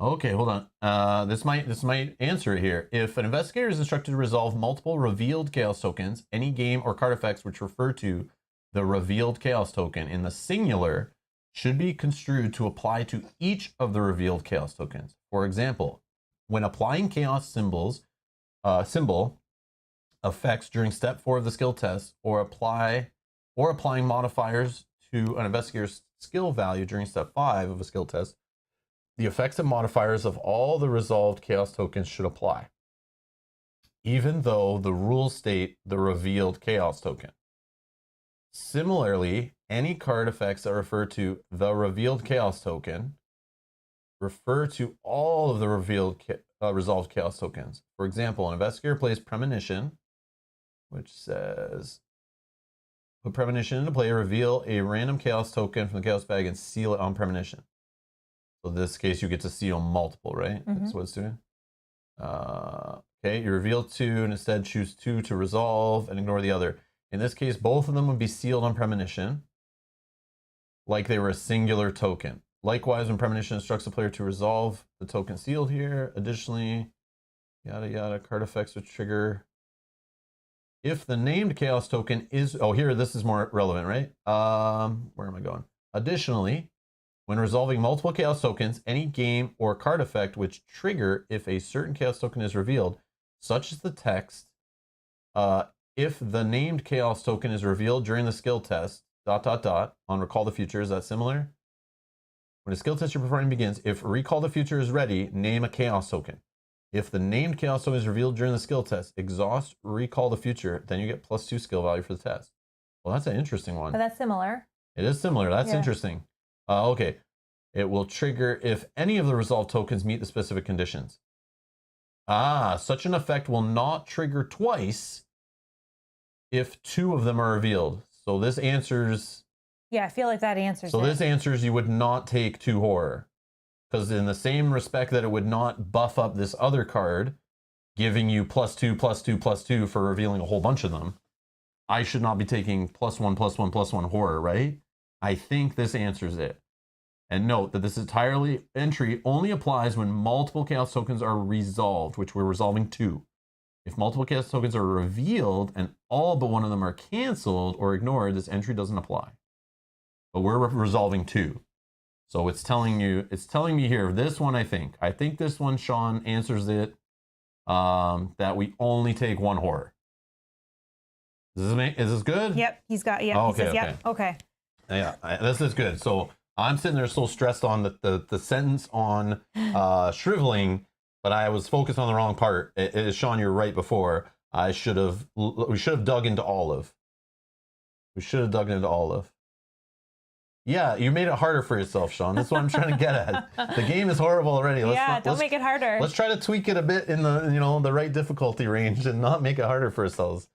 Okay, hold on. This might answer it here. If an investigator is instructed to resolve multiple revealed chaos tokens, any game or card effects which refer to the revealed chaos token in the singular should be construed to apply to each of the revealed chaos tokens. For example, when applying chaos symbol effects during step 4 of the skill test, or applying modifiers to an investigator's skill value during step 5 of a skill test, the effects and modifiers of all the resolved chaos tokens should apply, even though the rules state the revealed chaos token. Similarly, any card effects that refer to the revealed chaos token refer to all of the resolved chaos tokens. For example, an investigator plays Premonition, which says, put Premonition into play, reveal a random chaos token from the chaos bag and seal it on Premonition. So in this case, you get to seal multiple, right? Mm-hmm. That's what it's doing. Okay, you reveal 2 and instead choose 2 to resolve and ignore the other. In this case, both of them would be sealed on Premonition, like they were a singular token. Likewise, when Premonition instructs the player to resolve the token sealed here, additionally, yada yada, card effects would trigger. If the named chaos token is, here, this is more relevant, right? Where am I going? Additionally, when resolving multiple chaos tokens, any game or card effect which trigger if a certain chaos token is revealed, such as the text, if the named chaos token is revealed during the skill test, ... on Recall the Future, is that similar? When a skill test you're performing begins, if Recall the Future is ready, name a chaos token. If the named chaos token is revealed during the skill test, exhaust Recall the Future, then you get +2 skill value for the test. Well, that's an interesting one. But that's similar. It is similar. That's interesting. Okay. It will trigger if any of the resolved tokens meet the specific conditions. Such an effect will not trigger twice if 2 of them are revealed. So this answers... Yeah, I feel like that answers So this answers you would not take 2 horror. Because in the same respect that it would not buff up this other card, giving you +2, +2, +2 for revealing a whole bunch of them, I should not be taking +1, +1, +1 horror, right? I think this answers it. And note that this entirely entry only applies when multiple chaos tokens are resolved, which we're resolving 2. If multiple chaos tokens are revealed and all but one of them are canceled or ignored, this entry doesn't apply. But we're resolving 2. So it's telling me here, this one I think this one, Sean, answers it, that we only take 1 horror. Is this good? Yep, he's got, yep, oh, okay, he says, yep, okay. Yeah, this is good. So I'm sitting there so stressed on the sentence on shriveling, but I was focused on the wrong part. Sean, you're right before. We should have dug into olive. We should have dug into olive. Yeah, you made it harder for yourself, Sean. That's what I'm trying to get at. The game is horrible already. Don't make it harder. Let's try to tweak it a bit in the the right difficulty range and not make it harder for ourselves.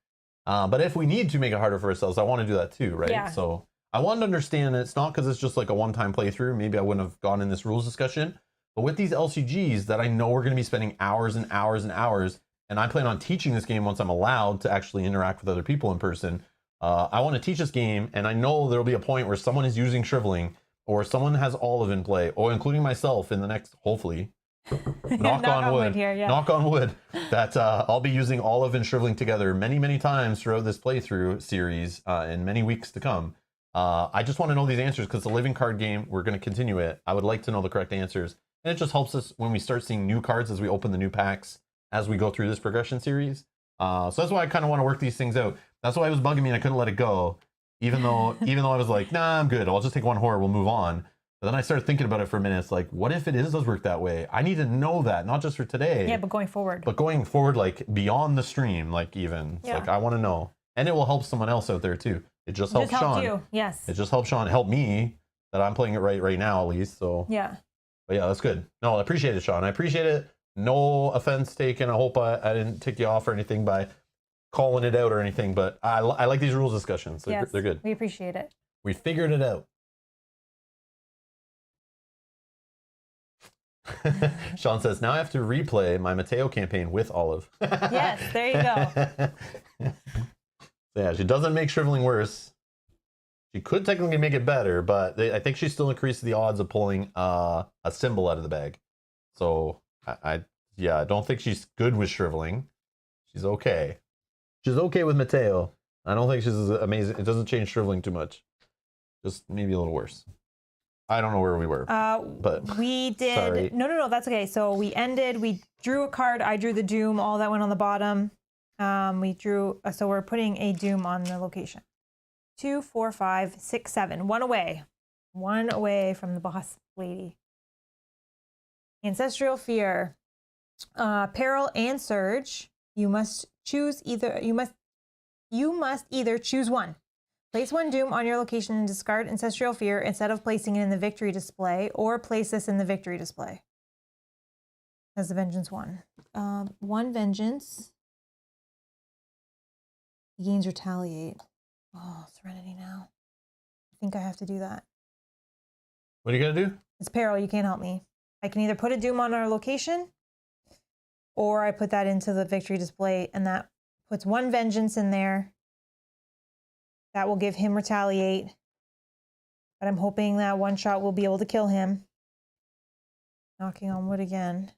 But if we need to make it harder for ourselves, I want to do that too, right? Yeah. So I want to understand it's not because it's just like a one-time playthrough. Maybe I wouldn't have gone in this rules discussion. But with these LCGs that I know we're going to be spending hours and hours and hours, and I plan on teaching this game once I'm allowed to actually interact with other people in person. I want to teach this game, and I know there'll be a point where someone is using shriveling, or someone has olive in play, or including myself in the next, hopefully, knock on wood here, yeah. Knock on wood, that I'll be using olive and shriveling together many, many times throughout this playthrough series in many weeks to come. I just want to know these answers because it's a living card game. We're going to continue it. I would like to know the correct answers, and it just helps us when we start seeing new cards as we open the new packs as we go through this progression series. So that's why I kind of want to work these things out. That's why it was bugging me and I couldn't let it go, even though I was like, nah, I'm good. I'll just take 1 horror. We'll move on. But then I started thinking about it for a minute. It's like, what if it does work that way? I need to know that, not just for today. Yeah, but going forward. But going forward, like beyond the stream, like even. It's like I want to know, and it will help someone else out there too. It just helps Sean. You. Yes. It just helps Sean. Help me that I'm playing it right now at least. So yeah. But yeah, that's good. No, I appreciate it, Sean. I appreciate it. No offense taken. I hope I didn't tick you off or anything by calling it out or anything, but I like these rules discussions. They're good. We appreciate it. We figured it out. Sean says, now I have to replay my Mateo campaign with Olive. Yes, there you go. So yeah, she doesn't make shriveling worse. She could technically make it better, but I think she still increased the odds of pulling a symbol out of the bag. So I don't think she's good with shriveling. She's okay. She's okay with Mateo. I don't think she's amazing. It doesn't change shriveling too much. Just maybe a little worse. I don't know where we were. But we did. Sorry. No, that's okay. So we ended. We drew a card. I drew the Doom. All that went on the bottom. We drew. So we're putting a Doom on the location. 2, 4, 5, 6, 7. 1 away. 1 away from the boss lady. Ancestral Fear. Peril and Surge. You must choose either. You must either choose one. Place 1 Doom on your location and discard Ancestral Fear instead of placing it in the victory display, or place this in the victory display. As the Vengeance 1. 1 Vengeance. He gains Retaliate. Oh, Serenity now. I think I have to do that. What are you gonna do? It's Peril. You can't help me. I can either put a Doom on our location, or I put that into the victory display, and that puts 1 Vengeance in there. That will give him Retaliate. But I'm hoping that 1 shot will be able to kill him. Knocking on wood again.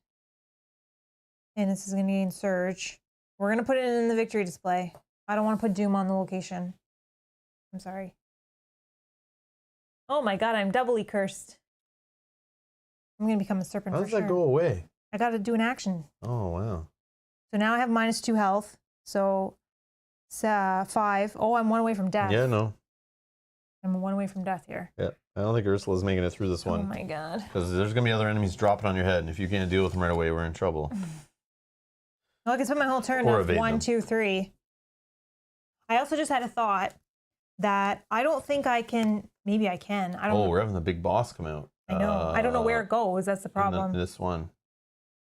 And this is going to gain Surge. We're going to put it in the victory display. I don't want to put Doom on the location. I'm sorry. Oh my god, I'm doubly cursed. I'm going to become a serpent for sure. How does that go away? I got to do an action. Oh, wow. So now I have -2 health. So 5. Oh, I'm 1 away from death. Yeah, no. I'm 1 away from death here. Yeah, I don't think Ursula's making it through this one. Oh my god. Because there's going to be other enemies dropping on your head, and if you can't deal with them right away, we're in trouble. Well, I can spend my whole turn with 1, 2, 3. I also just had a thought that I don't think I can. Maybe I can. I don't. Oh, we're having the big boss come out. I know. I don't know where it goes. That's the problem. This one.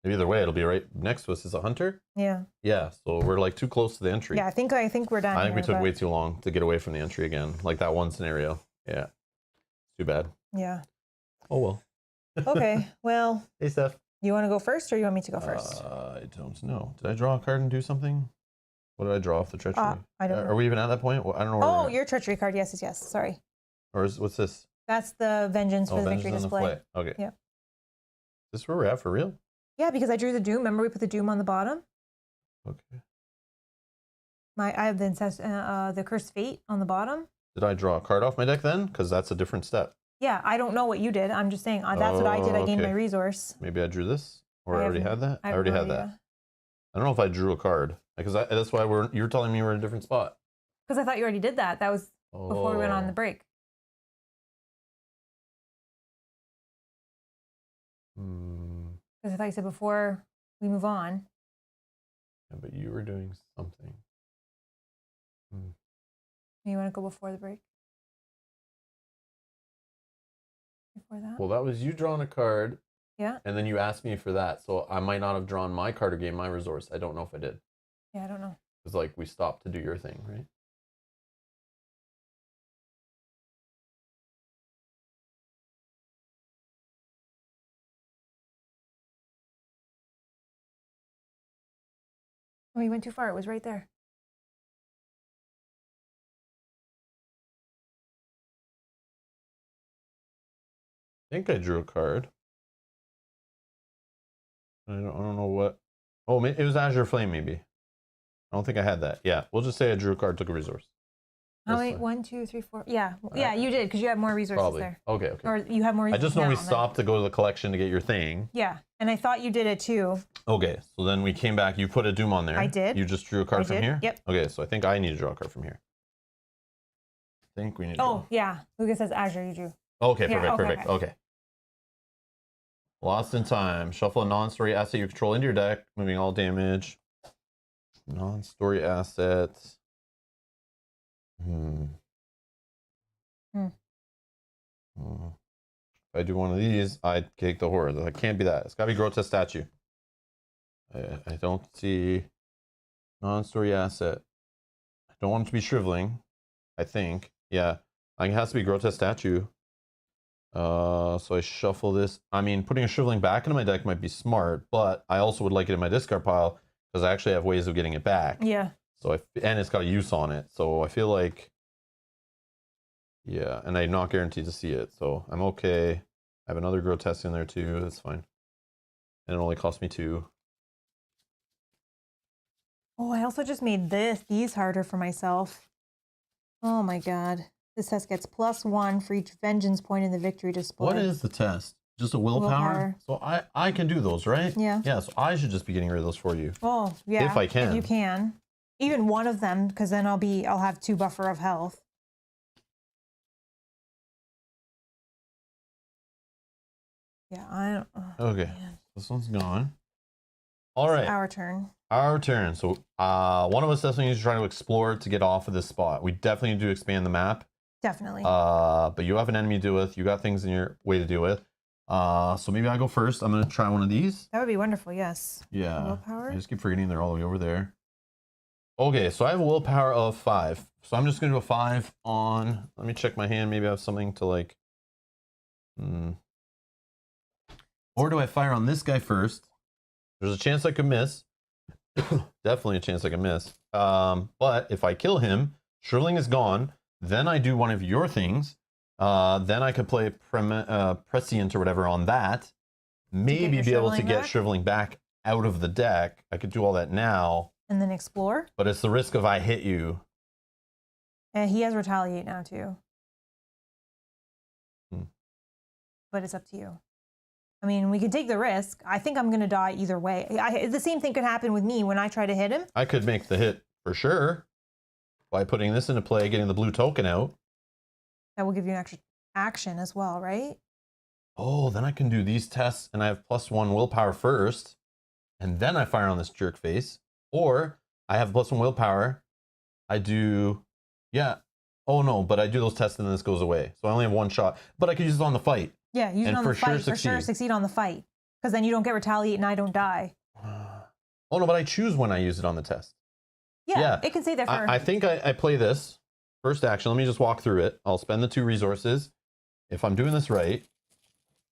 Either way, it'll be right next to us. Is a hunter. Yeah. Yeah. So we're like too close to the entry. Yeah, I think we're done. I think we took way too long to get away from the entry again. Like that one scenario. Yeah. Too bad. Yeah. Oh well. Okay. Well. Hey, Steph. You want to go first, or you want me to go first? I don't know. Did I draw a card and do something? What did I draw off the treachery? I don't know. Are we even at that point? Well, I don't know. Oh, your treachery card. Yes, yes, yes. Sorry. Or what's this? That's the vengeance for the victory display. Okay. Yeah. Is this where we're at for real? Yeah, because I drew the doom. Remember we put the doom on the bottom? Okay. I have the cursed fate on the bottom. Did I draw a card off my deck then? Because that's a different step. Yeah, I don't know what you did. I'm just saying that's what I did. I gained my resource. Maybe I drew this, or I already had that. I already had that. I don't know if I drew a card because that's why you're telling me we're in a different spot. Because I thought you already did that. That was before we went on the break. Because I thought you said before we move on. Yeah, but you were doing something. You want to go before the break? Before that? Well, that was you drawing a card. Yeah. And then you asked me for that. So I might not have drawn my card or gained my resource. I don't know if I did. Yeah, I don't know. It's like we stopped to do your thing, right? Oh, you went too far. It was right there. I think I drew a card. I don't know what. Oh, it was Azure Flame, maybe. I don't think I had that. Yeah, we'll just say I drew a card, took a resource. Oh, wait, 1, 2, 3, 4. Yeah, yeah, you did because you have more resources there. Okay, okay. Or you have more. I just know we stopped to go to the collection to get your thing. Yeah, and I thought you did it too. Okay, so then we came back. You put a doom on there. I did. You just drew a card from here. Yep. Okay, so I think I need to draw a card from here. I think we need. To yeah. Lucas says Azure. You drew. Okay, perfect. Okay. Lost in time. Shuffle a non-story asset you control into your deck, moving all damage. Non-story assets. If I do one of these, I'd kick the horror. That can't be that. It's gotta be grotesque statue. I don't see non-story asset. I don't want it to be shriveling. I think. Yeah. It has to be grotesque statue. So I shuffle this. I mean, putting a shriveling back into my deck might be smart, but I also would like it in my discard pile because I actually have ways of getting it back. Yeah. So and it's got a use on it. So I feel like, yeah, and I'm not guaranteed to see it. So I'm okay. I have another grotesque in there too. That's fine. And it only cost me 2. Oh, I also just made these harder for myself. Oh my god. This test gets +1 for each vengeance point in the victory display. What is the test? Just a willpower? So I can do those, right? Yeah. Yeah, so I should just be getting rid of those for you. Oh, yeah. If I can. If you can. Even one of them, because then I'll have 2 buffer of health. Yeah, I don't. Okay. Man. This one's gone. All right. It's our turn. Our turn. So one of us definitely needs to try to explore to get off of this spot. We definitely need to expand the map. Definitely. But you have an enemy to deal with. You got things in your way to deal with. So maybe I go first. I'm gonna try one of these. That would be wonderful. Yes. Yeah. Willpower. I just keep forgetting they're all the way over there. Okay, so I have a willpower of 5. So I'm just gonna do a 5 on. Let me check my hand. Maybe I have something to like. Or do I fire on this guy first? There's a chance I could miss. Definitely a chance I could miss. But if I kill him, shriveling is gone. Then I do one of your things. Then I could play Prescient or whatever on that. Maybe be able to get shriveling back out of the deck. I could do all that now. And then explore. But it's the risk of I hit you. And he has retaliate now too. But it's up to you. I mean, we could take the risk. I think I'm going to die either way. The same thing could happen with me when I try to hit him. I could make the hit for sure by putting this into play, getting the blue token out. That will give you an extra action as well, right? Oh, then I can do these tests and I have +1 willpower first. And then I fire on this jerk face. Or I have +1 willpower. I do, yeah. Oh no, but I do those tests and then this goes away. So I only have 1 shot. But I could use it on the fight. Yeah, use it on the fight. For sure succeed on the fight. Because then you don't get retaliate and I don't die. Oh, no, but I choose when I use it on the test. Yeah. It can say that for... I think I play this. First action, let me just walk through it. I'll spend the 2 resources. If I'm doing this right,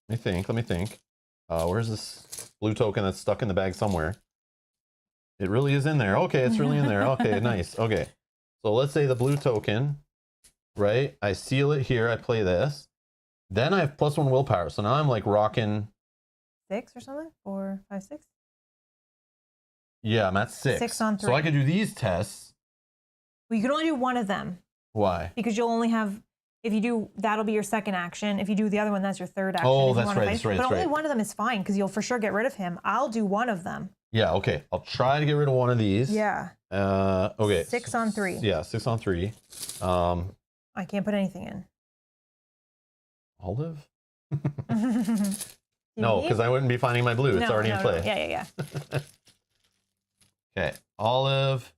let me think. Where's this blue token that's stuck in the bag somewhere? It really is in there. Okay, it's really in there. Okay, nice. Okay. So let's say the blue token, right? I seal it here. I play this. Then I have +1 willpower. So now I'm like rocking 6 or something? 4, 5, 6? Yeah, I'm at 6. 6 on 3. So I could do these tests. Well, you can only do one of them. Why? Because you'll only have, if you do, that'll be your second action. If you do the other one, that's your third action. Oh, that's right, But only one of them is fine because you'll for sure get rid of him. I'll do one of them. Yeah, okay. I'll try to get rid of one of these. Yeah. Okay. 6 on 3. Yeah, 6 on 3. I can't put anything in. Olive? No, because I wouldn't be finding my blue. It's already in play. No. Yeah. Okay. Olive.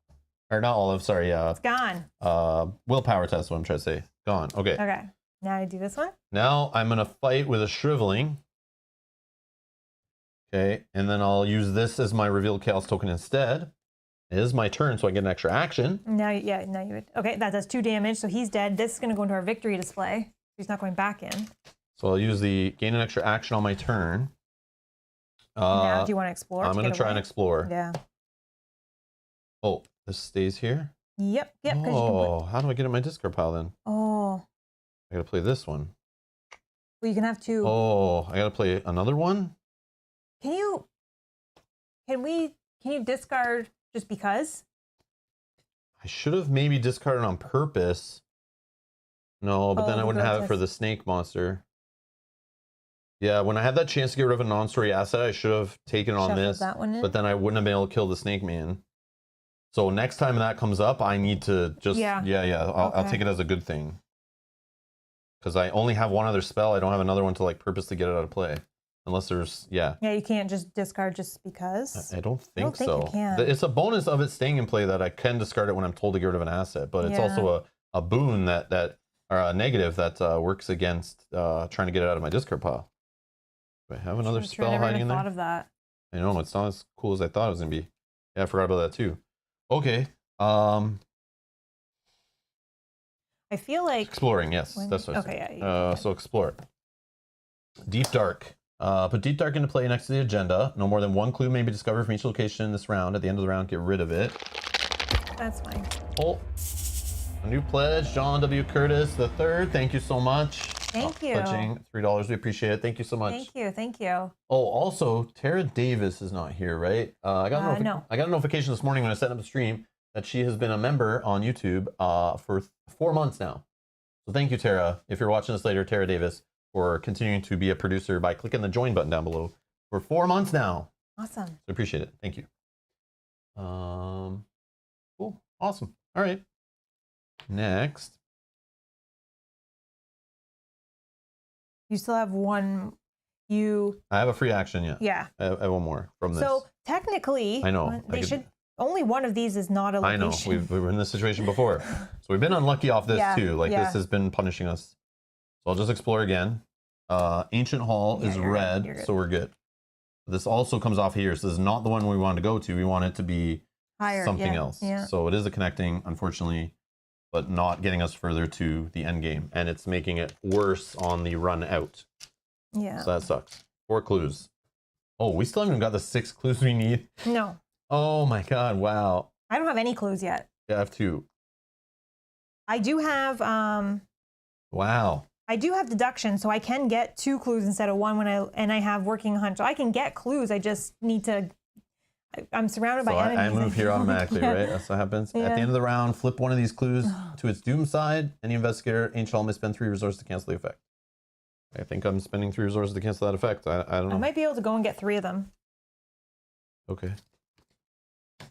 Or not olive, sorry. It's gone. Willpower test, what I'm trying to say. Gone. Okay. Okay. Now I do this one. Now I'm going to fight with a shriveling. Okay. And then I'll use this as my revealed chaos token instead. It is my turn, so I get an extra action. Now you would. Okay, that does 2 damage, so he's dead. This is going to go into our victory display. He's not going back in. So I'll use the gain an extra action on my turn. Now, do you want to explore? I'm going to try and explore. Yeah. Oh, this stays here? Yep. Oh, how do I get in my discard pile then? Oh. I got to play this one. Well, you can have 2. Oh, I got to play another one? Can you discard just because? I should have maybe discarded on purpose. No, but then I wouldn't have it for the snake monster. Yeah, when I had that chance to get rid of a non-story asset, I should have taken it on this. That one in. But then I wouldn't have been able to kill the snake man. So next time that comes up, I need to just... Yeah. I'll take it as a good thing. Because I only have one other spell. I don't have another one to like purposely get it out of play. Unless there's... Yeah, you can't just discard just because? I don't think so. You can. It's a bonus of it staying in play that I can discard it when I'm told to get rid of an asset. But it's also a boon or a negative that works against trying to get it out of my discard pile. Do I have another spell hiding in there? I never thought of that. I know, it's not as cool as I thought it was going to be. Yeah, I forgot about that too. Okay. I feel like... Exploring, yes. That's what I said. Okay, yeah. So explore. Deep Dark. Put Deep Dark into play next to the agenda. No more than 1 clue may be discovered from each location in this round. At the end of the round, get rid of it. That's fine. Oh. A new pledge, John W. Curtis III. Thank you so much. Thank you. Pledging $3. We appreciate it. Thank you so much. Thank you. Oh, also, Tara Davis is not here, right? I got a notification this morning when I set up the stream that she has been a member on YouTube for 4 months now. So thank you, Tara. If you're watching this later, Tara Davis, for continuing to be a producer by clicking the join button down below for 4 months now. Awesome. So appreciate it. Thank you. Cool. Awesome. All right. Next. You still have one. I have a free action, yeah. Yeah. I have one more from this. So technically, I know. Only one of these is not a location. I know. We were in this situation before. So we've been unlucky off this too. Like this has been punishing us. So I'll just explore again. Ancient Hall is red, so we're good. This also comes off here. So this is not the one we wanted to go to. We want it to be higher, something else. Yeah. So it is a connecting, unfortunately, but not getting us further to the end game. And it's making it worse on the run out. Yeah. So that sucks. 4 clues. Oh, we still haven't even got the 6 clues we need. No. Oh my God, wow. I don't have any clues yet. Yeah, I have 2. I do have wow. I do have deduction, so I can get 2 clues instead of 1 and I have working hunch. So I can get clues. I just need to I'm surrounded by enemies. I move here automatically, right? That's what happens. Yeah. At the end of the round, flip one of these clues to its doom side. Any investigator, Ancient Hall may spend 3 resources to cancel the effect. I think I'm spending 3 resources to cancel that effect. I don't know. I might be able to go and get 3 of them. Okay.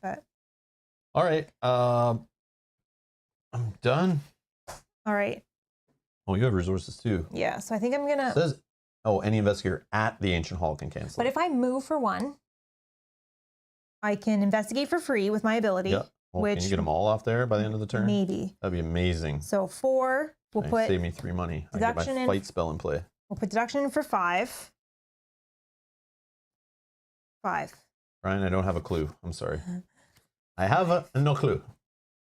But. All right. I'm done. All right. Oh, you have resources too. Yeah, so I think I'm gonna. It says, any investigator at the Ancient Hall can cancel. But if I move for 1, I can investigate for free with my ability. Yeah. Well, can you get them all off there by the end of the turn? Maybe. That'd be amazing. So 4, we'll put. Save me 3 money. I get my fight spell in play. We'll put deduction in for 5. 5. Brian, I don't have a clue. I'm sorry. I have no clue.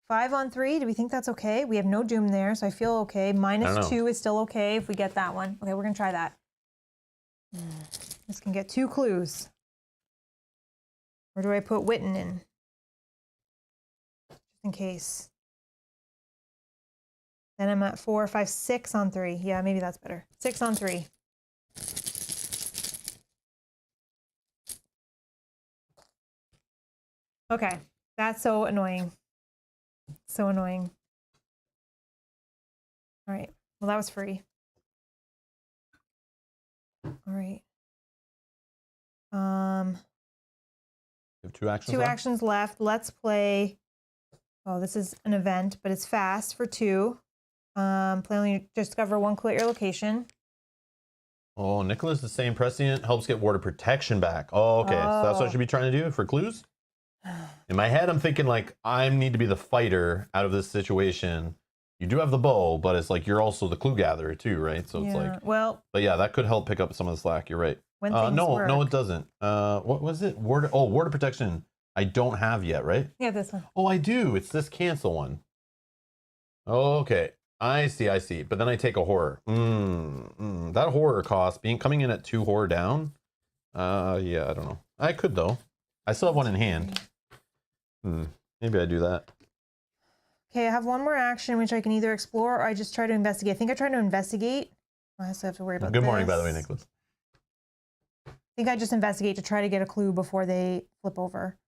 5 on 3. Do we think that's okay? We have no doom there, so I feel okay. -2 is still okay if we get that one. Okay, we're going to try that. This can get 2 clues. Where do I put Witten in? Just in case. Then I'm at 4, 5, 6 on 3. Yeah, maybe that's better. 6 on 3. Okay, that's so annoying. So annoying. All right, well, that was free. All right. You have 2 actions Two left? actions left. Let's play. Oh, this is an event, but it's fast for 2. Play only discover 1 clue at your location. Oh, Nicholas is saying prescient helps get water protection back. Oh, okay. So that's what I should be trying to do for clues? In my head, I'm thinking like I need to be the fighter out of this situation. You do have the bow, but it's like you're also the clue gatherer too, right? So it's like, well, but yeah, that could help pick up some of the slack. You're right. When things work. No, it doesn't. What was it? Water protection. I don't have yet, right? Yeah, this one. Oh, I do. It's this cancel one. Oh, okay. I see. But then I take a horror. That horror cost coming in at 2 horror down. Yeah, I don't know. I could though. I still have 1 in hand. Maybe I do that. Okay, I have 1 more action, which I can either explore or I just try to investigate. I think I try to investigate. I still have to worry about Good morning, by the way, Nicholas. I think I just investigate to try to get a clue before they flip over.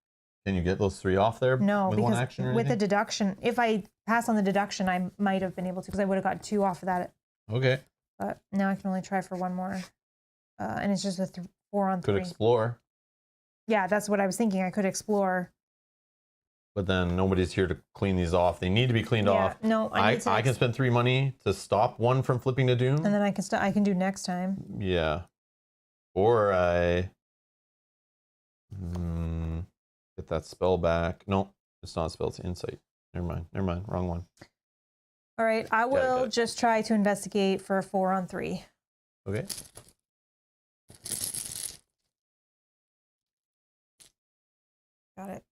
Can you get those 3 off there? No, with because 1 action or with the anything? deduction, if I pass on the deduction, I might have been able to because I would have got 2 off of that. Okay. But now I can only try for 1 more. And it's just a 4 on 3. Could explore. Yeah, that's what I was thinking. I could explore. But then nobody's here to clean these off. They need to be cleaned off. No, I can spend 3 money to stop 1 from flipping to doom. And then I can do next time. Yeah. Or I get that spell back. No, it's not a spell, it's insight. Never mind. Wrong one. All right, I will just try to investigate for a 4 on 3. Okay. Got it.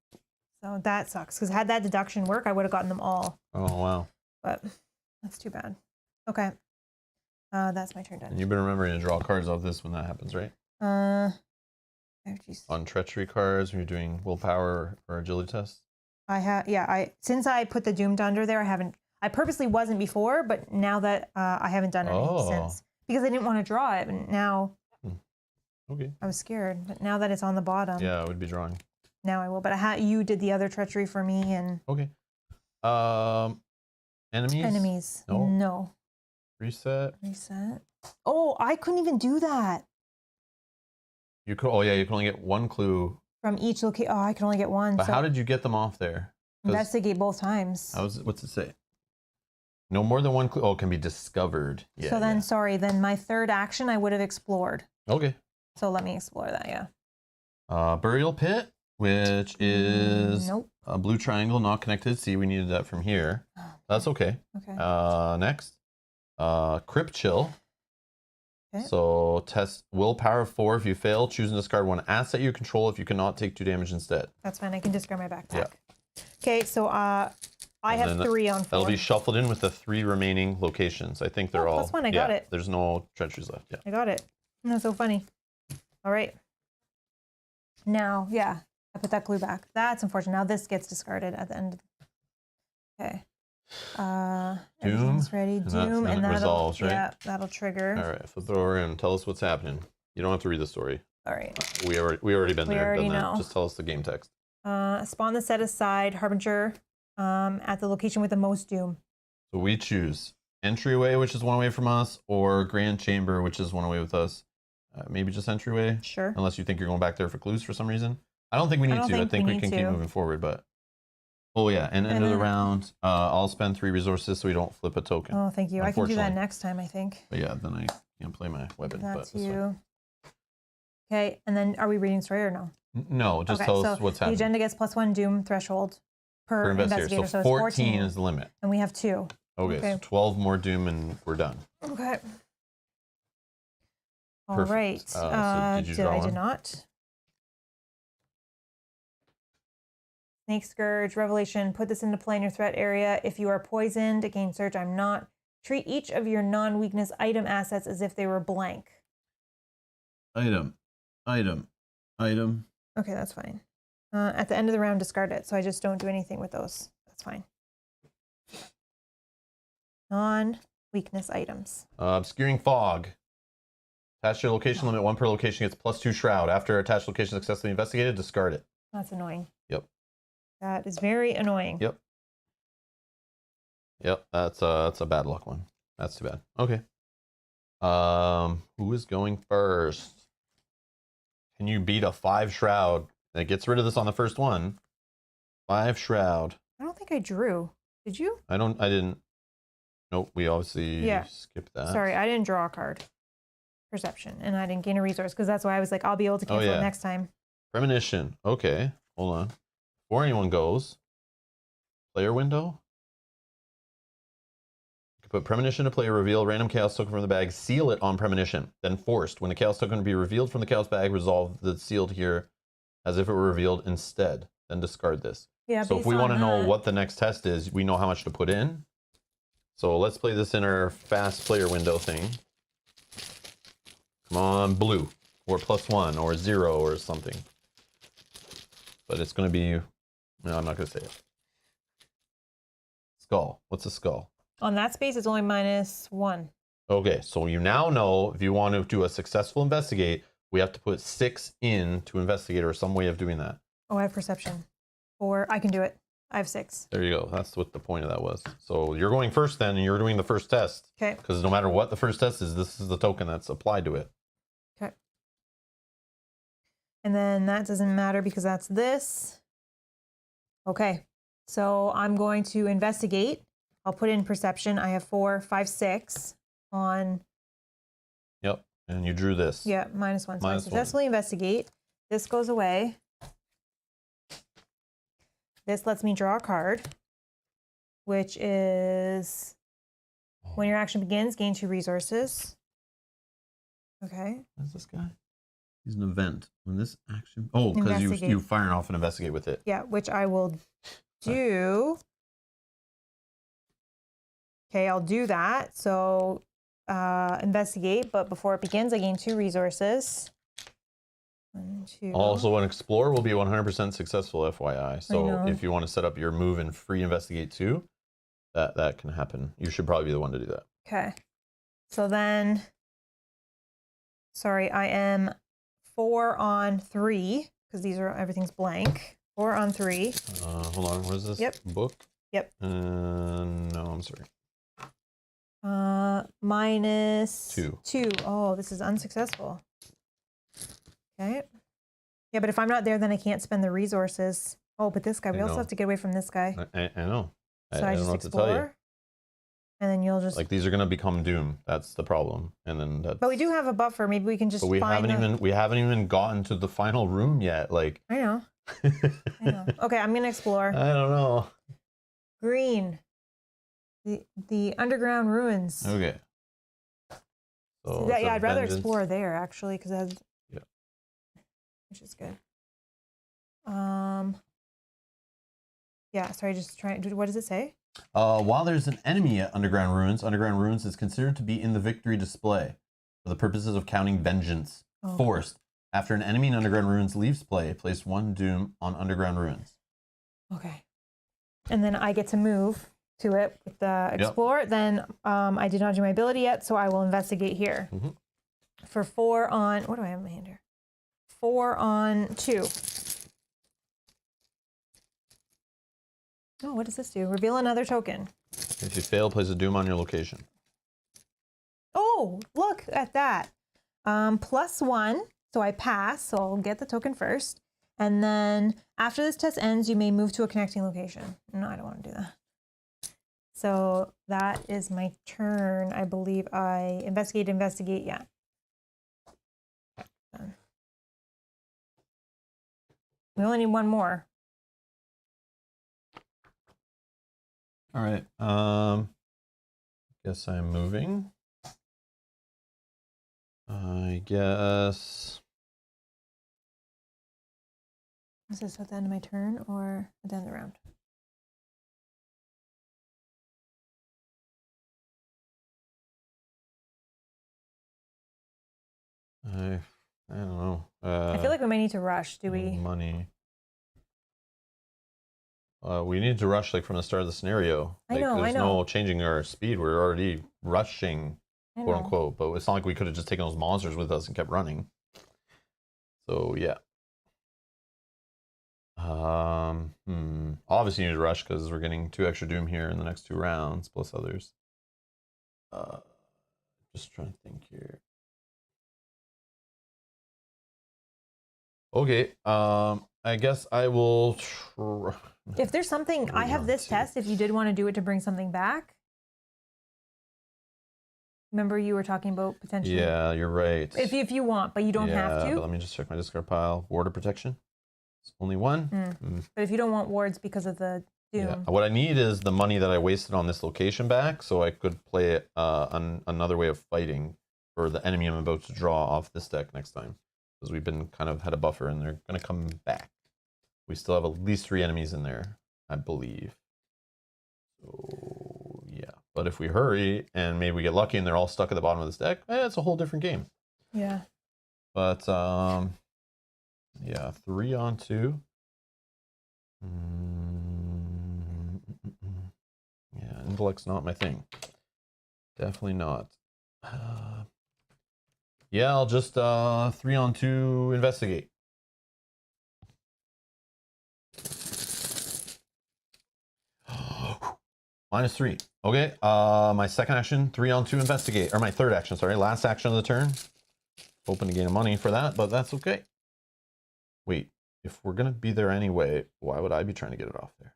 So that sucks because had that deduction work, I would have gotten them all. Oh, wow. But that's too bad. Okay. That's my turn done. And you've been remembering to draw cards off this when that happens, right? Oh, On treachery cards when you're doing willpower or agility tests? I have, yeah, since I put the doomed under there, I purposely wasn't before, but now that I haven't done it since. Because I didn't want to draw it, and now Okay. I was scared. But now that it's on the bottom. Yeah, I would be drawing. Now I will, but you did the other treachery for me and. Okay. Enemies? Enemies. No. Reset. Oh, I couldn't even do that. You could. Oh yeah, you can only get 1 clue From each location. Oh, I can only get 1. But so how did you get them off there? investigate both times. What's it say? No more than 1 clue. Oh, it can be discovered. Yeah. So then, sorry. Then my 3rd action, I would have explored. Okay. So let me explore that. Yeah. Burial pit, which is nope. a blue triangle not connected. See, we needed that from here. That's okay. Okay. Next, crypt chill. Okay. So test willpower 4. If you fail, choose and discard 1 asset you control. If you cannot, take 2 damage instead. That's fine. I can discard my backpack. Yeah. Okay. So I have 3 on 4. That'll be shuffled in with the 3 remaining locations. I think they're all. +1. I got it. There's no treacheries left. Yeah. I got it. That's so funny. All right. Now, yeah, I put that clue back. That's unfortunate. Now this gets discarded at the end. Okay. Everything's ready. Doom, and that'll resolves, right? Yeah, that'll trigger. All right, flip it over and tell us what's happening. You don't have to read the story. All right. We already been there. Already done that. know. Just tell us the game text. Spawn the set aside harbinger at the location with the most doom. So we choose entryway, which is 1 away from us, or grand chamber, which is 1 away with us. Maybe just entryway. Sure. Unless you think you're going back there for clues for some reason. I don't think we need to. I think we can keep moving forward, but. Oh yeah, and end of the round, I'll spend 3 resources so we don't flip a token. Oh, thank you. I can do that next time, I think. But yeah, then I can't play my weapon. That's you. Okay, and then are we reading story or no? No, just tell us what's happening. The agenda gets +1 doom threshold per investigator. So 14 is the limit. And we have 2. Okay, so 12 more doom and we're done. Okay. All Perfect. right. So did you draw one? I did not. Snake Scourge, Revelation, put this into play in your threat area. If you are poisoned, again, search I'm not. Treat each of your non-weakness item assets as if they were blank. Item. Okay, that's fine. At the end of the round, discard it. So I just don't do anything with those. That's fine. Non-weakness items. Obscuring Fog. Attach your location limit. 1 per location gets +2 Shroud. After attached location successfully investigated, discard it. That's annoying. Yep. That is very annoying. Yep. Yep, that's a bad luck one. That's too bad. Okay. Who is going first? Can you beat a 5 Shroud? It gets rid of this on the first one. 5 Shroud. I don't think I drew. Did you? I didn't. Nope, we obviously skipped that. Sorry, I didn't draw a card. Perception, and I didn't gain a resource because that's why I was like, I'll be able to cancel it next time. Premonition. Okay, hold on. Before anyone goes, player window. You can put Premonition to player, reveal random chaos token from the bag, seal it on Premonition. Then forced. When the chaos token be revealed from the chaos bag, resolve the sealed here as if it were revealed instead. Then discard this. Yeah. So if we want to know what the next test is, we know how much to put in. So let's play this in our fast player window thing. Come on, blue, or +1, or 0, or something. But it's going to be, no, I'm not going to say it. Skull. What's a skull? On that space, it's only -1. Okay, so you now know if you want to do a successful investigate, we have to put 6 in to investigate, or some way of doing that. Oh, I have perception. Or I can do it. I have 6. There you go. That's what the point of that was. So you're going first then, and you're doing the first test. Okay. Because no matter what the first test is, this is the token that's applied to it. Okay. And then that doesn't matter because that's this. Okay. So I'm going to investigate. I'll put in perception. I have 4, 5, 6 on. Yep. And you drew this. Yeah, -1. So I successfully investigate. This goes away. This lets me draw a card, which is when your action begins, gain 2 resources. Okay. What's this guy? He's an event. When this action... Oh, because you fire off and investigate with it. Yeah, which I will do. Okay, I'll do that. So investigate, but before it begins, I gain 2 resources. 1, 2. Also, an explorer will be 100% successful, FYI. So if you want to set up your move and free investigate too, that can happen. You should probably be the one to do that. Okay. So then, sorry, I am 4 on 3 because everything's blank. 4 on 3. Hold on. What is this? Yep. Book? Yep. No, I'm sorry. -2. Oh, this is unsuccessful. Okay. Yeah, but if I'm not there, then I can't spend the resources. Oh, but this guy, we also have to get away from this guy. I know. So I just don't know what to tell you. And then you'll just like these are gonna become Doom. That's the problem. And then that's... But we do have a buffer. Maybe we can just. But we haven't even gotten to the final room yet. Like I know. I know. Okay, I'm gonna explore. I don't know. Green. The underground ruins. Okay. So yeah, I'd rather explore there actually because it has. Which is good. Yeah, sorry, just trying. What does it say? While there's an enemy at Underground Ruins is considered to be in the victory display for the purposes of counting vengeance. Oh. Forced. After an enemy in Underground Ruins leaves play, place 1 Doom on Underground Ruins. Okay. And then I get to move to it with the explore. Yep. Then I did not do my ability yet, so I will investigate here. Mm-hmm. For 4 on, what do I have in my hand here? 4 on 2. Oh, what does this do? Reveal another token. If you fail, place a Doom on your location. Oh, look at that. +1, so I pass, so I'll get the token first. And then after this test ends, you may move to a connecting location. No, I don't want to do that. So that is my turn. I believe I investigate, yeah. Done. We only need 1 more. All right. Guess I'm moving. I guess. Is this at the end of my turn or at the end of the round? I don't know. I feel like we might need to rush. Do we? Money. We need to rush like from the start of the scenario. Like, I know. There's no changing our speed. We're already rushing, quote unquote. But it's not like we could have just taken those monsters with us and kept running. So yeah. Obviously, you need to rush because we're getting 2 extra Doom here in the next 2 rounds, plus others. Just trying to think here. Okay. I guess I will. If there's something, I have this test. If you did want to do it to bring something back. Remember, you were talking about potentially. Yeah, you're right. If you want, but you don't have to. But let me just check my discard pile. Warder protection. It's only 1. But if you don't want wards because of the Doom. Yeah. What I need is the money that I wasted on this location back, so I could play it another way of fighting for the enemy I'm about to draw off this deck next time. Because we've been kind of had a buffer and they're going to come back. We still have at least 3 enemies in there, I believe. So, yeah. But if we hurry and maybe we get lucky and they're all stuck at the bottom of this deck, it's a whole different game. Yeah. But, yeah, 3 on 2. Yeah, intellect's not my thing. Definitely not. Yeah, I'll just 3 on 2 investigate. -3. Okay, my second action, 3 on 2 investigate. Or my third action, sorry. Last action of the turn. Hoping to gain money for that, but that's okay. Wait, if we're going to be there anyway, why would I be trying to get it off there?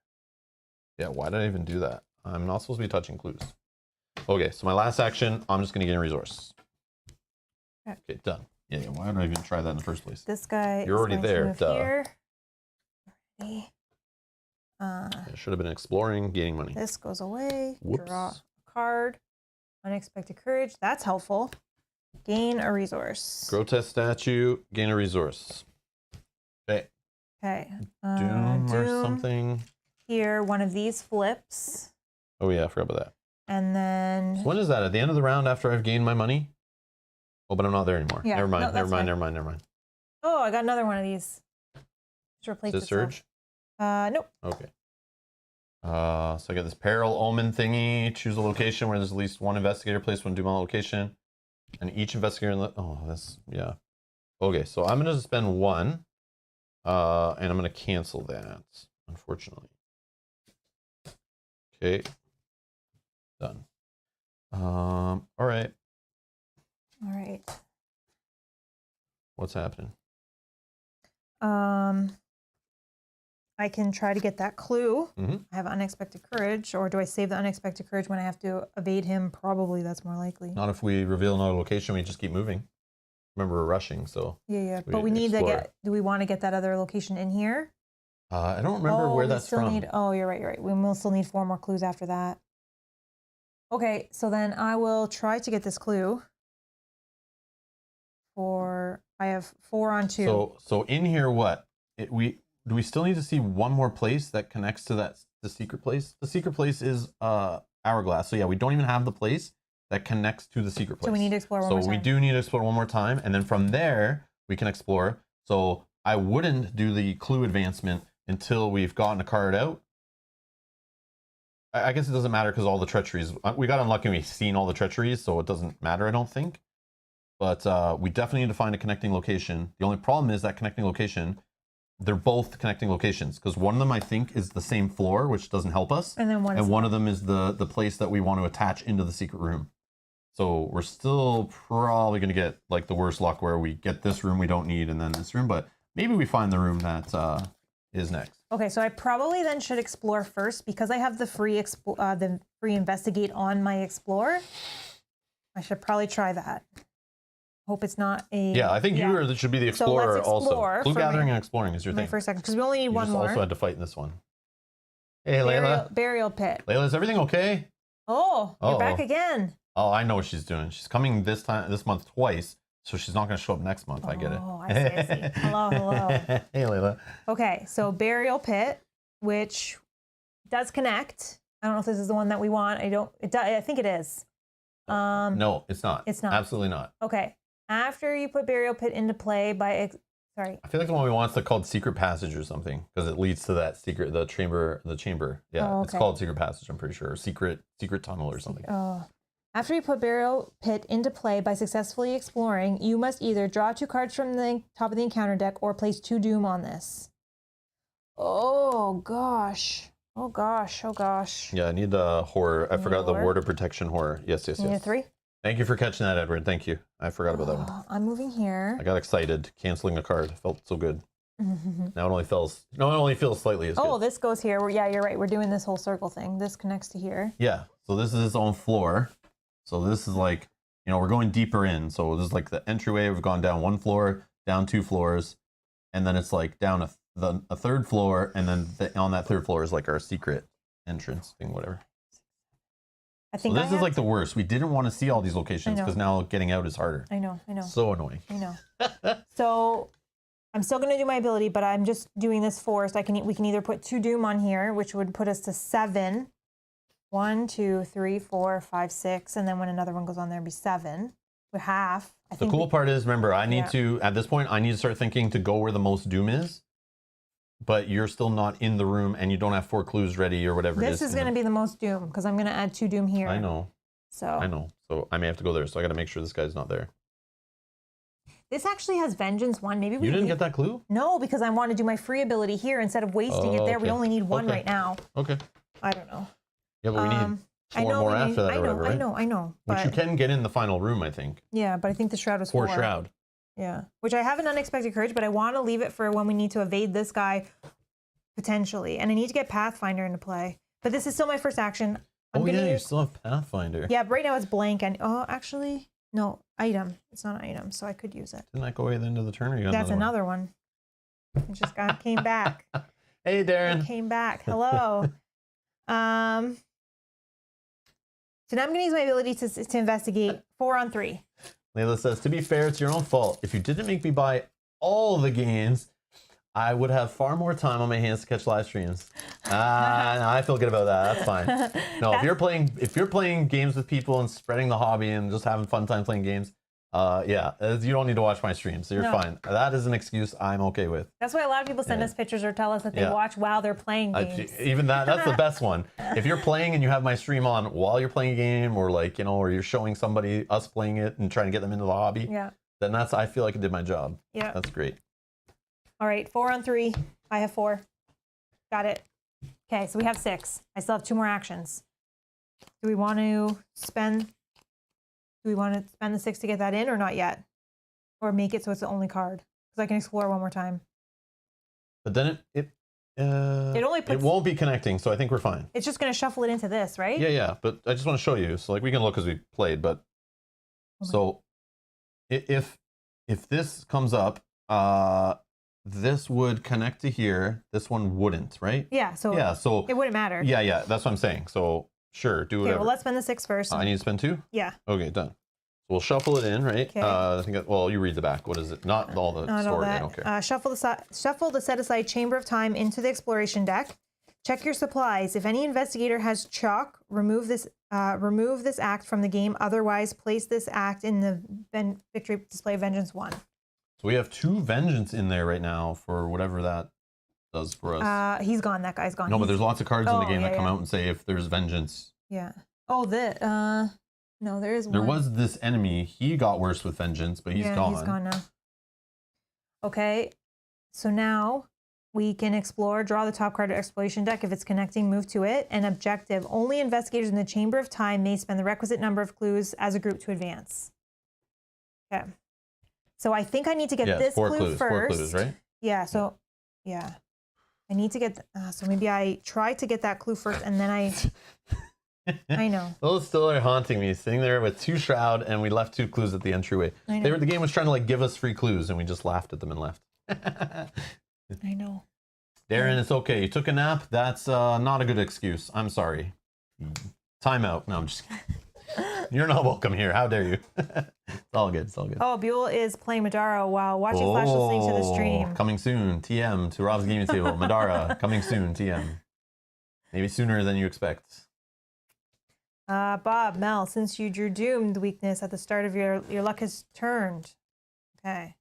Yeah, why did I even do that? I'm not supposed to be touching clues. Okay, so my last action, I'm just going to gain a resource. Okay, done. Yeah, why would I even try that in the first place? This guy You're already there. Here. It should have been exploring, gaining money. This goes away. Whoops. Draw a card. Unexpected courage. That's helpful. Gain a resource. Grotesque statue, gain a resource. Okay. Okay. Doom or something. Here, one of these flips. Oh yeah, I forgot about that. And then... So when is that? At the end of the round after I've gained my money? Oh, but I'm not there anymore. Yeah, never mind, never mind. Oh, I got another one of these. Just replace Is it Surge? Nope. Okay. So I got this Peril Omen thingy. Choose a location where there's at least 1 investigator. Place 1 Doom on the location. And each investigator in the... Oh, that's... Yeah. Okay, so I'm going to spend 1. And I'm going to cancel that, unfortunately. Okay. Done. All right. All right. What's happening? I can try to get that clue. Mm-hmm. I have unexpected courage, or do I save the unexpected courage when I have to evade him? Probably that's more likely. Not if we reveal another location, we just keep moving. Remember, we're rushing, so... Yeah. But we need to get... Do we want to get that other location in here? I don't remember where that's from. Oh, you're right. We will still need 4 more clues after that. Okay, so then I will try to get this clue. I have 4 on 2. So in here, what? Do we still need to see 1 more place that connects to the secret place? The secret place is Hourglass. So yeah, we don't even have the place that connects to the secret place. So we need to explore one more time. So we do need to explore 1 more time, and then from there we can explore. So I wouldn't do the clue advancement until we've gotten a card out. I guess it doesn't matter because all the treacheries, we got unlucky and we've seen all the treacheries, so it doesn't matter, I don't think. But we definitely need to find a connecting location. The only problem is that connecting location, they're both connecting locations because one of them I think is the same floor, which doesn't help us. And then one of them is the place that we want to attach into the secret room. So we're still probably going to get like the worst luck where we get this room we don't need and then this room, but maybe we find the room that is next. Okay, so I probably then should explore first because I have the free investigate on my explore. I should probably try that. Hope it's not a... Yeah, I think you should be the explorer also. Clue gathering and exploring is your thing. For a second, because we only need 1 more. You also had to fight in this one. Hey, Layla. Burial pit. Layla, is everything okay? Oh, you're back again. Oh, I know what she's doing. She's coming this month twice, So she's not going to show up next month. I get it. Oh, I see. Hello, hello. Hey, Layla. Okay, so Burial Pit, which does connect. I don't know if this is the one that we want. I think it is. No, it's not. It's not. Absolutely not. Okay. After you put Burial Pit into play sorry. I feel like the one we want is called Secret Passage or something because it leads to that the chamber. Yeah, Oh, okay. It's called Secret Passage. I'm pretty sure, or Secret Tunnel or something. After you put Burial Pit into play by successfully exploring, you must either draw 2 cards from the top of the encounter deck or place 2 Doom on this. Oh gosh. Oh gosh. Oh gosh. Yeah, I need the horror. I forgot the Ward of Protection horror. Yes. You need a 3? Thank you for catching that, Edward. Thank you. I forgot about that one. I'm moving here. I got excited canceling a card. Felt so good. Now it only feels slightly as good. Oh, this goes here. Yeah, you're right. We're doing this whole circle thing. This connects to here. Yeah. So this is its own floor. So this is like, we're going deeper in. So this is like the entryway. We've gone down 1 floor, down 2 floors, and then it's like down a 3rd floor, and then on that 3rd floor is like our secret entrance thing, whatever. I think this is like the worst. We didn't want to see all these locations because now getting out is harder. I know. So annoying. I know. So I'm still going to do my ability, but I'm just doing this forced. We can either put 2 Doom on here, which would put us to 7. 1, 2, 3, 4, 5, 6, and then when another one goes on there, it'd be 7. We're half. The cool part is, remember, I need to, at this point, I need to start thinking to go where the most Doom is, but you're still not in the room and you don't have 4 clues ready or whatever it is. This is going to be the most Doom because I'm going to add 2 Doom here. I know. So I may have to go there, so I got to make sure this guy's not there. This actually has Vengeance 1. Maybe you didn't get that clue? No, because I want to do my free ability here instead of wasting it there. Okay. We only need 1 right now. Okay. I don't know. Yeah, but we need 4 more after that or whatever, right? I know. Which you can get in the final room, I think. Yeah, but I think the Shroud was 4. Shroud. Yeah, which I have an Unexpected Courage, but I want to leave it for when we need to evade this guy, potentially. And I need to get Pathfinder into play. But this is still my first action. You still have Pathfinder. Yeah, but right now it's blank. And actually, no, item. It's not an item, so I could use it. Didn't that go away at the end of the turn? Or you got That's another one. It just came back. Hey, Darren. It came back. Hello. So now I'm going to use my ability to investigate 4 on 3. Layla says, to be fair, it's your own fault. If you didn't make me buy all the games, I would have far more time on my hands to catch live streams. No, I feel good about that. That's fine. No, if you're playing games with people and spreading the hobby and just having fun time playing games, you don't need to watch my streams, so you're fine. That is an excuse I'm okay with. That's why a lot of people send us pictures or tell us that they watch while they're playing games. Even that's the best one. If you're playing and you have my stream on while you're playing a game, or or you're showing somebody us playing it and trying to get them into the hobby, then I feel like I did my job. Yeah, that's great. All right, 4 on 3. I have 4. Got it. Okay, so we have 6. I still have 2 more actions. Do we want to spend the 6 to get that in or not yet? Or make it so it's the only card? Because I can explore one more time. But then it won't be connecting, so I think we're fine. It's just going to shuffle it into this, right? Yeah. But I just want to show you. So we can look as we played, but so if this comes up, this would connect to here. This one wouldn't, right? Yeah. So it wouldn't matter. Yeah. That's what I'm saying. So sure, do whatever. Okay, well, let's spend the 6 first. I need to spend 2? Yeah. Okay, done. So we'll shuffle it in, right? Okay. I think. You read the back. What is it? Not all the story. I don't care. Shuffle the set aside Chamber of Time into the exploration deck. Check your supplies. If any investigator has chalk, remove this act from the game. Otherwise, place this act in the victory display Vengeance 1. So we have 2 Vengeance in there right now for whatever that does for us. He's gone. That guy's gone. No, but there's lots of cards in the game that come out and say if there's Vengeance. Yeah. Oh, no, there is one. There was this enemy. He got worse with Vengeance, but he's gone. He's gone now. Okay. So now we can explore, draw the top card of exploration deck. If it's connecting, move to it. And objective, only investigators in the Chamber of Time may spend the requisite number of clues as a group to advance. Okay. So I think I need to get this clue first. 4 clues, right? Yeah, so, I need to get, so maybe I try to get that clue first, and then I know. Those still are haunting me, sitting there with 2 Shroud, and we left 2 clues at the entryway. The game was trying to give us free clues, and we just laughed at them and left. I know. Darren, it's okay. You took a nap. That's not a good excuse. I'm sorry. Time out. No, I'm just kidding. You're not welcome here. How dare you? It's all good. It's all good. Oh, Buell is playing Madara while watching Flash listening to the stream. Coming soon. TM to Rob's Gaming Table. Madara, coming soon. TM. Maybe sooner than you expect. Bob, Mel, since you drew Doomed weakness at the start of your luck has turned. Okay.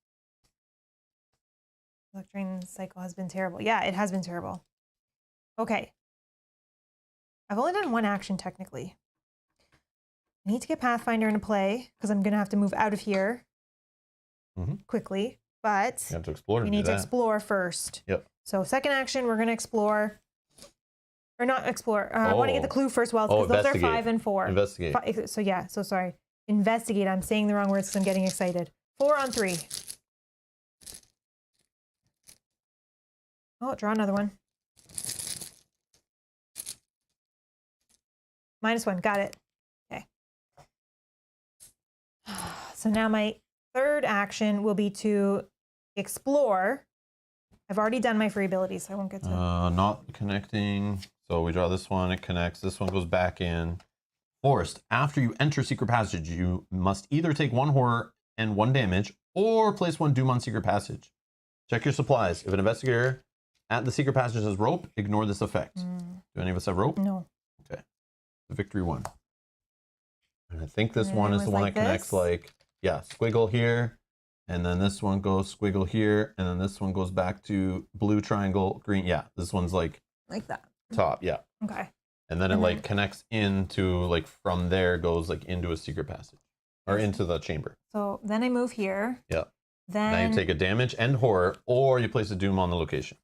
Luck drain cycle has been terrible. Yeah, it has been terrible. Okay. I've only done one action technically. I need to get Pathfinder into play because I'm going to have to move out of here quickly. But you have to explore. We need to explore first. Yep. So second action, we're going to explore. Or not explore. I want to get the clue first, well, because those are 5 and 4. Investigate. So yeah, so sorry. Investigate. I'm saying the wrong words because I'm getting excited. 4 on 3. Oh, draw another one. -1. Got it. Okay. So now my third action will be to explore. I've already done my free abilities, so I won't get to not connecting. So we draw this one, it connects. This one goes back in. Forced. After you enter Secret Passage, you must either take 1 horror and 1 damage, or place 1 Doom on Secret Passage. Check your supplies. If an investigator at the Secret Passage has rope, ignore this effect. Do any of us have rope? No. Okay. The victory one. And I think this one is the one that connects squiggle here. And then this one goes squiggle here. And then this one goes back to blue triangle, green. Yeah, this one's like that. Top, yeah. Okay. And then it connects into from there goes into a secret passage. Or into the chamber. So then I move here. Yeah. Then now you take a damage and horror, or you place a doom on the location.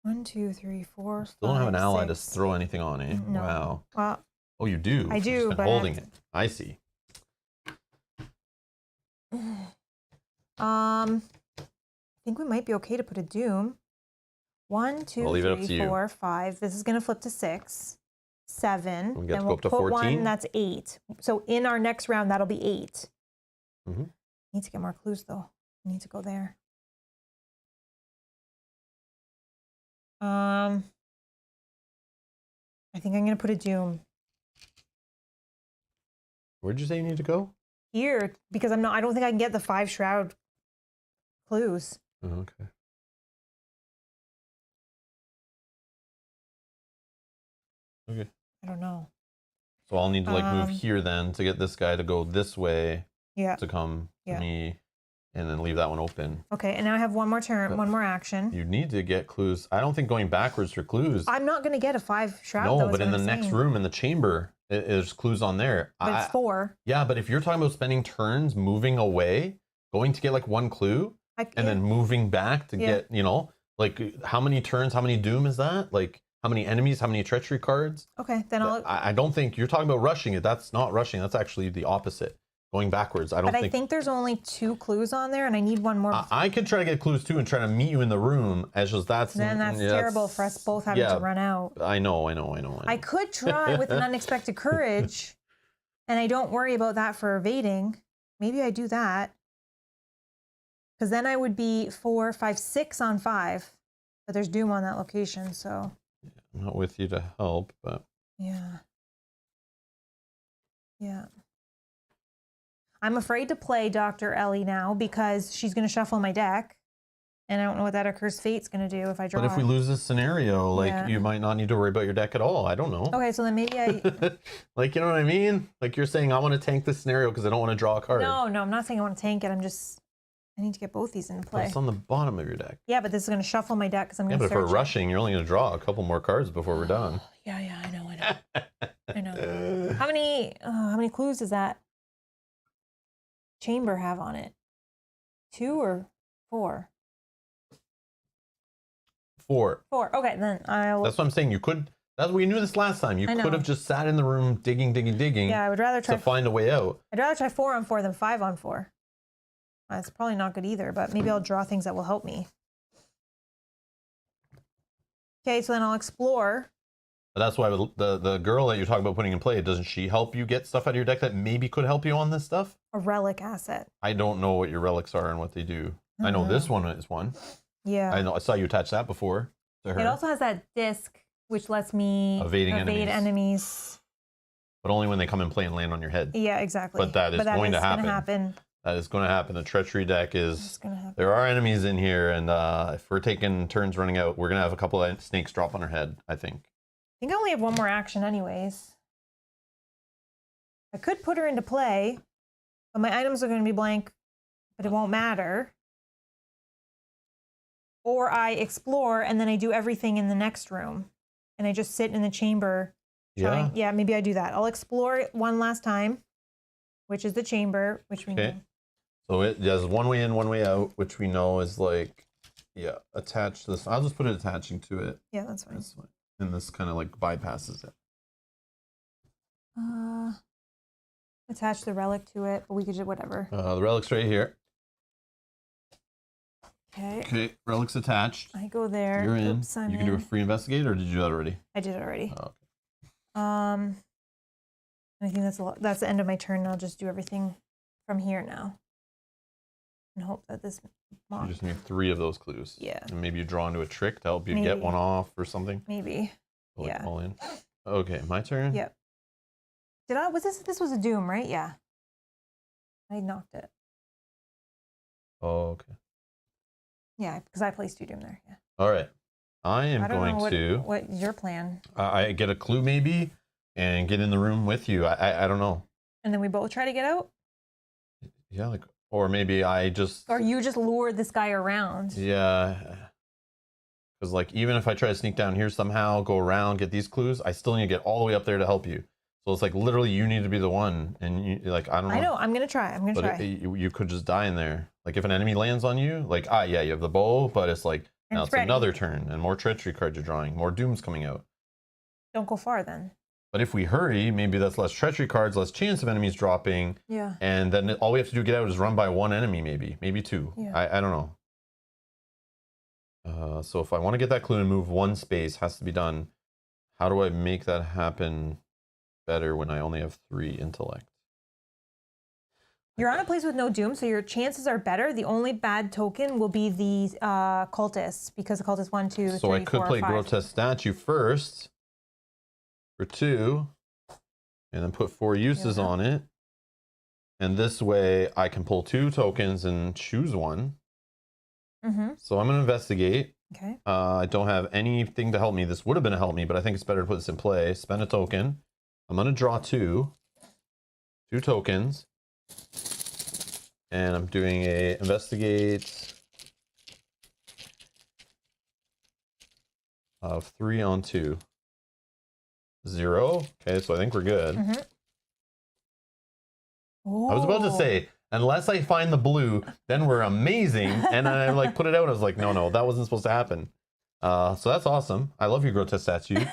1, 2, 3, 4. Still don't have an ally to throw anything on, eh? No. Wow. Well, oh, you do. I do, but holding it. I see. I think we might be okay to put a doom. 1, 2, 3, 4, 5. This is going to flip to 6, 7. We get then to go up to put 14. 1, that's 8. So in our next round, that'll be 8. Mm-hmm. Need to get more clues though. I need to go there. I think I'm going to put a doom. Where'd you say you need to go? Here, because I don't think I can get the 5 shroud clues. Oh, okay. Okay. I don't know. So I'll need to move here then to get this guy to go this way. Yeah. To come to me, and then leave that one open. Okay, and now I have one more turn, one more action. You need to get clues. I don't think going backwards for clues. I'm not going to get a 5 shroud. No, but in the next room in the chamber, there's clues on there. But it's 4. Yeah, but if you're talking about spending turns moving away, going to get 1 clue, and then moving back to get, how many turns, how many doom is that? How many enemies, how many treachery cards? Okay, then I don't think you're talking about rushing it. That's not rushing. That's actually the opposite. Going backwards. I think there's only 2 clues on there, and I need 1 more. I could try to get clues too and try to meet you in the room. As just that's terrible for us both having to run out. I know. I could try with an unexpected courage, and I don't worry about that for evading. Maybe I do that, because then I would be 4, 5, 6 on 5, but there's doom on that location, so. I'm not with you to help, but. Yeah. I'm afraid to play Dr. Ellie now because she's going to shuffle my deck. And I don't know what that Accursed Fate's going to do if I draw. But if we lose this scenario, you might not need to worry about your deck at all. I don't know. Okay, so then maybe I... you know what I mean? You're saying, I want to tank this scenario because I don't want to draw a card. No, I'm not saying I want to tank it. I need to get both these into play. But it's on the bottom of your deck. Yeah, but this is going to shuffle my deck because I'm going to but if we're rushing, you're only going to draw a couple more cards before we're done. Yeah, I know. I know. How many clues does that chamber have on it? 2 or 4? 4. 4. Okay, then I'll... That's what I'm saying. You could... We knew this last time. You could have just sat in the room digging. Yeah, I would rather try... to find a way out. I'd rather try 4 on 4 than 5 on 4. That's probably not good either, but maybe I'll draw things that will help me. Okay, so then I'll explore. But that's why the girl that you're talking about putting in play, doesn't she help you get stuff out of your deck that maybe could help you on this stuff? A relic asset. I don't know what your relics are and what they do. I know this one is one. Yeah. I saw you attach that before to her. It also has that disc, which lets me evade enemies. but only when they come and play and land on your head. Yeah, exactly. But that is going to happen. That is going to happen. The treachery deck is. There are enemies in here, and if we're taking turns running out, we're going to have a couple of snakes drop on our head, I think. I think I only have one more action, anyways. I could put her into play, but my items are going to be blank, but it won't matter. Or I explore, and then I do everything in the next room, and I just sit in the chamber. Yeah, maybe I do that. I'll explore it one last time, which is the chamber, which we know. So it does one way in, one way out, which we know is like, yeah, attached to this. I'll just put it attaching to it. Yeah, that's fine. This way. And this kind of like bypasses it. Attach the relic to it, but we could do whatever. The relic's right here. Okay. Okay, relic's attached. I go there. You're in. Oops, you can do a free investigate, or did you do that already? I did it already. Oh, okay. I think that's the end of my turn. I'll just do everything from here now. And hope that this You just need 3 of those clues. Yeah. And maybe you draw into a trick to help you get one off or something. Maybe. Like yeah. All in. Okay, my turn. Yep. This was a Doom, right? Yeah. I knocked it. Oh, okay. Yeah, because I placed 2 Doom there. Yeah. All right. I am going to. What's your plan? I get a clue maybe, and get in the room with you. I don't know. And then we both try to get out. Yeah, like, or maybe I just. Or you just lure this guy around. Yeah. Because like even if I try to sneak down here somehow, go around, get these clues, I still need to get all the way up there to help you. So it's like literally you need to be the one, and you like I don't know. I know. I'm gonna try. You could just die in there. Like if an enemy lands on you, like yeah, you have the bow, but it's like. Now it's another turn, and more treachery cards you're drawing, more dooms coming out. Don't go far then. But if we hurry, maybe that's less treachery cards, less chance of enemies dropping. Yeah. And then all we have to do to get out is run by 1 enemy, maybe 2. Yeah. I don't know. So if I want to get that clue and move 1 space, has to be done. How do I make that happen better when I only have 3 intellect? You're on a place with no doom, so your chances are better. The only bad token will be the cultists, because the cultists 1, 2, 3, 4, 5. So I could play grotesque statue first for 2, and then put 4 uses on it. And this way I can pull 2 tokens and choose 1. Mm-hmm. So I'm going to investigate. Okay. I don't have anything to help me. This would have been a help me, but I think it's better to put this in play. Spend a token. I'm going to draw 2 tokens. And I'm doing a investigate of 3 on 2. 0. Okay, so I think we're good. Mm-hmm. I was about to say, unless I find the blue, then we're amazing. And I like put it out. I was like, no, that wasn't supposed to happen. So that's awesome. I love your grotesque statue.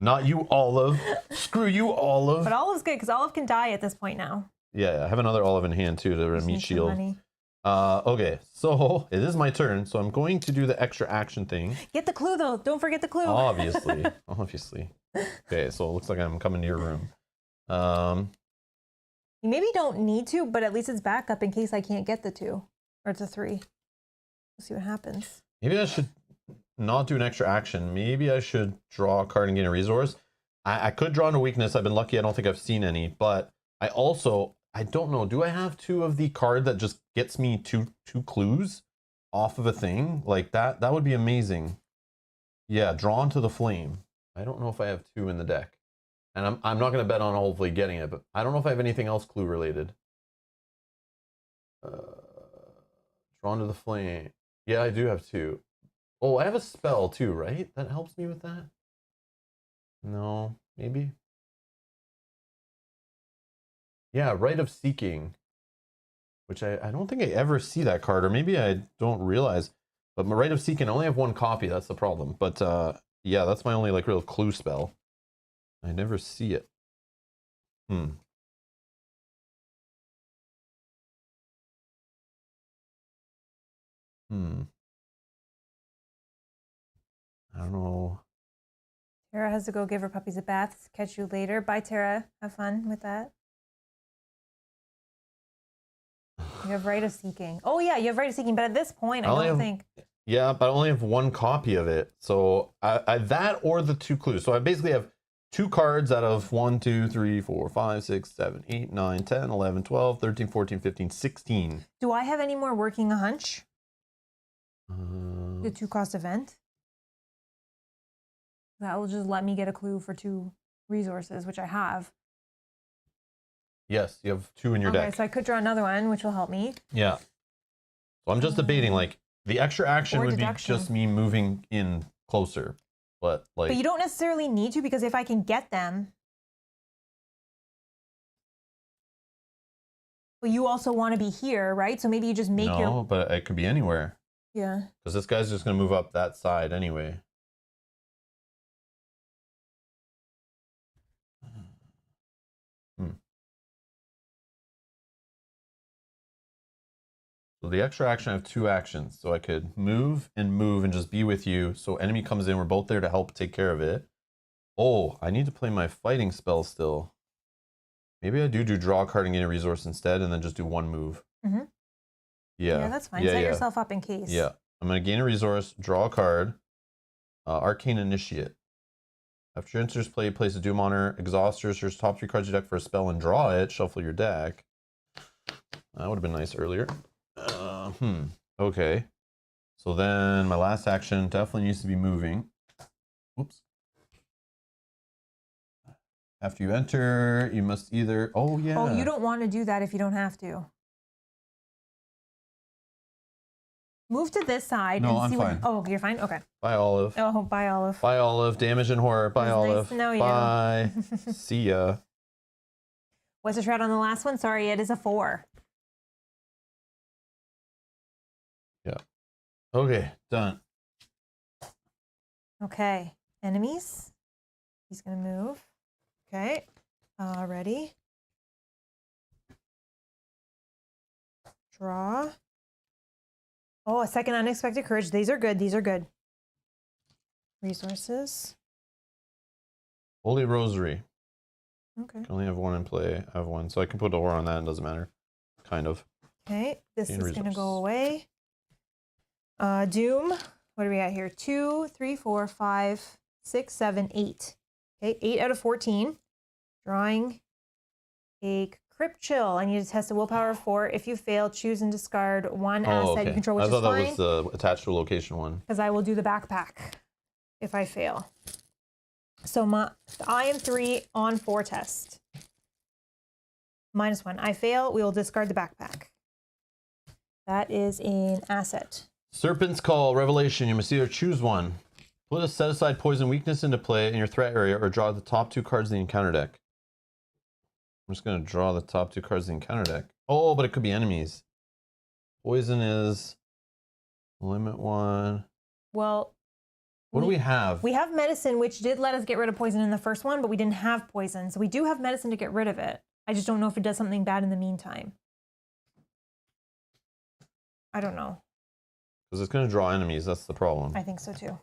Not you, Olive. Screw you, Olive. But Olive's good because Olive can die at this point now. Yeah, I have another olive in hand too to meet shield. Okay, so it is my turn, so I'm going to do the extra action thing. Get the clue though. Don't forget the clue. Obviously. Okay, so it looks like I'm coming to your room. You maybe don't need to, but at least it's backup in case I can't get the 2 or it's a 3. We'll see what happens. Maybe I should not do an extra action. Maybe I should draw a card and gain a resource. I could draw into weakness. I've been lucky. I don't think I've seen any, but I don't know. Do I have 2 of the card that just gets me two clues off of a thing like that? That would be amazing. Yeah, Drawn to the Flame. I don't know if I have 2 in the deck, and I'm not going to bet on hopefully getting it, but I don't know if I have anything else clue related. Drawn to the Flame. Yeah, I do have 2. Oh, I have a spell too, right? That helps me with that. No, maybe. Yeah, Rite of Seeking, which I don't think I ever see that card, or maybe I don't realize. But my Rite of Seeking, I only have 1 copy. That's the problem. But yeah, that's my only like real clue spell. I never see it. I don't know. Tara has to go give her puppies a bath. Catch you later. Bye, Tara. Have fun with that. You have Rite of Seeking. Oh, yeah, you have Rite of Seeking, but at this point, I don't think... Yeah, but I only have 1 copy of it. So I that or the 2 clues. So I basically have 2 cards out of 1, 2, 3, 4, 5, 6, 7, 8, 9, 10, 11, 12, 13, 14, 15, 16. Do I have any more working a hunch? The 2-cost event? That will just let me get a clue for 2 resources, which I have. Yes, you have 2 in your deck. Okay, so I could draw another one, which will help me. Yeah. So I'm just debating, like, the extra action would deduction. be just me moving in closer. But, like... But you don't necessarily need to, because if I can get them... But you also want to be here, right? So maybe you just make your... No, but it could be anywhere. Yeah. Because this guy's just going to move up that side anyway. So the extra action, I have 2 actions. So I could move and just be with you. So enemy comes in, we're both there to help take care of it. Oh, I need to play my fighting spell still. Maybe I do draw a card and gain a resource instead, and then just do 1 move. Mm-hmm. Yeah. Yeah, that's fine. Set yourself up in case. Yeah. I'm going to gain a resource, draw a card. Arcane Initiate. After your enters play, place a Doom Honor, exhaust your top 3 cards of your deck for a spell and draw it. Shuffle your deck. That would have been nice earlier. Okay. So then my last action definitely needs to be moving. Oops. After you enter, you must either... Oh, yeah. Oh, you don't want to do that if you don't have to. Move to this side. No, and I'm see fine. Oh, you're fine? Okay. Bye, Olive. Oh, bye, Olive. Bye, Olive. Damage and horror. Bye, Olive. Nice to know you. Bye. See ya. What's the shroud on the last one? Sorry, it is a 4. Yeah. Okay, done. Okay. Enemies. He's going to move. Okay. Ready. Draw. Oh, a second unexpected courage. These are good. These are good. Resources. Holy Rosary. Okay. I only have 1 in play. I have 1. So I can put a horror on that. It doesn't matter. Kind of. Okay. This Gain is going to go resource. away. Doom. What do we got here? 2, 3, 4, 5, 6, 7, 8. Okay. 8 out of 14. Drawing a Crypt Chill. I need to test a willpower of 4. If you fail, choose and discard 1 asset you control, which is fine. I thought that was the attached to a location one. Because I will do the backpack if I fail. So I am 3 on 4 test. -1. I fail, we will discard the backpack. That is an asset. Serpent's Call, Revelation. You must either choose one. Put a set aside poison weakness into play in your threat area or draw the top 2 cards of the encounter deck. I'm just going to draw the top 2 cards of the encounter deck. Oh, but it could be enemies. Poison is limit 1. Well, what do we have? We have medicine, which did let us get rid of poison in the first one, but we didn't have poison. So we do have medicine to get rid of it. I just don't know if it does something bad in the meantime. I don't know. Because it's going to draw enemies. That's the problem. I think so too.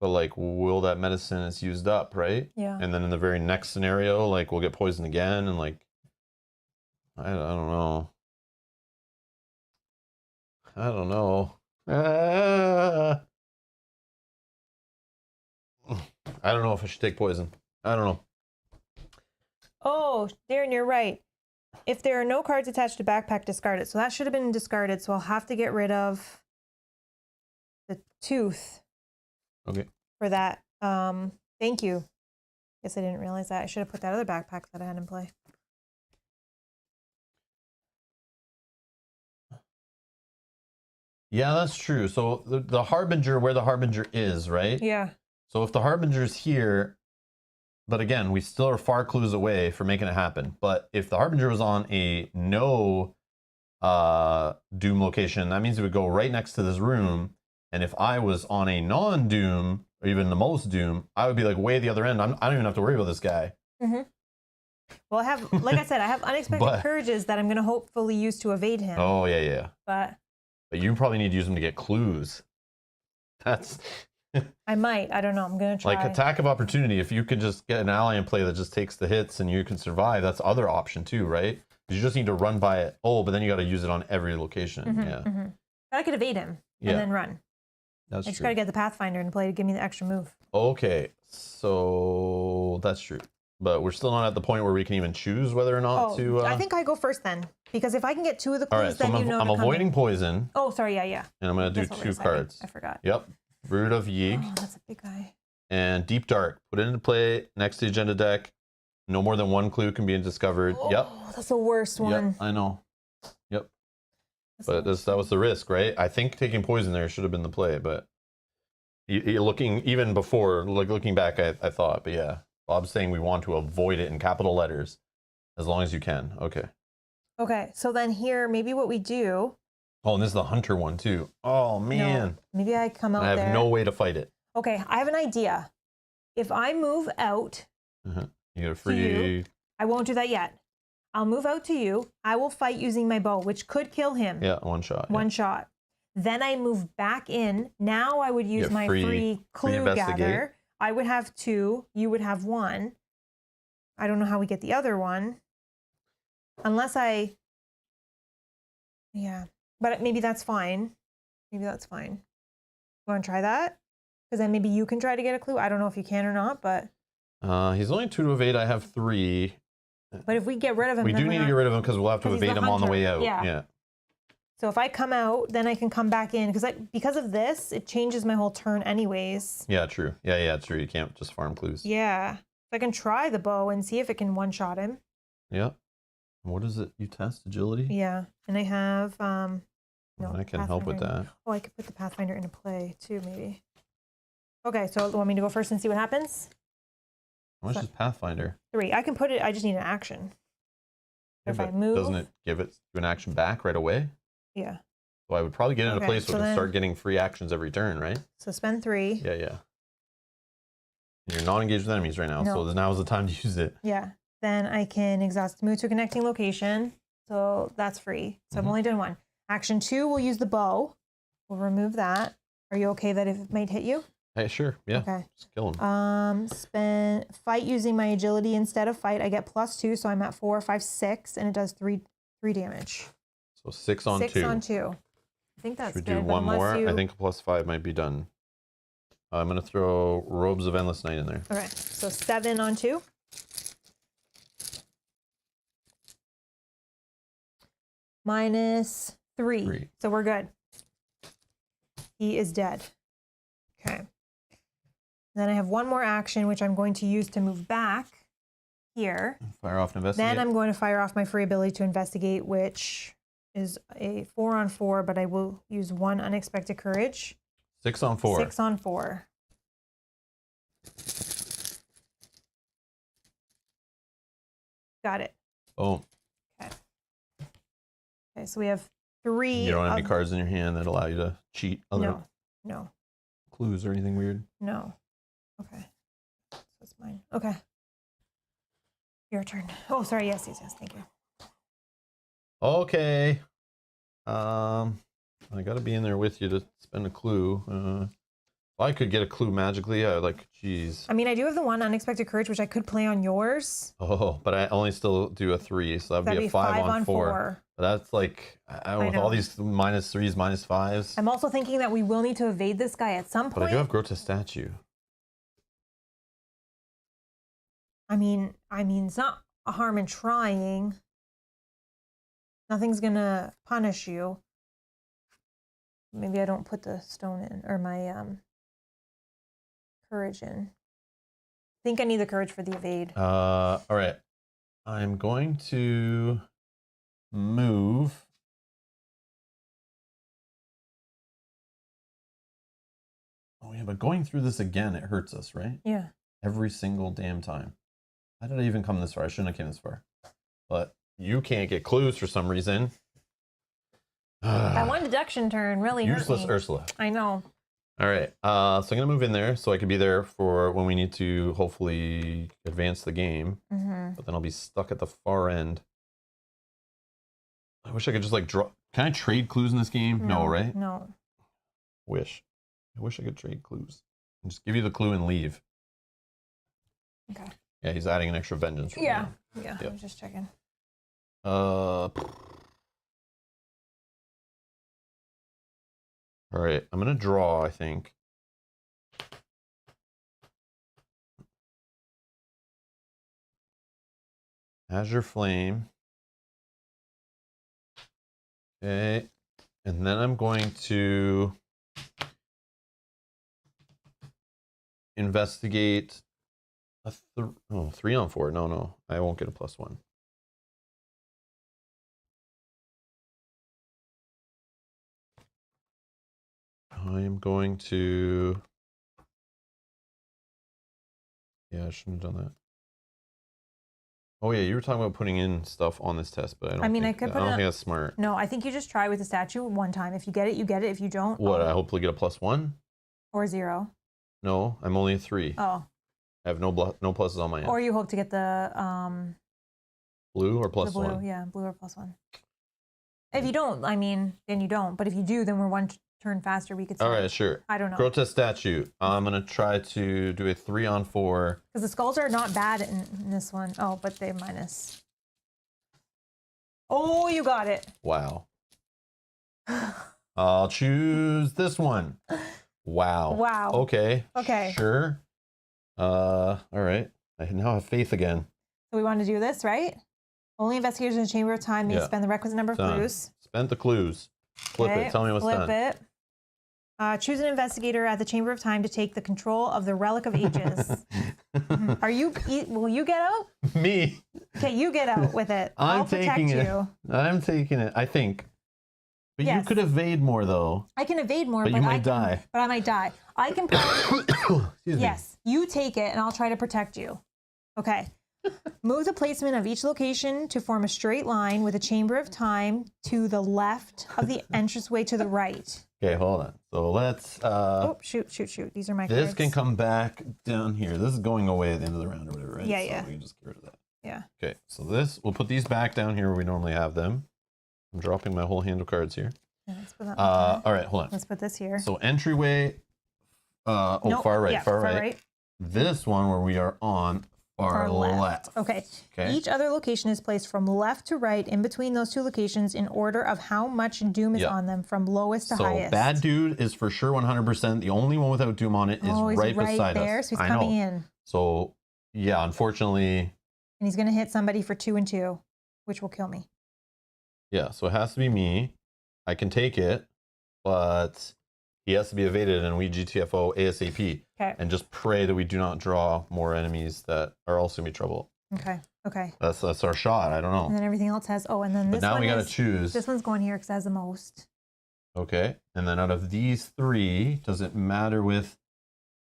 But like, will that medicine is used up, right? Yeah. And then in the very next scenario, like, we'll get poisoned again, and like, I don't know. I don't know. I don't know if I should take poison. I don't know. Oh, Darren, you're right. If there are no cards attached to backpack, discard it. So that should have been discarded. So I'll have to get rid of the tooth. Okay. For that. Thank you. Guess I didn't realize that. I should have put that other backpack that I had in play. Yeah, that's true. So the Harbinger, where the Harbinger is, right? Yeah. So if the Harbinger's here, but again, we still are far clues away from making it happen. But if the Harbinger was on a no Doom location, that means it would go right next to this room. And if I was on a non-Doom, or even the most Doom, I would be like way at the other end. I don't even have to worry about this guy. Mm-hmm. Well, I have, like I said, I have unexpected courages that I'm going to hopefully use to evade him. Oh, yeah. But you probably need to use them to get clues. That's... I might. I don't know. I'm going to try. Like attack of opportunity. If you can just get an ally in play that just takes the hits and you can survive, that's other option too, right? You just need to run by it. Oh, but then you got to use it on every location. Mm-hmm, yeah. Mm-hmm. I could evade him and then run. That's I just true. got to get the Pathfinder into play to give me the extra move. Okay, so that's true. But we're still not at the point where we can even choose whether or not to... I think I go first then. Because if I can get 2 of the clues, all right, so then you know I'm avoiding poison. Oh, sorry, yeah. And I'm going to do 2 cards. I forgot. Yep. Root of Yeeg. Oh, that's a big guy. And Deep Dark. Put it into play next to the agenda deck. No more than 1 clue can be discovered. Oh, yep. That's the worst one. Yep, I know. Yep. But that was the risk, right? I think taking poison there should have been the play, but you're looking, even before, like looking back, I thought, but yeah. Bob's saying we want to avoid it in capital letters as long as you can. Okay. Okay, so then here, maybe what we do... Oh, and this is the hunter one too. Oh, man. No, maybe I come out there. I have no way to fight it. Okay, I have an idea. If I move out... You get a free... I won't do that yet. I'll move out to you. I will fight using my bow, which could kill him. Yeah, 1 shot. One shot. Then I move back in. Now I would use my free clue gather. I would have 2. You would have 1. I don't know how we get the other one. Unless I... Yeah. But maybe that's fine. Maybe that's fine. You want to try that? Because then maybe you can try to get a clue. I don't know if you can or not, but... He's only 2 to evade. I have 3. But if we get rid of him... We do need to get rid of him because we'll have to evade him on the way out. Yeah. So if I come out, then I can come back in. Because of this, it changes my whole turn anyways. Yeah, true. Yeah, true. You can't just farm clues. Yeah. So I can try the bow and see if it can one-shot him. Yeah. What is it? You test agility? Yeah. And I have... no, I can help with that. Oh, I could put the Pathfinder into play too, maybe. Okay, so you want me to go first and see what happens? How much is Pathfinder? 3. I can put it... I just need an action. Yeah, if I move... Doesn't it give it an action back right away? Yeah. So I would probably get into place so we can start getting free actions every turn, right? So spend 3. Yeah. And you're not engaged with enemies right now, so now's the time to use it. Yeah. Then I can exhaust move to a connecting location. So that's free. So I've only done 1. Action 2, we'll use the bow. We'll remove that. Are you okay that if it might hit you? Hey, sure. Yeah. Okay. Just kill him. Spend fight using my agility instead of fight. I get +2, so I'm at 4, 5, 6, and it does 3 damage. So 6 on 2. 6 on 2. I think that's good. Should we do one more? I think +5 might be done. I'm going to throw Robes of Endless Night in there. Okay. So 7 on 2. -3. So we're good. He is dead. Okay. Then I have 1 more action, which I'm going to use to move back here. Fire off and investigate. Then I'm going to fire off my free ability to investigate, which is a 4 on 4, but I will use 1 unexpected courage. 6 on 4. 6 on 4. Got it. Oh. Okay, so we have 3. You don't have any cards in your hand that allow you to cheat other No. clues or anything weird? No. Okay. So it's mine. Okay. Your turn. Oh, sorry. Yes. Thank you. Okay. I got to be in there with you to spend a clue. If I could get a clue magically, I would like, geez. I mean, I do have the 1 unexpected courage, which I could play on yours. Oh, but I only still do a 3, so that'd be a 5 on 4. But that's like, I don't know, with all these -3s, -5s. I'm also thinking that we will need to evade this guy at some point. But I do have Grotesque Statue. I mean, it's not a harm in trying. Nothing's gonna punish you. Maybe I don't put the stone in, or my courage in. I think I need the courage for the evade. All right. I'm going to move. Oh yeah, but going through this again, it hurts us, right? Yeah. Every single damn time. How did I even come this far? I shouldn't have came this far. But you can't get clues for some reason. That 1 deduction turn really hurt me. Useless Ursula. I know. All right. So I'm going to move in there so I can be there for when we need to hopefully advance the game. But then I'll be stuck at the far end. I wish I could just like draw. Can I trade clues in this game? No, right? No. I wish I could trade clues. I'll just give you the clue and leave. Okay. Yeah, he's adding an extra vengeance. Yeah. Yep. I was just checking. All right, I'm gonna draw, I think. Azure Flame. Okay, and then I'm going to investigate a 3-on-4. No, I won't get a +1. I am going to. Yeah, I shouldn't have done that. Oh yeah, you were talking about putting in stuff on this test, but I don't. I don't think that's smart. No, I think you just try with the statue one time. If you get it, you get it. If you don't, what? I hopefully get a +1 or 0. No, I'm only a 3. Oh, I have no pluses on my end. or you hope to get the blue or +1. the blue, yeah, blue or +1. If you don't, I mean, then you don't. But if you do, then we're one turn faster. We could. All right, sure. I don't know. Grotesque statue. I'm gonna try to do a 3-on-4. Because the skulls are not bad in this one. Oh, but they're minus. Oh, you got it. Wow. I'll choose this one. Wow. Wow. Okay. Okay. Sure. All right. I now have faith again. So we want to do this, right? Only investigators in the Chamber of Time may spend the requisite number of clues. Spend the clues. Flip it. Tell me what's done. Flip it. Choose an investigator at the Chamber of Time to take the control of the Relic of Ages. Will you get out? Me. Okay, you get out with it. I'm I'll taking protect it. you. I'm taking it, I think. But Yes. you could evade more, though. I can evade more, but you might die. But I might die. I can probably... Excuse me. Yes, you take it, and I'll try to protect you. Okay. Move the placement of each location to form a straight line with a Chamber of Time to the left of the entranceway to the right. Okay, hold on. So let's... oh, shoot. These are my This cards. can come back down here. This is going away at the end of the round or whatever, right? Yeah. So we can just get rid of that. Yeah. Okay, so we'll put these back down here where we normally have them. I'm dropping my whole hand of cards here. Yeah, let's put that all right, hold on. Let's put this here. So entryway... Nope. far right, Yeah, far right. This one where we are on far left. Okay. Each other location is placed from left to right in between those two locations in order of how much doom is on them from lowest to highest. So bad dude is for sure 100%. The only one without doom on it is right beside there, us. So he's coming in. So yeah, unfortunately. And he's going to hit somebody for 2 and 2, which will kill me. Yeah, so it has to be me. I can take it, but he has to be evaded and we GTFO ASAP. Okay. And just pray that we do not draw more enemies that are also in trouble. Okay. That's our shot. I don't know. And then everything else has, and then this one. But now we got to choose. This one's going here because it has the most. Okay. And then out of these 3, does it matter with,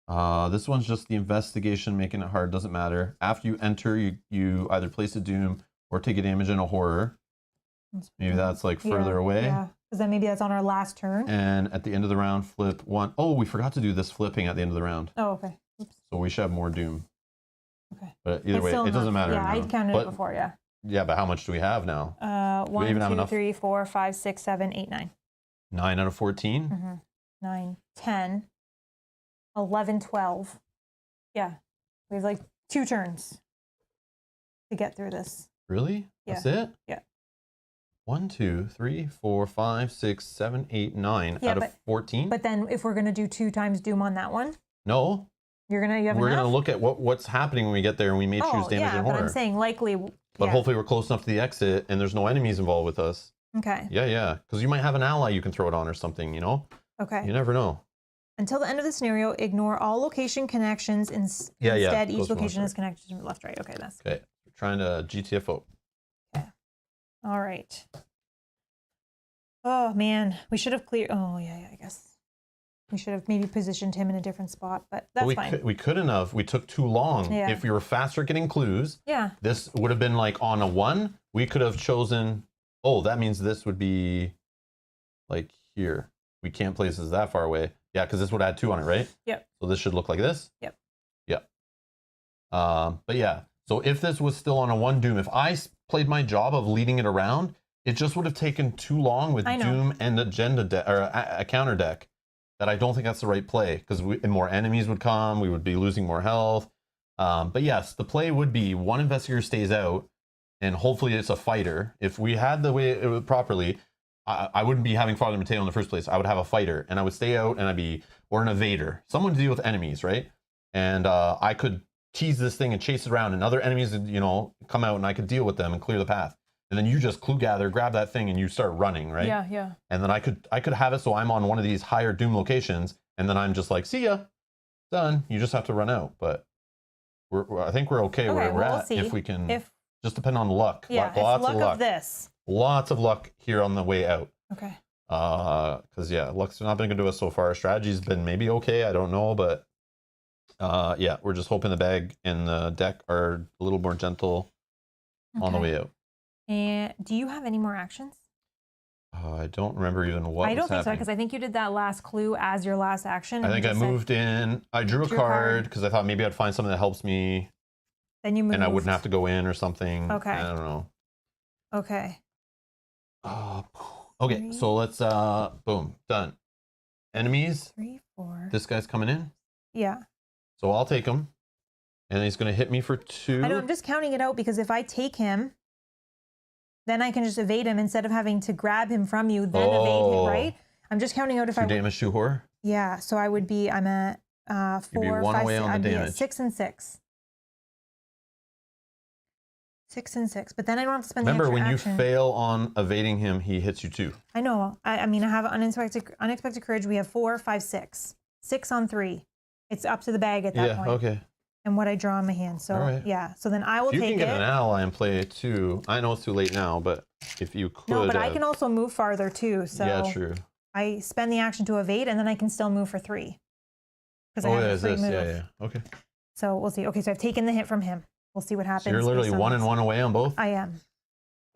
this one's just the investigation, making it hard, doesn't matter. After you enter, you either place a doom or take a damage in a horror. Maybe that's like further away. Yeah. Because then maybe that's on our last turn. And at the end of the round, flip 1. Oh, we forgot to do this flipping at the end of the round. Oh, okay. Oops. So we should have more doom. Okay. But either way, it doesn't matter. Yeah, I counted it before, yeah. Yeah, but how much do we have now? 1, 2, 3, 4, 5, 6, 7, 8, 9. 9 out of 14? Mm-hmm. 9, 10, 11, 12. Yeah. We have like 2 turns to get through this. Really? Yeah. That's it? Yeah. 1, 2, 3, 4, 5, 6, 7, 8, 9 out of 14. But then if we're gonna do 2 times doom on that one, no. We're gonna look at what's happening when we get there, and we may choose damage and horror. But I'm saying likely. But hopefully we're close enough to the exit, and there's no enemies involved with us. Okay. Yeah. Because you might have an ally you can throw it on or something, you know. Okay. You never know. Until the end of the scenario, ignore all location connections. Instead, each location is connected to left, right. Okay, that's okay. We're trying to GTFO. Okay. All right. Oh man, we should have cleared. Oh yeah, I guess we should have maybe positioned him in a different spot, but that's fine. We couldn't have. We took too long. Yeah. If we were faster at getting clues, this would have been like on a 1. We could have chosen. Oh, that means this would be like here. We can't place this that far away. Yeah, because this would add 2 on it, right? Yep. So this should look like this. Yep. Yep. But yeah. So if this was still on a 1 doom, if I played my job of leading it around, it just would have taken too long with doom and agenda deck or a counter deck. That I don't think that's the right play because more enemies would come. We would be losing more health. But yes, the play would be 1 investigator stays out, and hopefully it's a fighter. If we had the way it would properly, I wouldn't be having Father Mateo in the first place. I would have a fighter, and I would stay out, and I'd be, or an evader, someone to deal with enemies, right? And I could tease this thing and chase it around, and other enemies would, you know, come out, and I could deal with them and clear the path. And then you just clue gather, grab that thing, and you start running, right? Yeah, yeah. And then I could have it so I'm on one of these higher Doom locations, and then I'm just like, see ya, done. You just have to run out, but I think we're okay where we're at. If we can, just depend on luck. Yeah, lots luck of luck. Of this. Lots of luck here on the way out. Okay. Because yeah, luck's not been good to us so far. Strategy's been maybe okay. I don't know, but yeah, we're just hoping the bag and the deck are a little more gentle on the way out. And do you have any more actions? I don't remember even what. I don't was think happening. so, because I think you did that last clue as your last action. I think I moved in. I drew a card because I thought maybe I'd find something that helps me. Then you moved. And I wouldn't have to go in or something. Okay. I don't know. Okay. Okay, so let's boom, done. Enemies. 3, 4. This guy's coming in. Yeah. So I'll take him, and he's gonna hit me for 2. I know. I'm just counting it out because if I take him, then I can just evade him instead of having to grab him from you, then evade him, right? I'm just counting out if 2 damage, 2 horror. Yeah. So I would be. I'm at 4, You'd be 1 5, away 6, on the I'd be damage. at 6 and 6. 6 and 6, but then I don't have to spend. Remember, the when action. You fail on evading him, he hits you 2. I know. I mean, I have unexpected courage. We have 4, 5, 6. 6 on 3. It's up to the bag at that point. Okay. And what I draw in my hand. So yeah. So then I will take it. You can get an ally and play it too. I know it's too late now, but if you could. No, but I can also move farther too. So yeah, true. I spend the action to evade, and then I can still move for 3. Because I have a free move. Yeah. Okay. So we'll see. Okay, so I've taken the hit from him. We'll see what happens. So you're literally 1 and 1 away on both? I am.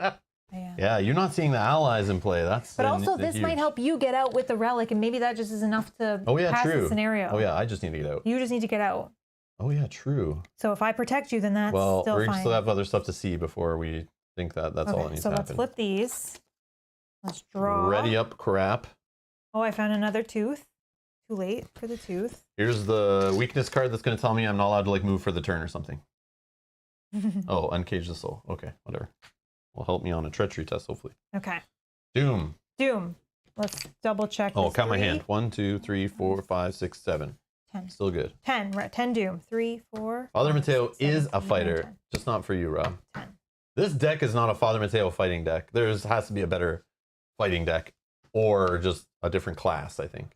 Ah. I am. Yeah, you're not seeing the allies in play. But also, this might help you get out with the relic, and maybe that just is enough to pass the scenario. Oh, yeah, I just need to get out. You just need to get out. Oh, yeah, true. So if I protect you, then that's still fine. Well, we still have other stuff to see before we think that's all that needs to happen. So let's flip these. Let's draw. Ready up, crap. Oh, I found another tooth. Too late for the tooth. Here's the weakness card that's going to tell me I'm not allowed to like move for the turn or something. Oh, uncage the soul. Okay, whatever. Will help me on a treachery test, hopefully. Okay. Doom. Let's double check. Oh, count my hand. 1, 2, 3, 4, 5, 6, 7. 10. Still good. 10. Right. 10 Doom. 3, 4. Father 5, Mateo 6, 7, is a 8, fighter, 9, just not for you, Rob. 10. This deck is not a Father Mateo fighting deck. There has to be a better fighting deck, or just a different class, I think.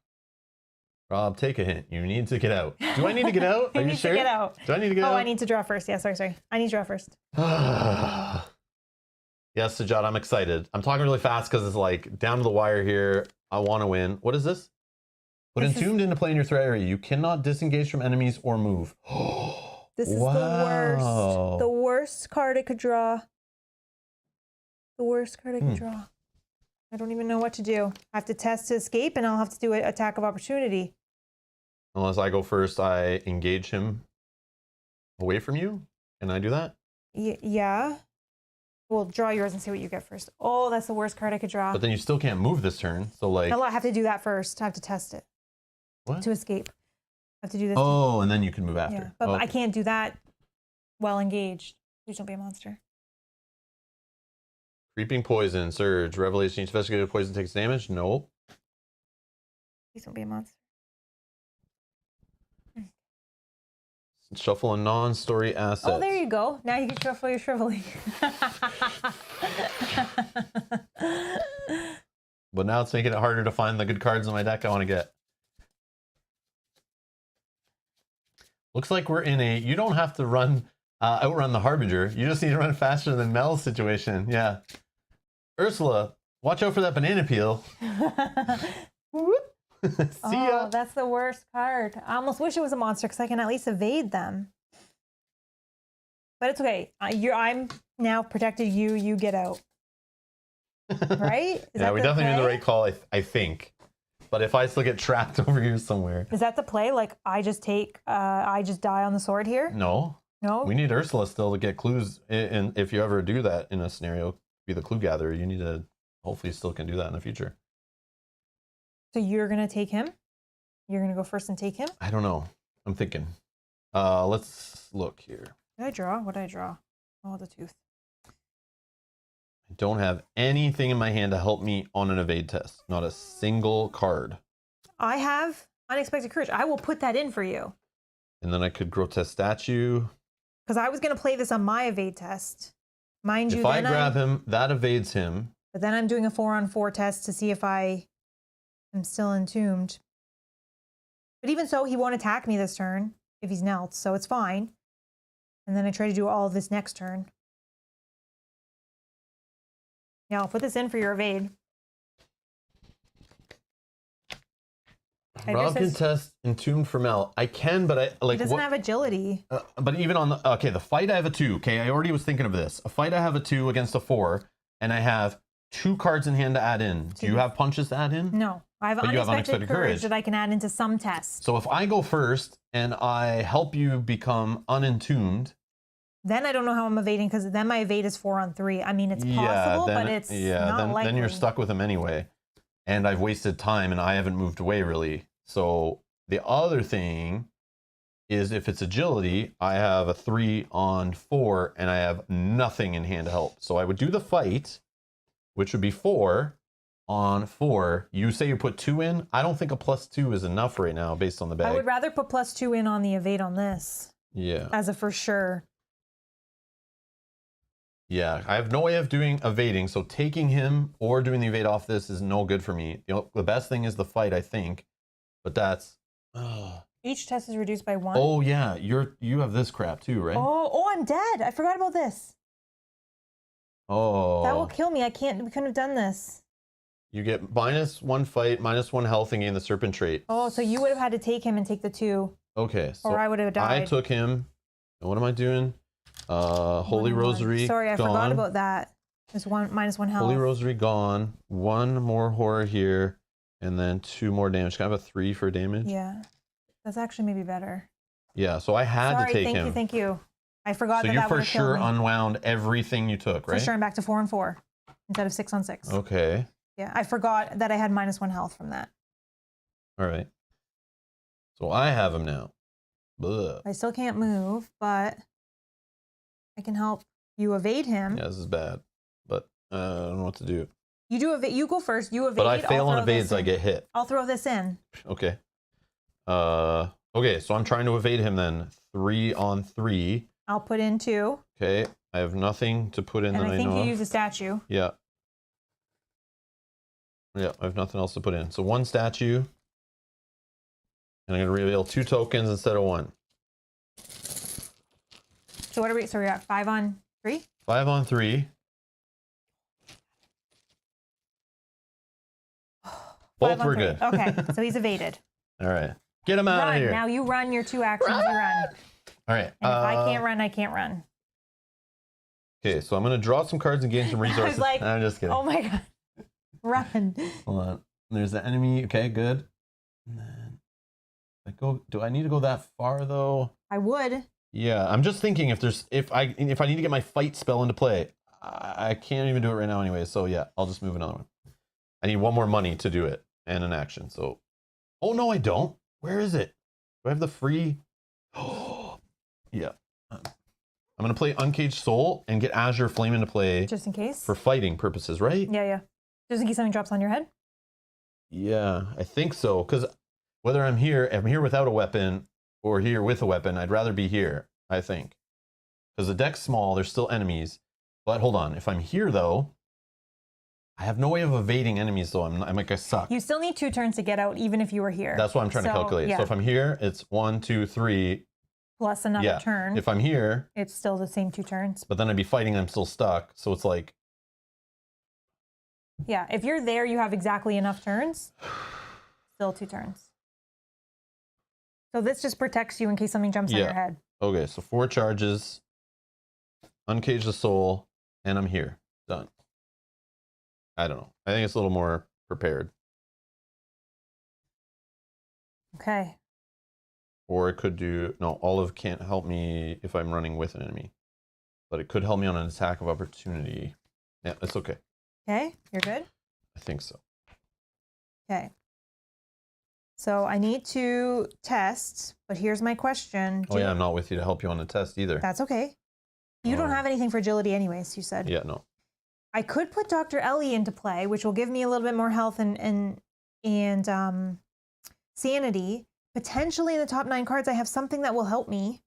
Rob, take a hint. You need to get out. Do I need to get out? Are you sure? To get out. Do I need to get out? Oh, I need to draw first. Yeah, sorry. I need to draw first. Yes, Sajad, I'm excited. I'm talking really fast because it's like down to the wire here. I want to win. What is this? Put Entombed into play in your threat area. You cannot disengage from enemies or move. This is the worst. The worst card I could draw. The worst card I could draw. I don't even know what to do. I have to test to escape, and I'll have to do an attack of opportunity. Unless I go first, I engage him away from you. Can I do that? Yeah. Well, draw yours and see what you get first. Oh, that's the worst card I could draw. But then you still can't move this turn. So like. No, I have to do that first. I have to test it. What? To escape. I have to do this. Oh, and then you can move after. Yeah, but I can't do that while engaged. Please don't be a monster. Creeping Poison, Surge, Revelation. Each investigated poison takes damage. Nope. Please don't be a monster. Shuffle a non-story asset. Oh, there you go. Now you can shuffle your shriveling. But now it's making it harder to find the good cards in my deck I want to get. Looks like we're in a, you don't have to run, outrun the Harbinger. You just need to run faster than Mel's situation. Yeah. Ursula, watch out for that banana peel. See ya. Oh, that's the worst card. I almost wish it was a monster because I can at least evade them. But it's okay. I'm now protected. You get out. Right? Yeah, we definitely made the right call, I think. But if I still get trapped over here somewhere. Is that the play? Like, I just die on the sword here? No. No? We need Ursula still to get clues. And if you ever do that in a scenario, be the clue gatherer, you need to, hopefully still can do that in the future. So you're going to take him? You're going to go first and take him? I don't know. I'm thinking. Let's look here. What did I draw? Oh, the tooth. I don't have anything in my hand to help me on an evade test. Not a single card. I have unexpected courage. I will put that in for you. And then I could grotesque statue. Because I was going to play this on my evade test. Mind you, if I grab him, that evades him. But then I'm doing a 4-on-4 test to see if I am still entombed. But even so, he won't attack me this turn if he's knelt, so it's fine. And then I try to do all of this next turn. Yeah, I'll put this in for your evade. Rob can test entombed for Mel. I can, but I like. He doesn't have agility. But even on the the fight I have a 2. Okay, I already was thinking of this. A fight I have a 2 against a 4, and I have 2 cards in hand to add in. Do you have punches to add in? No, I have unexpected courage that I can add into some tests. So if I go first and I help you become unentombed, then I don't know how I'm evading because then my evade is 4-on-3. I mean, it's possible, but it's not likely. Then you're stuck with him anyway. And I've wasted time and I haven't moved away really. So the other thing is if it's agility, I have a 3-on-4 and I have nothing in hand to help. So I would do the fight, which would be 4-on-4. You say you put 2 in. I don't think a +2 is enough right now based on the bag. I would rather put +2 in on the evade on this. Yeah. As a for sure. Yeah, I have no way of doing evading, so taking him or doing the evade off this is no good for me. The best thing is the fight, I think, but that's... Each test is reduced by 1. Oh yeah, you have this crap too, right? Oh, I'm dead. I forgot about this. Oh. That will kill me. We couldn't have done this. You get -1 fight, -1 health, and gain the serpent trait. Oh, so you would have had to take him and take the 2. Okay, so or I would have died. I took him. And what am I doing? Holy Rosary. Sorry, I forgot about that. There's -1 health. Holy Rosary gone. 1 more horror here, and then 2 more damage. Can I have a 3 for damage? Yeah, that's actually maybe better. Yeah, so I had to take him. Thank you. I forgot so that. So you that for sure unwound everything you took, right? For sure, I'm back to 4-on-4 instead of 6-on-6. Okay. Yeah, I forgot that I had -1 health from that. All right. So I have him now. Blah. I still can't move, but I can help you evade him. Yeah, this is bad, but I don't know what to do. You do evade. You go first. You evade. But I fail on evades, I get hit. I'll throw this in. Okay. Okay, so I'm trying to evade him then. 3-on-3. I'll put in 2. Okay, I have nothing to put in that I know. And I think you use a statue. Yeah. Yeah, I have nothing else to put in. So 1 statue. And I'm going to reveal 2 tokens instead of 1. So what are we? So we're at 5-on-3? 5-on-3. Both were good. Okay, so he's evaded. All right. Get him out of here. Now you run your 2 actions. You run. All right. And if I can't run, I can't run. Okay, so I'm going to draw some cards and gain some resources. I was like, I'm just kidding. Oh my god. Run. Hold on. There's the enemy. Okay, good. And then do I need to go that far though? I would. Yeah, I'm just thinking if I need to get my fight spell into play, I can't even do it right now anyway. So yeah, I'll just move another one. I need 1 more money to do it and an action. So, oh no, I don't. Where is it? Do I have the free? Oh, yeah. I'm gonna play Uncaged Soul and get Azure Flame into play. Just in case. For fighting purposes, right? Yeah. Just in case something drops on your head. Yeah, I think so. Because whether I'm here without a weapon or here with a weapon, I'd rather be here, I think. Because the deck's small, there's still enemies. But hold on, if I'm here though, I have no way of evading enemies though. I'm like, I suck. You still need 2 turns to get out, even if you were here. That's what I'm trying to calculate. Yeah. So if I'm here, it's 1, 2, 3. Plus another turn. If I'm here, it's still the same 2 turns. But then I'd be fighting, I'm still stuck. So it's like. Yeah, if you're there, you have exactly enough turns. Still 2 turns. So this just protects you in case something jumps on your head. Okay, so 4 charges. Uncage the soul. And I'm here. Done. I don't know. I think it's a little more prepared. Okay. Or it could do... No, Olive can't help me if I'm running with an enemy. But it could help me on an attack of opportunity. Yeah, it's okay. Okay, you're good? I think so. Okay. So I need to test, but here's my question. Oh yeah, I'm not with you to help you on the test either. That's okay. You don't have anything for agility anyways, you said. Yeah, no. I could put Dr. Ellie into play, which will give me a little bit more health and sanity. Potentially in the top 9 cards, I have something that will help me.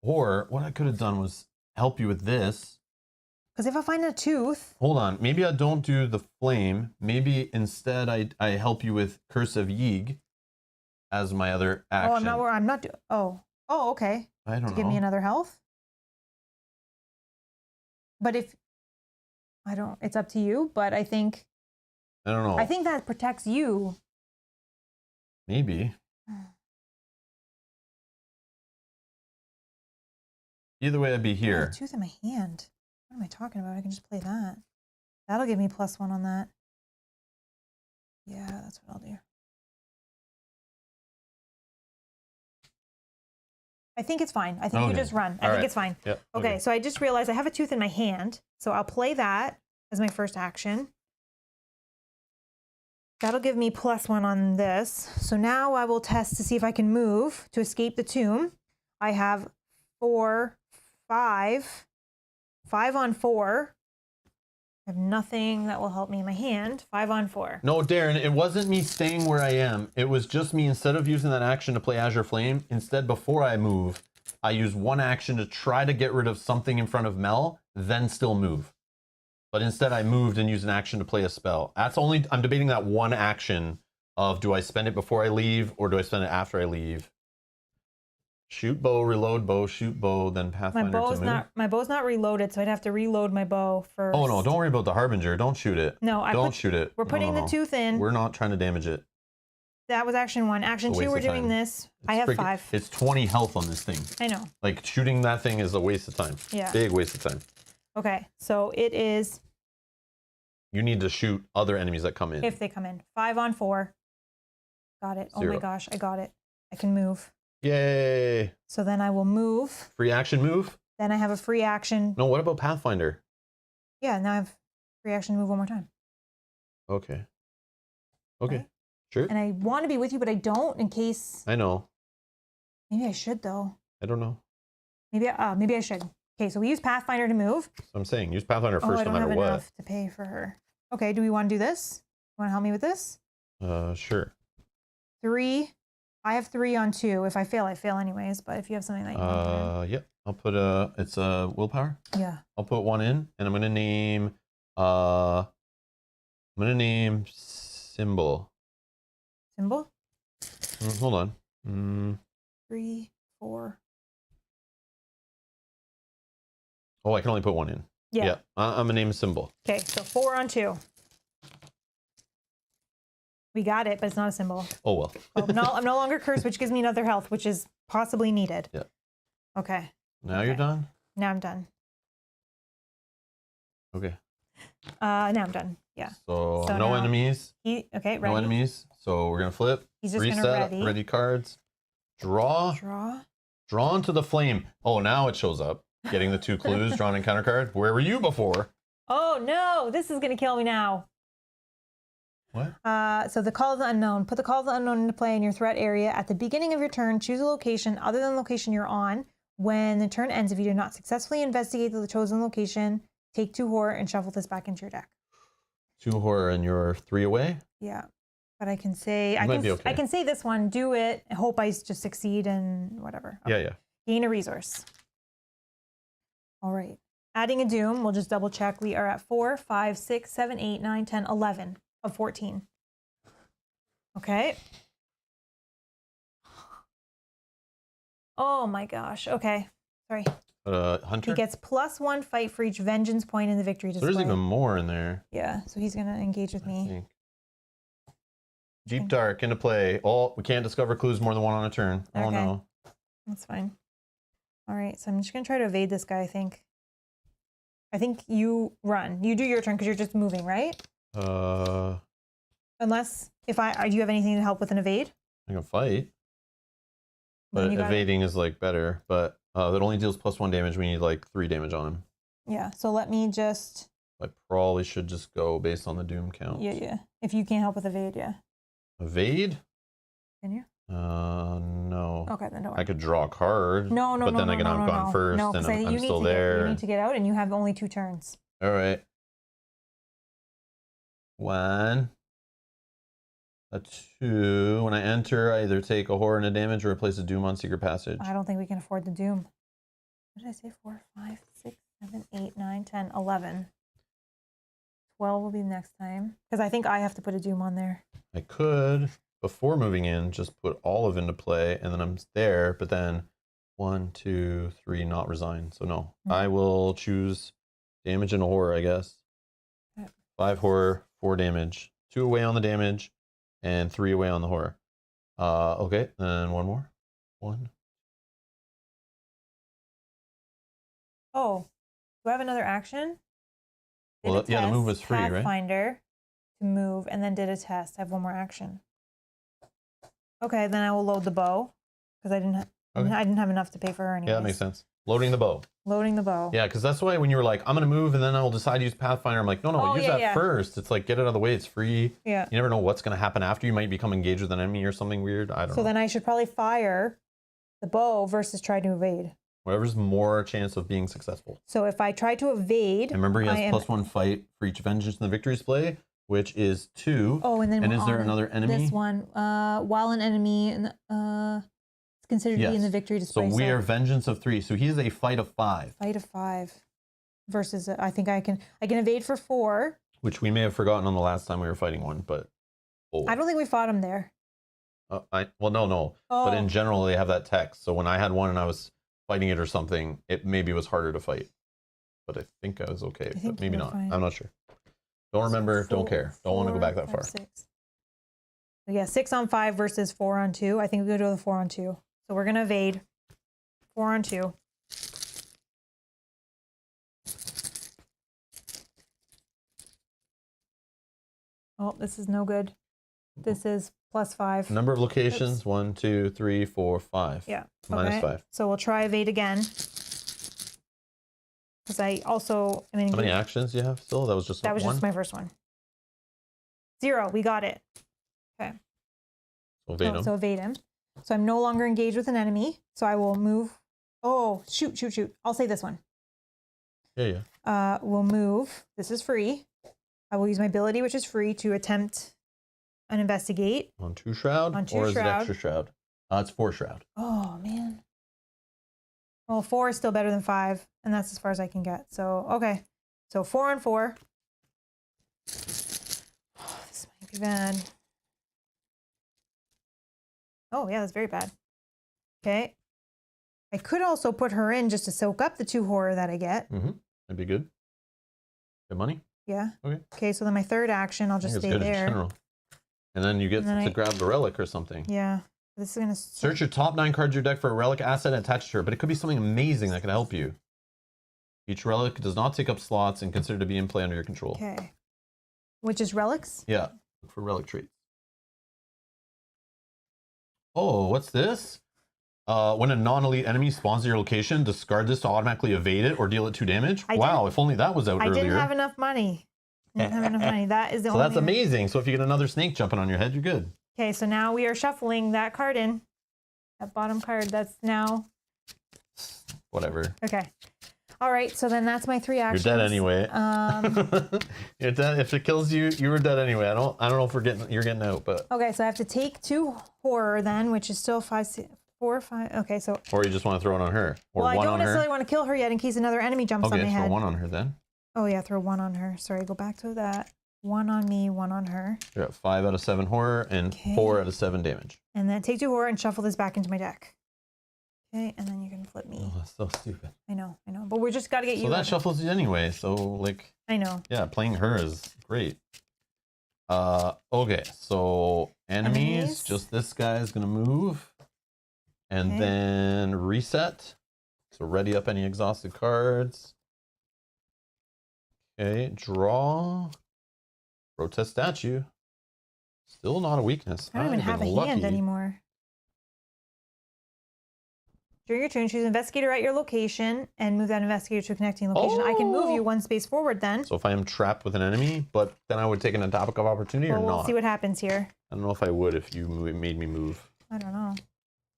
Or what I could have done was help you with this. Because if I find a tooth... Hold on. Maybe I don't do the flame. Maybe instead I help you with Curse of Yeeg as my other action. Oh, I'm not doing... Oh, okay. I don't know. To give me another health? But if... I don't... It's up to you, but I think... I don't know. I think that protects you. Maybe. Either way, I'd be here. I have a tooth in my hand. What am I talking about? I can just play that. That'll give me +1 on that. Yeah, that's what I'll do. I think it's fine. I think you just run. I think it's fine. Yep. Okay, so I just realized I have a tooth in my hand. So I'll play that as my first action. That'll give me +1 on this. So now I will test to see if I can move to escape the tomb. I have 4, 5 on 4. I have nothing that will help me in my hand. 5 on 4. No, Darren, it wasn't me staying where I am. It was just me, instead of using that action to play Azure Flame, instead before I move, I use one action to try to get rid of something in front of Mel, then still move. But instead I moved and used an action to play a spell. That's only, I'm debating that one action of, do I spend it before I leave or do I spend it after I leave? Shoot bow, reload bow, shoot bow, then Pathfinder to move. My bow's not reloaded, so I'd have to reload my bow first. Oh no, don't worry about the Harbinger. Don't shoot it. No, don't shoot it. We're putting the tooth in. We're not trying to damage it. That was action 1. Action 2, we're doing this. I have 5. It's 20 health on this thing. I know. Like, shooting that thing is a waste of time. Yeah. Big waste of time. Okay, so it is... You need to shoot other enemies that come in. If they come in. 5 on 4. Got it. 0. Oh my gosh, I got it. I can move. Yay. So then I will move. Free action move? Then I have a free action. No, what about Pathfinder? Yeah, now I have free action to move one more time. Okay. Okay. Right. Sure. And I want to be with you, but I don't in case... I know. Maybe I should, though. I don't know. Maybe I should. Okay, so we use Pathfinder to move. So I'm saying, use Pathfinder first no matter what. I don't have enough to pay for her. Okay, do we want to do this? You want to help me with this? Sure. 3. I have 3 on 2. If I fail, I fail anyways. But if you have something that you want. Yep. I'll put it's a willpower. Yeah. I'll put 1 in, and I'm gonna name Symbol. Symbol? Hold on. 3, 4. Oh, I can only put 1 in. Yeah. I'm gonna name Symbol. Okay, so 4 on 2. We got it, but it's not a symbol. Oh well. I'm no longer cursed, which gives me another health, which is possibly needed. Yeah. Okay. Now you're done? Now I'm done. Okay. Now I'm done. Yeah. So no enemies. Okay, ready. No enemies. So we're gonna flip. He's just reset, gonna ready cards. Draw. Drawn to the flame. Oh, now it shows up. Getting the 2 clues, drawn encounter card. Where were you before? Oh no, this is gonna kill me now. What? So the Call of the Unknown. Put the Call of the Unknown into play in your threat area. At the beginning of your turn, choose a location other than the location you're on. When the turn ends, if you do not successfully investigate the chosen location, take 2 horror and shuffle this back into your deck. 2 horror and you're 3 away? Yeah. But I can say, okay. I can say this one, do it, hope I just succeed and whatever. Okay. Yeah. Gain a resource. All right. Adding a doom, we'll just double check. We are at 4, 5, 6, 7, 8, 9, 10, 11 of 14. Okay. Oh my gosh. Okay. Sorry. Hunter? He gets +1 fight for each vengeance point in the victory display. So there's even more in there. Yeah. So he's going to engage with me. Deep Dark into play. Oh, we can't discover clues more than 1 on a turn. Oh no. That's fine. All right. So I'm just going to try to evade this guy, I think. I think you run. You do your turn because you're just moving, right? Unless, do you have anything to help with an evade? I can fight. But evading is like better. But that only deals +1 damage. We need like 3 damage on him. Yeah. So let me just... I probably should just go based on the doom count. Yeah. If you can't help with evade, yeah. Evade? Can you? No. Okay, then don't worry. I could draw a card. No. But then again, I've gone first and I'm still there. You need to get out and you have only 2 turns. All right. 1, a 2. When I enter, I either take a horror and a damage or replace a doom on secret passage. I don't think we can afford the doom. What did I say? 4, 5, 6, 7, 8, 9, 10, 11. 12 will be next time. Because I think I have to put a doom on there. I could, before moving in, just put olive into play, and then I'm there, but then 1, 2, 3, not resign. So no, I will choose damage and a horror, I guess. 5 horror, 4 damage. 2 away on the damage, and 3 away on the horror. Okay, then one more. 1. Oh, do I have another action? Well, yeah, the move was free, right? Pathfinder to move, and then did a test. I have one more action. Okay, then I will load the bow because I didn't have enough to pay for her anyways. Yeah, that makes sense. Loading the bow. Loading the bow. Yeah, because that's why when you were like, I'm going to move and then I'll decide to use Pathfinder, I'm like, no, use that first. It's like, get it out of the way. It's free. Yeah. You never know what's going to happen after. You might become engaged with an enemy or something weird. I don't know. So then I should probably fire the bow versus try to evade. Whatever's more chance of being successful. So if I try to evade... And remember, he has +1 fight for each vengeance in the victory display, which is 2. Oh, and then is there another enemy? This one, while an enemy... it's considered to be in the victory display. So we are vengeance of 3. So he is a fight of 5. Fight of 5 versus I think I can evade for 4. Which we may have forgotten on the last time we were fighting one, but I don't think we fought him there. No. Oh. But in general, they have that text. So when I had one and I was fighting it or something, it maybe was harder to fight. But I think I was okay. But maybe not. Fine. I'm not sure. Don't remember. Don't care. Don't want to go back that far. 6. So yeah, 6 on 5 versus 4 on 2. I think we go to the 4 on 2. So we're going to evade 4 on 2. Oh, this is no good. This is +5. Number of locations. Oops. 1, 2, 3, 4, 5. Yeah. -5. So we'll try evade again. Because I also... How many actions do you have still? That was just That was just my first one. 0. We got it. Okay. So evade him. So evade him. So I'm no longer engaged with an enemy. So I will move. Oh, shoot. I'll say this one. Yeah. We'll move. This is free. I will use my ability, which is free, to attempt an investigate. On 2 shroud? Or is it extra shroud? It's 4 shroud. Oh, man. Well, 4 is still better than 5. And that's as far as I can get. So, okay. So 4 on 4. Oh, this might be bad. Oh, yeah, that's very bad. Okay. I could also put her in just to soak up the 2 horror that I get. That'd be good. Good money? Yeah. Okay. Okay, so then my third action, I'll just stay good there. In general. And then you get to grab the relic or something. Yeah. This is gonna search your top 9 cards of your deck for a relic asset attached to her, but it could be something amazing that could help you. Each relic does not take up slots and considered to be in play under your control. Okay. Which is relics? Yeah. Look for relic traits. Oh, what's this? When a non-elite enemy spawns at your location, discard this to automatically evade it or deal it 2 damage. Wow, if only that was out earlier. I didn't have enough money. That is the only... So that's amazing. So if you get another snake jumping on your head, you're good. Okay, so now we are shuffling that card in. That bottom card, that's now... Whatever. Okay. All right, so then that's my 3 actions. You're dead anyway. You're dead. If it kills you, you were dead anyway. I don't know if you're getting out, but... Okay, so I have to take 2 horror then, which is still 4, 5. Okay, so... Or you just want to throw it on her. Or well, one I don't on necessarily her. want to kill her yet in case another enemy jumps on my head. Okay, throw 1 on her then. Oh yeah, throw 1 on her. Sorry, go back to that. 1 on me, 1 on her. You're at 5 out of 7 horror and 4 out of 7 damage. And then take 2 horror and shuffle this back into my deck. Okay, and then you can flip me. Oh, that's so stupid. I know. But we just got to get you. So that shuffles you anyway. So like. I know. Yeah, playing her is great. Okay, so enemies. Just this guy is gonna move, and then reset. So ready up any exhausted cards. Okay, draw. Protest statue. Still not a weakness. I don't even have a hand anymore. During your turn, choose investigator at your location and move that investigator to a connecting location. I can move you 1 space forward then. So if I am trapped with an enemy, but then I would take an attack of opportunity or not? We'll see what happens here. I don't know if I would if you made me move. I don't know.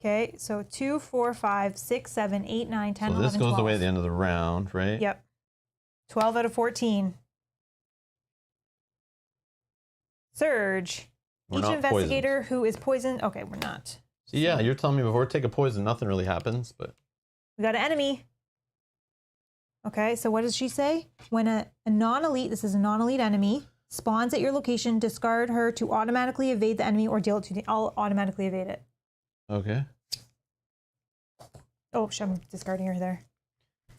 Okay, so 2, 4, 5, 6, 7, 8, 9, 10, 11, 12. So this goes away at the end of the round, right? Yep. 12 out of 14. Surge. We're Each not investigator poisoned. who is poisoned. Okay, we're not. See, yeah, you're telling me before take a poison, nothing really happens, but. We got an enemy. Okay, so what does she say? When a non-elite, this is a non-elite enemy, spawns at your location, discard her to automatically evade the enemy or deal it to I'll automatically evade it. Okay. Oh, I'm discarding her there.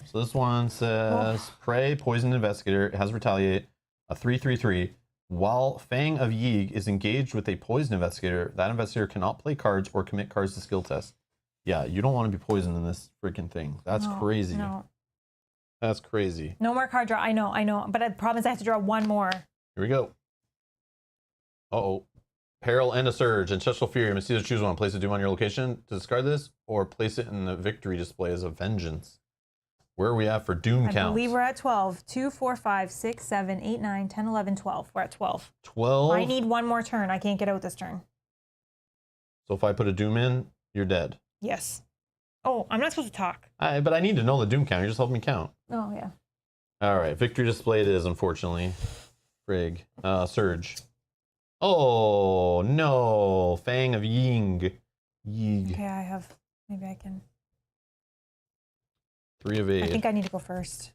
So this one says prey, poison investigator, it has retaliate, a 3/3/3. While Fang of Yeeg is engaged with a poison investigator, that investigator cannot play cards or commit cards to skill tests. Yeah, you don't want to be poisoned in this freaking thing. That's crazy. No. That's crazy. No more card draw. I know. But the problem is I have to draw one more. Here we go. Uh-oh. Peril and a surge. Ancestral Fury. You must either choose one. Place a doom on your location to discard this, or place it in the victory display as a vengeance. Where are we at for doom counts? I believe we're at 12. 2, 4, 5, 6, 7, 8, 9, 10, 11, 12. We're at 12. 12? I need one more turn. I can't get out this turn. So if I put a doom in, you're dead. Yes. Oh, I'm not supposed to talk. But I need to know the doom count. You're just helping me count. Oh, yeah. All right. Victory display it is, unfortunately. Frig. Surge. Oh, no. Fang of Ying. Yeeg. Okay, I have... Maybe I can... 3 of 8. I think I need to go first.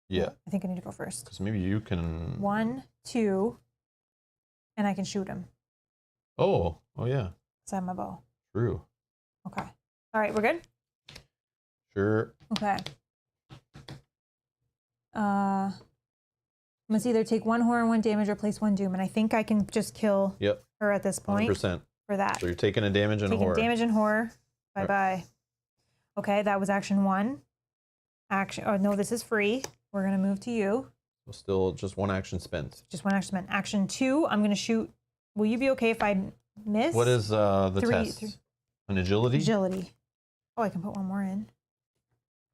Yeah. I think I need to go first. Because maybe you can... 1, 2, and I can shoot him. Oh yeah. So I have my bow. True. Okay. All right, we're good? Sure. Okay. Must either take 1 horror, 1 damage, or place 1 doom. And I think I can just kill her at this point. 100%. For that. So you're taking a damage and a horror. Taking damage and horror. Bye-bye. Okay, that was action 1. Action. Oh, no, this is free. We're going to move to you. So still just 1 action spent. Just 1 action spent. Action 2, I'm going to shoot. Will you be okay if I miss? What is the test? An agility? Agility. Oh, I can put 1 more in.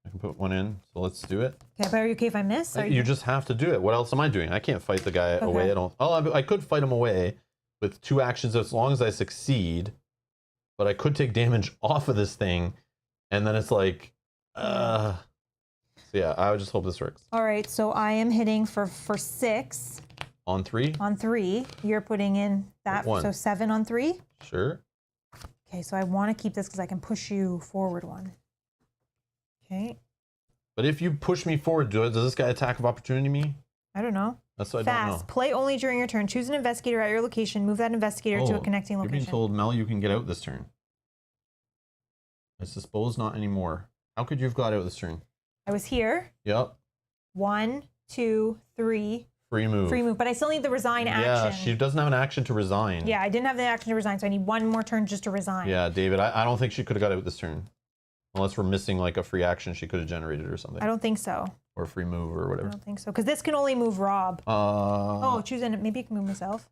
I can put 1 in, so let's do it. Okay, but are you okay if I miss? You just have to do it. What else am I doing? I can't fight the guy away. I could fight him away with 2 actions as long as I succeed, but I could take damage off of this thing, and then it's like, so yeah, I would just hope this works. All right, so I am hitting for 6. On 3? On 3. You're putting in that, so 7 on 3? Sure. Okay, so I want to keep this because I can push you forward 1. Okay. But if you push me forward, does this guy attack of opportunity me? I don't know. That's what I don't know. Play only during your turn. Choose an investigator at your location. Move that investigator to a connecting location. You're being told, Mel, you can get out this turn. I suppose not anymore. How could you have got out this turn? I was here. Yep. 1, 2, 3. Free move. Free move, but I still need the resign action. Yeah, she doesn't have an action to resign. Yeah, I didn't have the action to resign, so I need 1 more turn just to resign. Yeah, David, I don't think she could have got out this turn. Unless we're missing like a free action she could have generated or something. I don't think so. Or a free move or whatever. I don't think so, because this can only move Rob. Oh, choose an, maybe I can move myself.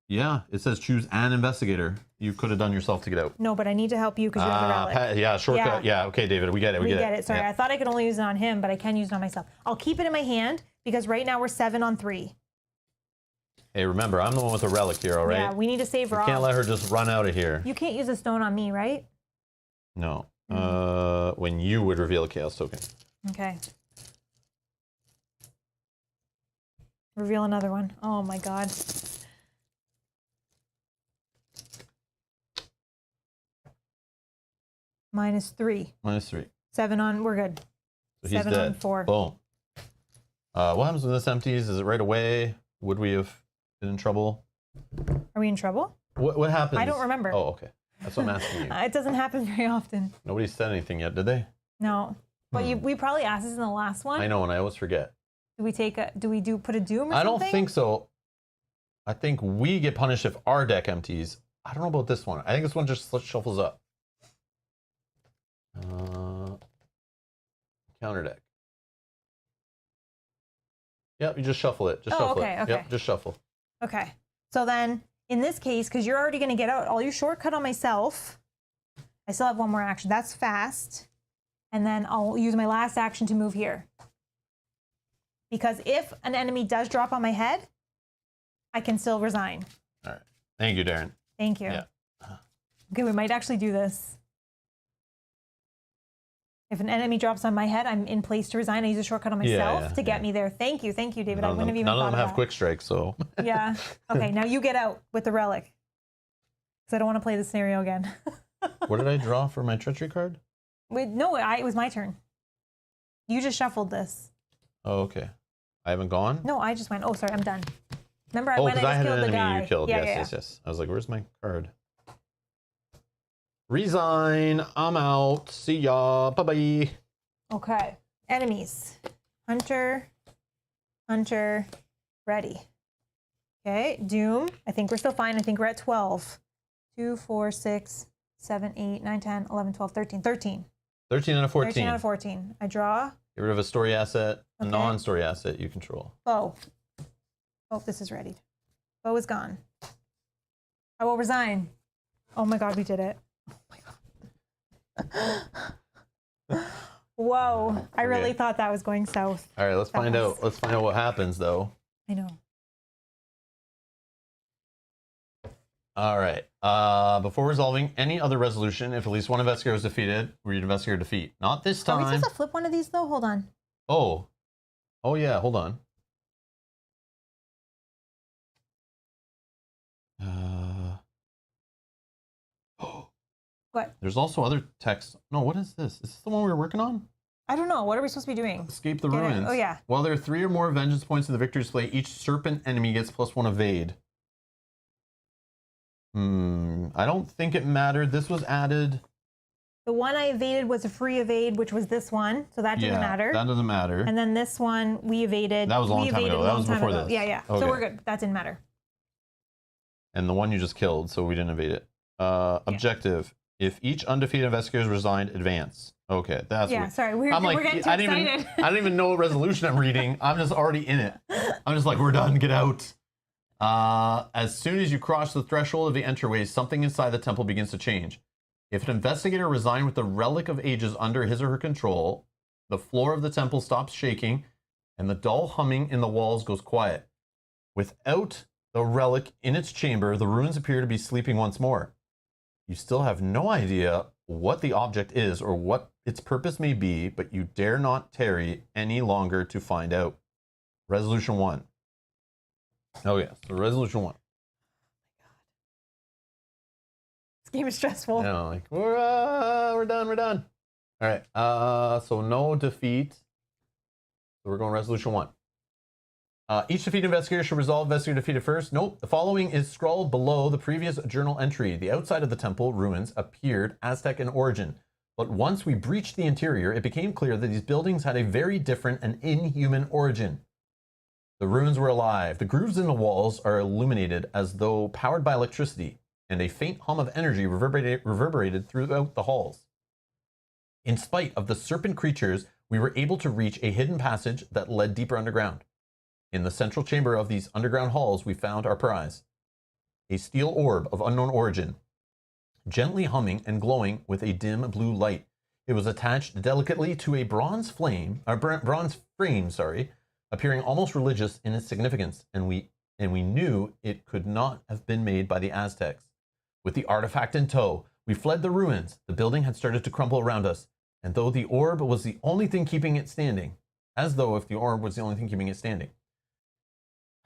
Yeah, it says choose an investigator. You could have done yourself to get out. No, but I need to help you because you have the relic. Yeah, shortcut. Yeah, okay, David, we get it. We get it. Sorry, yeah. I thought I could only use it on him, but I can use it on myself. I'll keep it in my hand because right now we're 7 on 3. Hey, remember, I'm the one with the relic here, all right? Yeah, we need to save Rob. You can't let her just run out of here. You can't use a stone on me, right? No. When you would reveal a chaos token. Okay. Reveal another one. Oh my god. -3. -3. 7 on, we're good. So he's 7 dead. on 4. Boom. What happens when this empties? Is it right away? Would we have been in trouble? Are we in trouble? What happens? I don't remember. Oh, okay. That's what I'm asking you. It doesn't happen very often. Nobody said anything yet, did they? No. But we probably asked this in the last one. I know, and I always forget. Do we put a doom or something? I don't think so. I think we get punished if our deck empties. I don't know about this one. I think this one just shuffles up. Counter deck. Yep, you just shuffle it. Just shuffle it. Okay. Yep, just shuffle. Okay. So then, in this case, because you're already going to get out, I'll use shortcut on myself. I still have 1 more action. That's fast. And then I'll use my last action to move here. Because if an enemy does drop on my head, I can still resign. All right. Thank you, Darren. Thank you. Yeah. Okay, we might actually do this. If an enemy drops on my head, I'm in place to resign. I use a shortcut on myself to get me there. Thank you, David. I wouldn't have even thought of that. None of them have quick strike, so. Yeah. Okay, now you get out with the relic. Because I don't want to play this scenario again. What did I draw for my treachery card? No, it was my turn. You just shuffled this. Oh, okay. I haven't gone? No, I just went. Oh, sorry, I'm done. Remember, I went and just killed the guy. You killed. Yes. I was like, where's my card? Resign. I'm out. See ya. Bye-bye. Okay. Enemies. Hunter. Ready. Okay. Doom. I think we're still fine. I think we're at 12. 2, 4, 6, 7, 8, 9, 10, 11, 12, 13. 13. 13 out of 14. 13 out of 14. I draw. Get rid of a story asset, a non-story asset you control. Bow. Oh, this is ready. Bow is gone. I will resign. Oh my God, we did it. Whoa, I really thought that was going south. All right, let's find out what happens though. I know. All right. Before resolving any other resolution, if at least one investigator is defeated, read investigator defeat. Not this time. Are we supposed to flip one of these though? Hold on. Oh yeah, hold on. What? There's also other text. No, what is this? Is this the one we were working on? I don't know. What are we supposed to be doing? Escape the ruins. Oh, yeah. While there are 3 or more vengeance points in the victory display, each serpent enemy gets +1 evade. I don't think it mattered. This was added. The one I evaded was a free evade, which was this one. So that didn't matter. That doesn't matter. And then this one we evaded. That was a long time ago. That was before this. Yeah. Okay. So we're good. That didn't matter. And the one you just killed, so we didn't evade it. Objective. If each undefeated investigator is resigned, advance. Okay, that's weird. Sorry, we're getting too excited. I don't even know what resolution I'm reading. I'm just already in it. I'm just like, we're done, get out. As soon as you cross the threshold of the entryway, something inside the temple begins to change. If an investigator resigned with the Relic of Ages under his or her control, the floor of the temple stops shaking, and the dull humming in the walls goes quiet. Without the relic in its chamber, the ruins appear to be sleeping once more. You still have no idea what the object is or what its purpose may be, but you dare not tarry any longer to find out. Resolution 1. Oh yes, so resolution 1. This game is stressful. Yeah, like we're done. All right. So no defeat. So we're going resolution 1. Each defeated investigator should resolve investigator defeated first. Nope. The following is scrawled below the previous journal entry. The outside of the temple ruins appeared Aztec in origin, but once we breached the interior, it became clear that these buildings had a very different and inhuman origin. The ruins were alive. The grooves in the walls are illuminated as though powered by electricity, and a faint hum of energy reverberated throughout the halls. In spite of the serpent creatures, we were able to reach a hidden passage that led deeper underground. In the central chamber of these underground halls, we found our prize. A steel orb of unknown origin, gently humming and glowing with a dim blue light. It was attached delicately to a bronze frame, appearing almost religious in its significance, and we knew it could not have been made by the Aztecs. With the artifact in tow, we fled the ruins. The building had started to crumble around us, and though the orb was the only thing keeping it standing, as though if the orb was the only thing keeping it standing.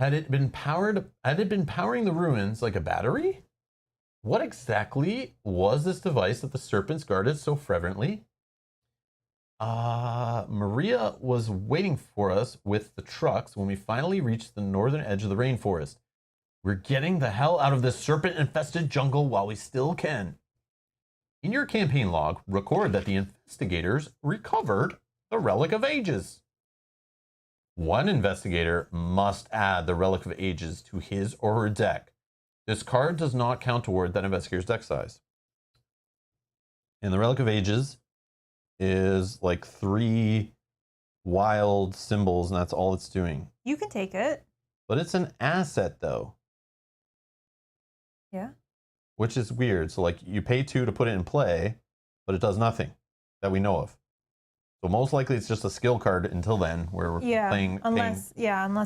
Had it been powering the ruins like a battery? What exactly was this device that the serpents guarded so fervently? Maria was waiting for us with the trucks when we finally reached the northern edge of the rainforest. We're getting the hell out of this serpent-infested jungle while we still can. In your campaign log, record that the investigators recovered the Relic of Ages. One investigator must add the Relic of Ages to his or her deck. This card does not count toward that investigator's deck size. And the Relic of Ages is like 3 wild symbols, and that's all it's doing. You can take it. But it's an asset, though. Yeah. Which is weird. So, like, you pay 2 to put it in play, but it does nothing that we know of. So most likely it's just a skill card until then, where we're playing. Unless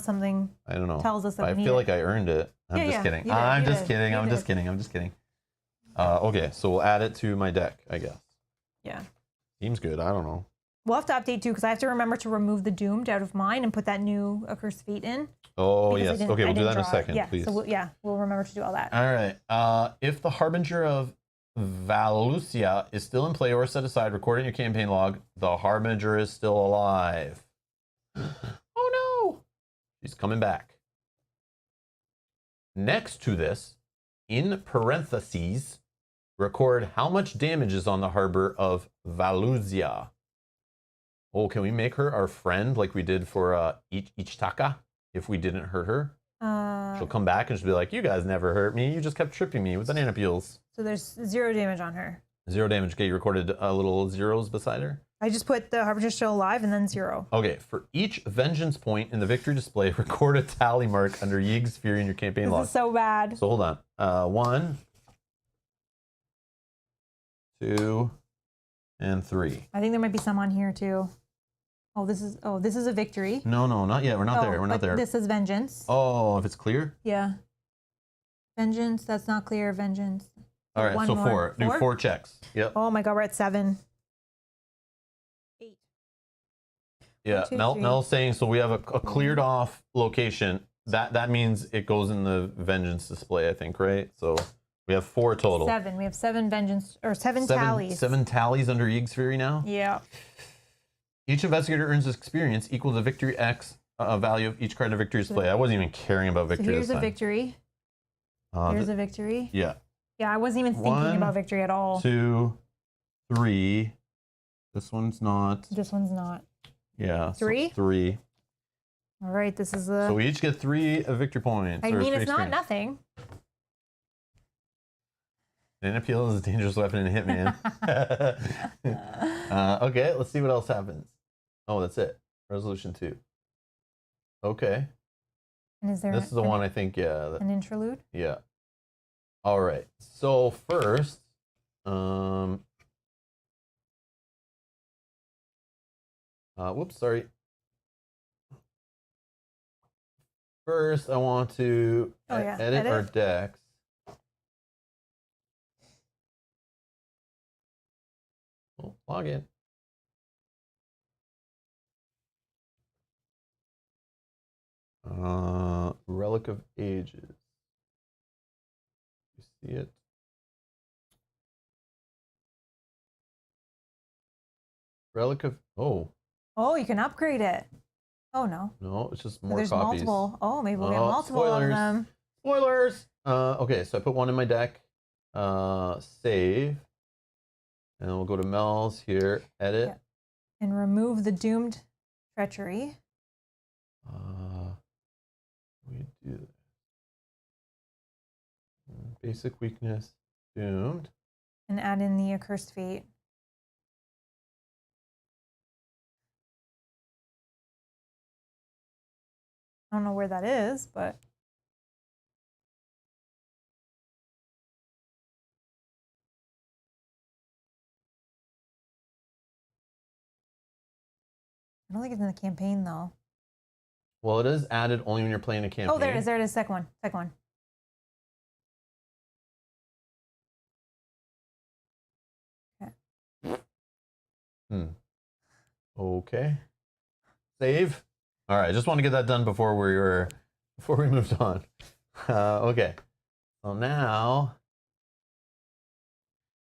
something I don't know tells us that we need I feel like I earned it. I'm just kidding. I'm just kidding. Okay, so we'll add it to my deck, I guess. Yeah. Seems good. I don't know. We'll have to update too, because I have to remember to remove the doomed out of mine and put that new accursed feat in. Oh, yes. Okay, we'll do that in a second, yeah, please. So we'll remember to do all that. All right. If the Harbinger of Valusia is still in play or set aside, record in your campaign log, the Harbinger is still alive. Oh, no. She's coming back. Next to this, in parentheses, record how much damage is on the Harbor of Valusia. Oh, can we make her our friend like we did for Ichitaka if we didn't hurt her? She'll come back and she'll be like, you guys never hurt me. You just kept tripping me with banana peels. So there's 0 damage on her. 0 damage. Okay, you recorded little zeros beside her? I just put the Harbinger still alive and then 0. Okay, for each vengeance point in the victory display, record a tally mark under Yig's Fury in your campaign log. This is so bad. So hold on. 1, 2, and 3. I think there might be some on here too. Oh, this is a victory. No, not yet. We're not there. We're not there. This is vengeance. Oh, if it's clear? Yeah. Vengeance, that's not clear. Vengeance. All right, so 4. Do 4 checks. Yep. Oh my god, we're at 7. 8. Yeah, 1, 2, Mel's saying, so we have a cleared off location. That means it goes in the vengeance display, I think, right? So we have 4 total. 7. We have 7 vengeance, or 7 tallies. 7 tallies under Yig's Fury now? Yeah. Each investigator earns experience equal to the victory X value of each card in the victory display. I wasn't even caring about victory. So here's this time. a victory. Here's a victory. Yeah. Yeah, I wasn't even thinking about victory at all. 2, 3. This one's not. This one's not. Yeah. 3? So 3. All right, this is a. So we each get 3 victory points. I mean, it's not nothing. Banana peel is a dangerous weapon in Hitman. Okay, let's see what else happens. Oh, that's it. Resolution 2. Okay. And is there? This is the one I think. Yeah. An interlude. Yeah. All right. So first, whoops, sorry. First, I want to edit our decks. Oh, log in. Relic of Ages. You see it? Relic of Oh, you can upgrade it. Oh no. No, it's just more there's copies. Multiple. Oh, maybe we have multiple spoilers. of them. Spoilers. Okay, so I put one in my deck. Save. And we'll go to Mel's here. Edit. Yeah. And remove the doomed treachery. We do basic weakness. Doomed. And add in the accursed fate. I don't know where that is, but I don't think it's in the campaign though. Well, it is added only when you're playing a campaign. Oh, there it is. There it is. Second one. Second one. Okay. Save. All right. I just want to get that done before we moved on. Okay. So now,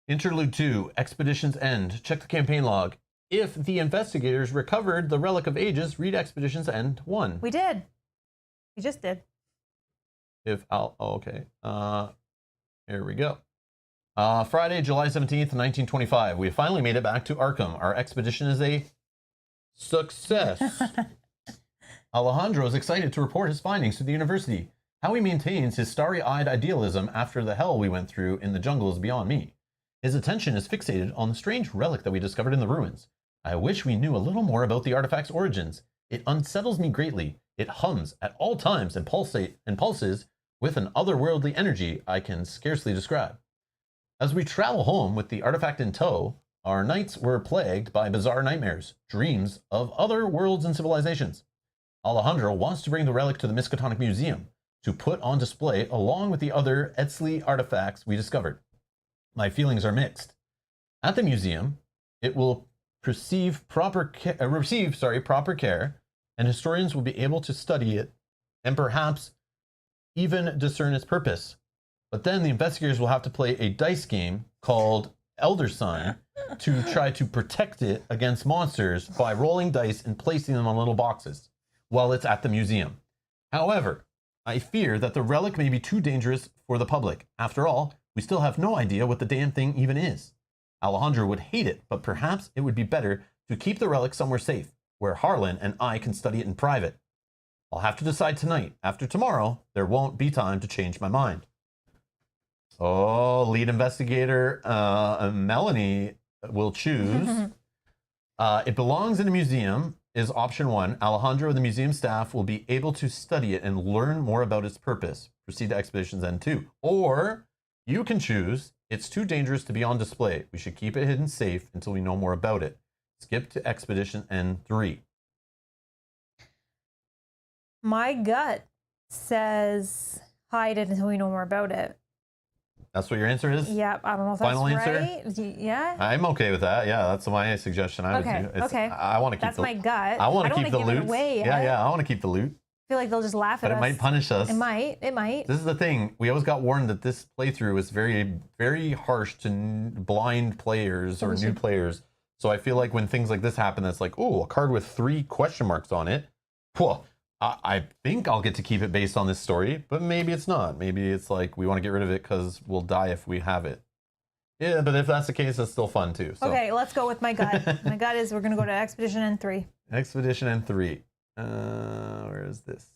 Interlude 2, Expedition's End. Check the campaign log. If the investigators recovered the Relic of Ages, read Expedition's End 1. We did. We just did. Okay. Here we go. Friday, July 17th, 1925. We finally made it back to Arkham. Our expedition is a success. Alejandro is excited to report his findings to the university. How he maintains his starry-eyed idealism after the hell we went through in the jungle is beyond me. His attention is fixated on the strange relic that we discovered in the ruins. I wish we knew a little more about the artifact's origins. It unsettles me greatly. It hums at all times and pulses with an otherworldly energy I can scarcely describe. As we travel home with the artifact in tow, our nights were plagued by bizarre nightmares, dreams of other worlds and civilizations. Alejandro wants to bring the relic to the Miskatonic Museum to put on display along with the other Eztli artifacts we discovered. My feelings are mixed. At the museum, it will receive proper care, and historians will be able to study it and perhaps even discern its purpose. But then the investigators will have to play a dice game called Elder Sign to try to protect it against monsters by rolling dice and placing them on little boxes while it's at the museum. However, I fear that the relic may be too dangerous for the public. After all, we still have no idea what the damn thing even is. Alejandro would hate it, but perhaps it would be better to keep the relic somewhere safe, where Harlan and I can study it in private. I'll have to decide tonight. After tomorrow, there won't be time to change my mind. Oh, lead investigator Melanie will choose. It belongs in a museum is option 1. Alejandro and the museum staff will be able to study it and learn more about its purpose. Proceed to Expeditions End 2. Or you can choose, it's too dangerous to be on display. We should keep it hidden safe until we know more about it. Skip to Expedition End 3. My gut says hide it until we know more about it. That's what your answer is? Yeah, I don't know if Final that's answer? right. Yeah. I'm okay with that. Yeah, that's my suggestion. Okay. I want to keep that's my gut. I want to keep the give it loot. away yet. Yeah, I want to keep the loot. I feel like they'll just laugh at But us. it might punish us. It might. This is the thing. We always got warned that this playthrough is very, very harsh to blind players or new players. So I feel like when things like this happen, that's like, oh, a card with 3 question marks on it. Well, I think I'll get to keep it based on this story, but maybe it's not. Maybe it's like we want to get rid of it because we'll die if we have it. Yeah, but if that's the case, that's still fun too. So. Okay, let's go with my gut. My gut is we're going to go to Expedition End 3. Expedition End 3. Where is this?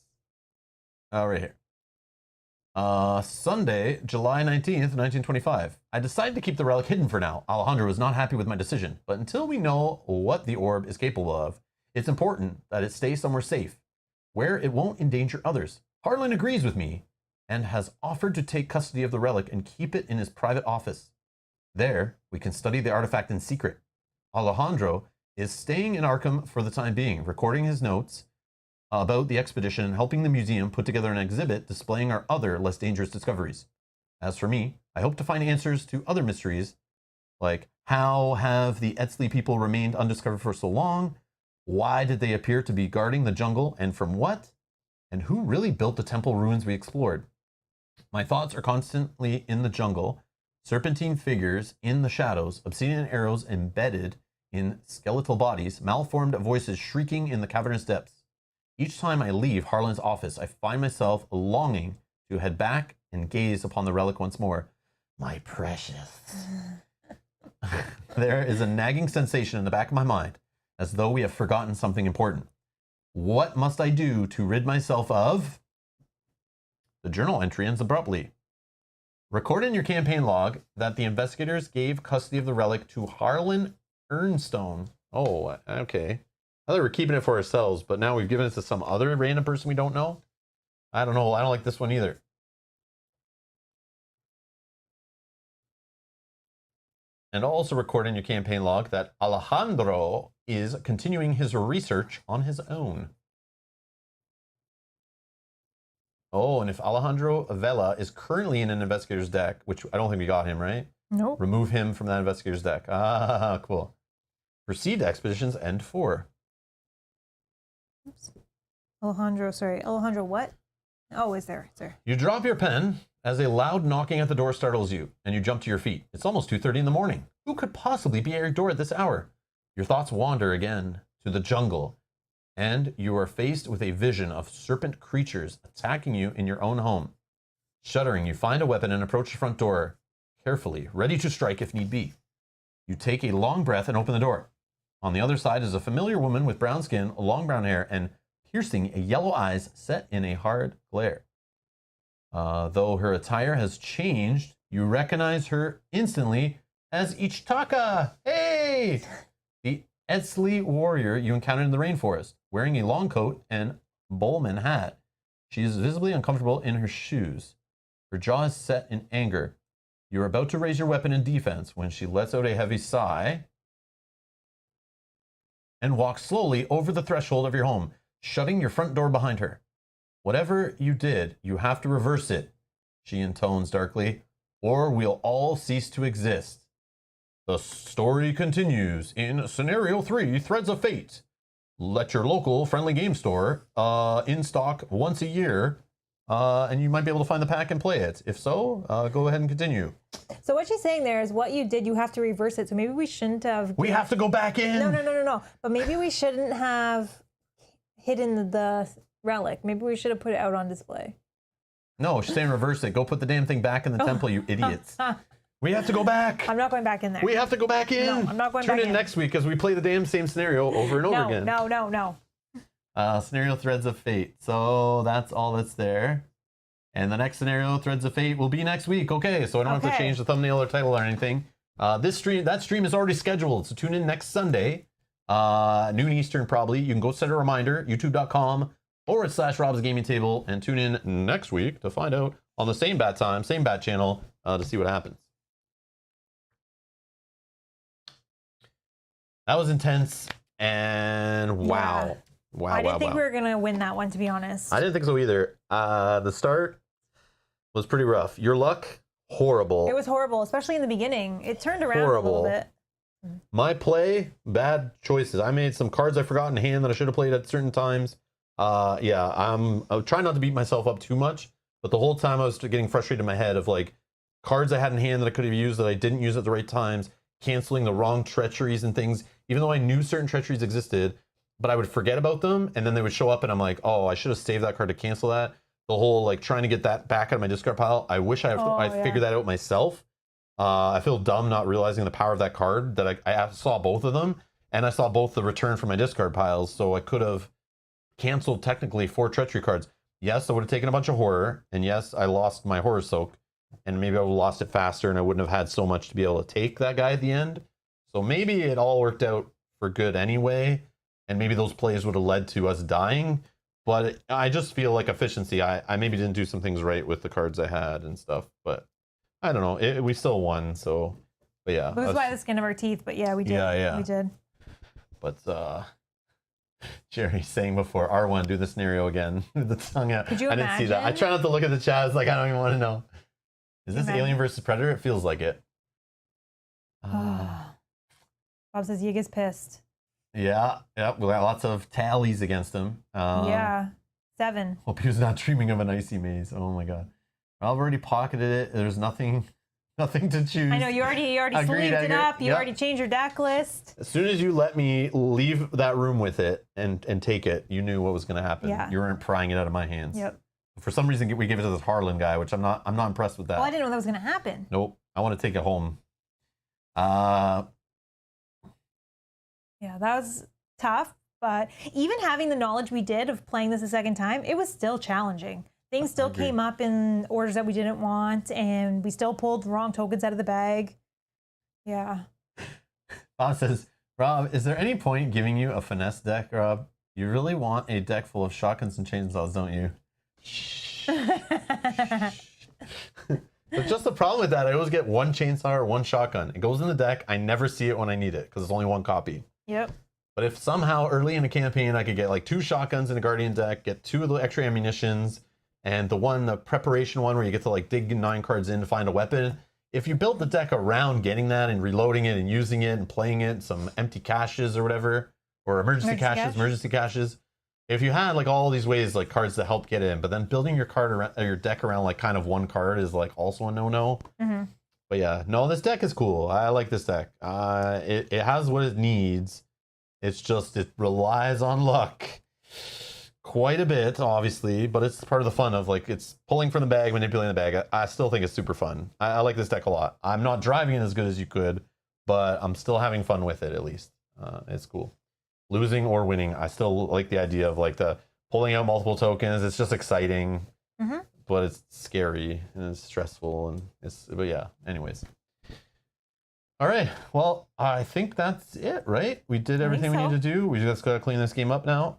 Oh, right here. Sunday, July 19th, 1925. I decided to keep the relic hidden for now. Alejandro was not happy with my decision, but until we know what the orb is capable of, it's important that it stay somewhere safe, where it won't endanger others. Harlan agrees with me and has offered to take custody of the relic and keep it in his private office. There, we can study the artifact in secret. Alejandro is staying in Arkham for the time being, recording his notes about the expedition and helping the museum put together an exhibit displaying our other, less dangerous discoveries. As for me, I hope to find answers to other mysteries, like how have the Eztli people remained undiscovered for so long? Why did they appear to be guarding the jungle, and from what? And who really built the temple ruins we explored? My thoughts are constantly in the jungle, serpentine figures in the shadows, obsidian arrows embedded in skeletal bodies, malformed voices shrieking in the cavernous depths. Each time I leave Harlan's office, I find myself longing to head back and gaze upon the relic once more. My precious. There is a nagging sensation in the back of my mind, as though we have forgotten something important. What must I do to rid myself of? The journal entry ends abruptly. Record in your campaign log that the investigators gave custody of the relic to Harlan Ernstone. Oh, okay. I thought we were keeping it for ourselves, but now we've given it to some other random person we don't know. I don't know. I don't like this one either. And also record in your campaign log that Alejandro is continuing his research on his own. Oh, and if Alejandro Vela is currently in an investigator's deck, which I don't think we got him, right? Nope. Remove him from that investigator's deck. Ah, cool. Proceed to Expeditions End 4. Oops. Alejandro what? Oh, it's there. You drop your pen as a loud knocking at the door startles you, and you jump to your feet. It's almost 2:30 in the morning. Who could possibly be at your door at this hour? Your thoughts wander again to the jungle, and you are faced with a vision of serpent creatures attacking you in your own home. Shuddering, you find a weapon and approach the front door carefully, ready to strike if need be. You take a long breath and open the door. On the other side is a familiar woman with brown skin, long brown hair, and piercing yellow eyes set in a hard glare. Though her attire has changed, you recognize her instantly as Ichitaka. Hey! The Eztli warrior you encountered in the rainforest, wearing a long coat and bowman hat. She is visibly uncomfortable in her shoes. Her jaw is set in anger. You are about to raise your weapon in defense when she lets out a heavy sigh and walks slowly over the threshold of your home, shutting your front door behind her. Whatever you did, you have to reverse it, she intones darkly, or we'll all cease to exist. The story continues in Scenario 3, Threads of Fate. Let your local friendly game store in stock once a year, and you might be able to find the pack and play it. If so, go ahead and continue. So what she's saying there is what you did, you have to reverse it. So maybe we shouldn't have... We have to go back in! No. But maybe we shouldn't have hidden the relic. Maybe we should have put it out on display. No, she's saying reverse it. Go put the damn thing back in the temple, you idiots. We have to go back. I'm not going back in there. We have to go back in. No, I'm not going back in. Tune in next week as we play the damn same scenario over and over again. No. Scenario Threads of Fate. So that's all that's there. And the next scenario, Threads of Fate, will be next week. Okay, so I don't have to change the thumbnail or title or anything. That stream is already scheduled. So tune in next Sunday, noon Eastern probably. You can go set a reminder, youtube.com/Rob's Gaming Table, and tune in next week to find out on the same bat time, same bat channel, to see what happens. That was intense, and wow. Wow, I didn't think we were going to win that one, to be honest. I didn't think so either. The start was pretty rough. Your luck, horrible. It was horrible, especially in the begining. It turned around a little bit. My play, bad choices. I made some cards I forgot in hand that I should have played at certain times. Yeah, I'm trying not to beat myself up too much, but the whole time I was getting frustrated in my head of like cards I had in hand that I could have used that I didn't use at the right times, canceling the wrong treacheries and things, even though I knew certain treacheries existed, but I would forget about them, and then they would show up and I'm like, oh, I should have saved that card to cancel that. The whole like trying to get that back out of my discard pile, I wish I figured that out myself. I feel dumb not realizing the power of that card, that I saw both of them, and I saw both the return from my discard piles, so I could have canceled technically 4 treachery cards. Yes, I would have taken a bunch of horror, and yes, I lost my horror soak, and maybe I would have lost it faster and I wouldn't have had so much to be able to take that guy at the end. So maybe it all worked out for good anyway, and maybe those plays would have led to us dying, but I just feel like efficiency, I maybe didn't do some things right with the cards I had and stuff, but I don't know, we still won, so, but yeah. It was by the skin of our teeth, but yeah, we did. Yeah. We did. But, Jerry's saying before, R1, do the scenario again. The tongue out. Could you imagine? I didn't see that. I try not to look at the chat. It's like, I don't even want to know. Is this Alien versus Predator? It feels like it. Bob says Yig is pissed. Yeah, we got lots of tallies against him. Yeah, 7. Hope he was not dreaming of an icy maze. Oh my god. I've already pocketed it. There's nothing to choose. I know, you already sleeved it up. You already changed your deck list. As soon as you let me leave that room with it and take it, you knew what was going to happen. Yeah. You weren't prying it out of my hands. Yep. For some reason, we gave it to this Harlan guy, which I'm not impressed with that. Well, I didn't know that was going to happen. Nope. I want to take it home. Yeah, that was tough. But even having the knowledge we did of playing this a second time, it was still challenging. Things still came up in orders that we didn't want, and we still pulled the wrong tokens out of the bag. Yeah. Bob says, Rob, is there any point giving you a finesse deck, Rob? You really want a deck full of shotguns and chainsaws, don't you? But just the problem with that, I always get 1 chainsaw or 1 shotgun. It goes in the deck. I never see it when I need it because it's only 1 copy. Yep. But if somehow early in a campaign I could get like 2 shotguns in a Guardian deck, get 2 of the extra ammunitions, and the preparation one where you get to like dig 9 cards in to find a weapon. If you build the deck around getting that and reloading it and using it and playing it, some empty caches or whatever, or emergency caches. If you had like all these ways, like cards that help get in, but then building your card around, your deck around like kind of 1 card is like also a no-no. Mm-hmm. But yeah, no, this deck is cool. I like this deck. It has what it needs. It's just, it relies on luck. Quite a bit, obviously, but it's part of the fun of like it's pulling from the bag, manipulating the bag. I still think it's super fun. I like this deck a lot. I'm not driving it as good as you could, but I'm still having fun with it at least. It's cool. Losing or winning, I still like the idea of like the pulling out multiple tokens. It's just exciting, but it's scary and it's stressful but yeah. Anyways. All right. Well, I think that's it, right? We did everything we need to do. We just got to clean this game up now.